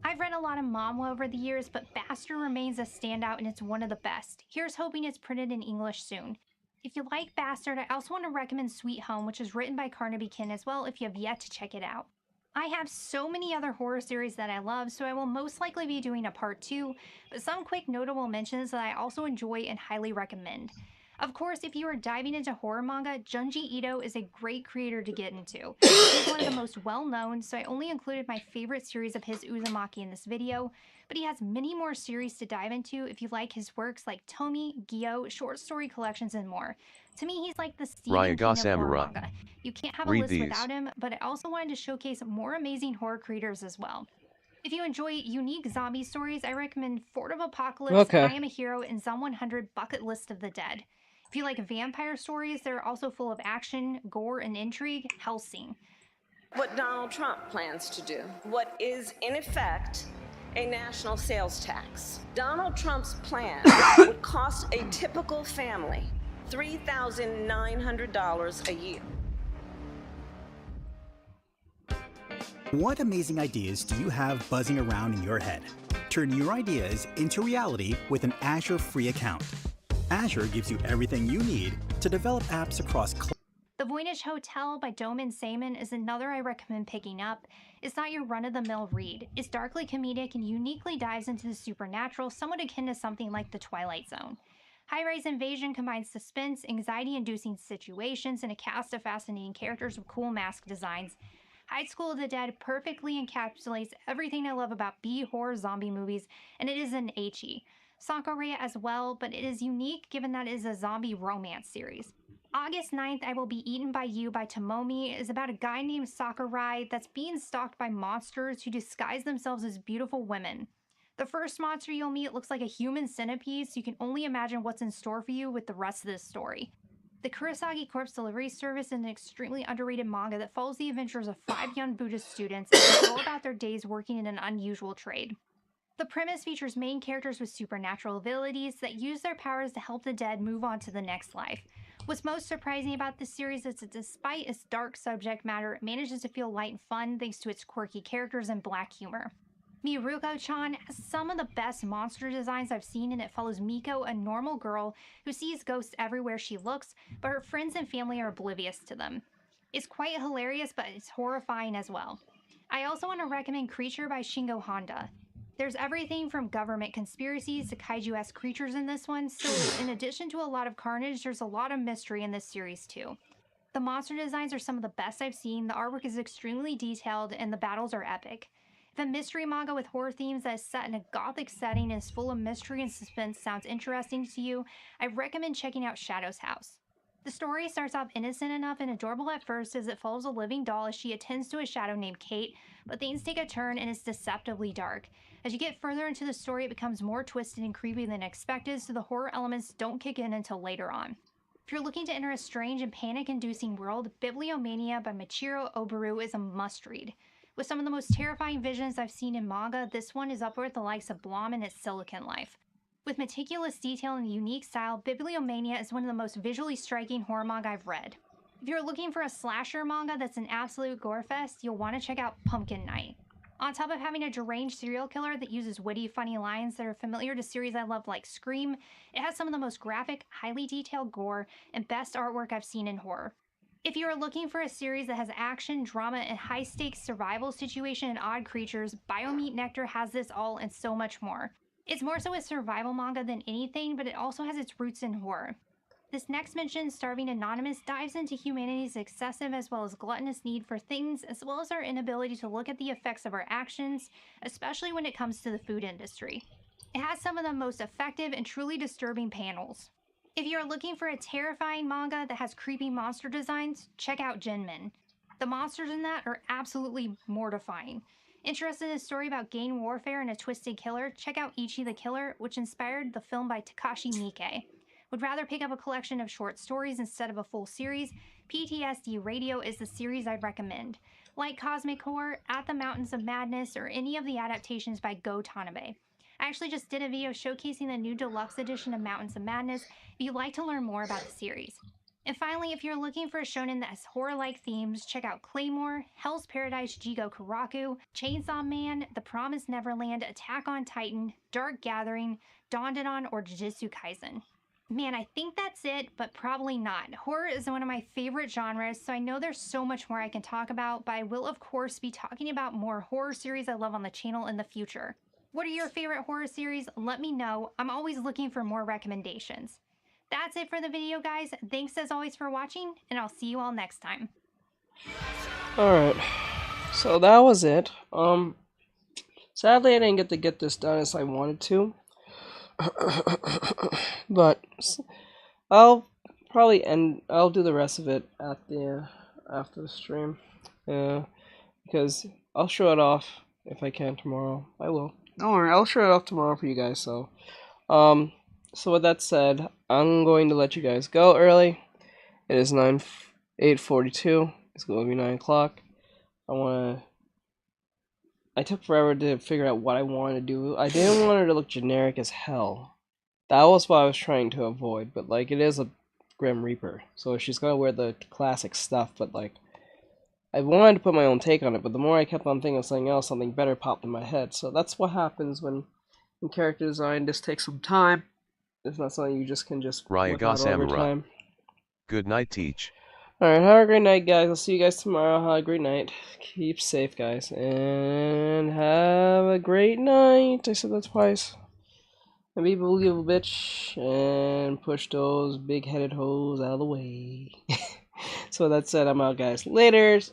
I've read a lot of manhwa over the years, but Bastard remains a standout and it's one of the best. Here's hoping it's printed in English soon. If you like Bastard, I also want to recommend Sweet Home, which is written by Carnaby Kin as well if you have yet to check it out. I have so many other horror series that I love, so I will most likely be doing a part 2, but some quick notable mentions that I also enjoy and highly recommend. Of course, if you are diving into horror manga, Junji Ito is a great creator to get into. He's one of the most well-known, so I only included my favorite series of his Uzumaki in this video, but he has many more series to dive into if you like his works like Tomi, Gyo, short story collections, and more. To me, he's like the Stephen King of horror manga. You can't have a list without him, but I also wanted to showcase more amazing horror creators as well. If you enjoy unique zombie stories, I recommend Fort of Apocalypse, I Am a Hero, and Zom 100 Bucket List of the Dead. If you like vampire stories that are also full of action, gore, and intrigue, Hellsing. What Donald Trump plans to do, what is in effect a national sales tax. Donald Trump's plan would cost a typical family $3,900 a year. What amazing ideas do you have buzzing around in your head? Turn your ideas into reality with an Azure free account. Azure gives you everything you need to develop apps across The Voynich Hotel by Doman Saman is another I recommend picking up. It's not your run-of-the-mill read. It's darkly comedic and uniquely dives into the supernatural, somewhat akin to something like The Twilight Zone. High-Rise Invasion combines suspense, anxiety-inducing situations, and a cast of fascinating characters with cool mask designs. High School of the Dead perfectly encapsulates everything I love about B-horror zombie movies, and it is an HE. Sakura as well, but it is unique given that it is a zombie romance series. August 9th, I Will Be Eaten by You by Tomomi is about a guy named Sakurai that's being stalked by monsters who disguise themselves as beautiful women. The first monster you'll meet looks like a human centipede, so you can only imagine what's in store for you with the rest of this story. The Kurosagi Corpse Delivery Service is an extremely underrated manga that follows the adventures of 5 young Buddhist students as they go about their days working in an unusual trade. The premise features main characters with supernatural abilities that use their powers to help the dead move on to the next life. What's most surprising about this series is that despite its dark subject matter, it manages to feel light and fun thanks to its quirky characters and black humor. Miruko-chan has some of the best monster designs I've seen, and it follows Miko, a normal girl who sees ghosts everywhere she looks, but her friends and family are oblivious to them. It's quite hilarious, but it's horrifying as well. I also want to recommend Creature by Shingo Honda. There's everything from government conspiracies to kaiju-esque creatures in this one, so in addition to a lot of carnage, there's a lot of mystery in this series too. The monster designs are some of the best I've seen, the artwork is extremely detailed, and the battles are epic. If a mystery manga with horror themes that is set in a gothic setting and is full of mystery and suspense sounds interesting to you, I recommend checking out Shadow's House. The story starts off innocent enough and adorable at first as it follows a living doll as she attends to a shadow named Kate, but things take a turn and is deceptively dark. As you get further into the story, it becomes more twisted and creepy than expected, so the horror elements don't kick in until later on. If you're looking to enter a strange and panic-inducing world, Bibliomania by Michiru Obaru is a must-read. With some of the most terrifying visions I've seen in manga, this one is up there with the likes of Blom and its Silicon Life. With meticulous detail and unique style, Bibliomania is one of the most visually striking horror manga I've read. If you're looking for a slasher manga that's an absolute gore-fest, you'll want to check out Pumpkin Night. On top of having a deranged serial killer that uses witty, funny lines that are familiar to series I love like Scream, it has some of the most graphic, highly detailed gore, and best artwork I've seen in horror. If you are looking for a series that has action, drama, and high-stakes survival situation and odd creatures, Biomeat Nectar has this all and so much more. It's more so a survival manga than anything, but it also has its roots in horror. This next mentioned, Starving Anonymous, dives into humanity's excessive as well as gluttonous need for things, as well as our inability to look at the effects of our actions, especially when it comes to the food industry. It has some of the most effective and truly disturbing panels. If you are looking for a terrifying manga that has creepy monster designs, check out Jinmin. The monsters in that are absolutely mortifying. Interested in a story about gang warfare and a twisted killer, check out Ichi the Killer, which inspired the film by Takashi Miike. Would rather pick up a collection of short stories instead of a full series, PTSD Radio is the series I'd recommend. Like Cosmic Horror, At the Mountains of Madness, or any of the adaptations by Go Tanabe. I actually just did a video showcasing the new deluxe edition of Mountains of Madness if you'd like to learn more about the series. And finally, if you're looking for a shonen that has horror-like themes, check out Claymore, Hell's Paradise Jigo Karaku, Chainsaw Man, The Promised Neverland, Attack on Titan, Dark Gathering, Dandadan, or Jujutsu Kaisen. Man, I think that's it, but probably not. Horror is one of my favorite genres, so I know there's so much more I can talk about, but I will of course be talking about more horror series I love on the channel in the future. What are your favorite horror series? Let me know. I'm always looking for more recommendations. That's it for the video, guys. Thanks as always for watching, and I'll see you all next time. Alright, so that was it. Sadly I didn't get to get this done as I wanted to. But I'll probably I'll do the rest of it at the after the stream. Because I'll show it off if I can tomorrow. I will. Don't worry, I'll show it off tomorrow for you guys, so so with that said, I'm going to let you guys go early. It is 8:42. It's going to be 9 o'clock. I took forever to figure out what I wanted to do. I didn't want it to look generic as hell. That was what I was trying to avoid, but like it is a Grim Reaper, so she's gonna wear the classic stuff, but like I wanted to put my own take on it, but the more I kept on thinking of something else, something better popped in my head. So that's what happens when character design just takes some time. It's not something you just can just work out over time. Good night, Teach. Alright, have a great night, guys. I'll see you guys tomorrow. Have a great night. Keep safe, guys. And have a great night. I said that twice. And be a little bitch. And push those big-headed hoes out of the way. So that said, I'm out, guys. Laters.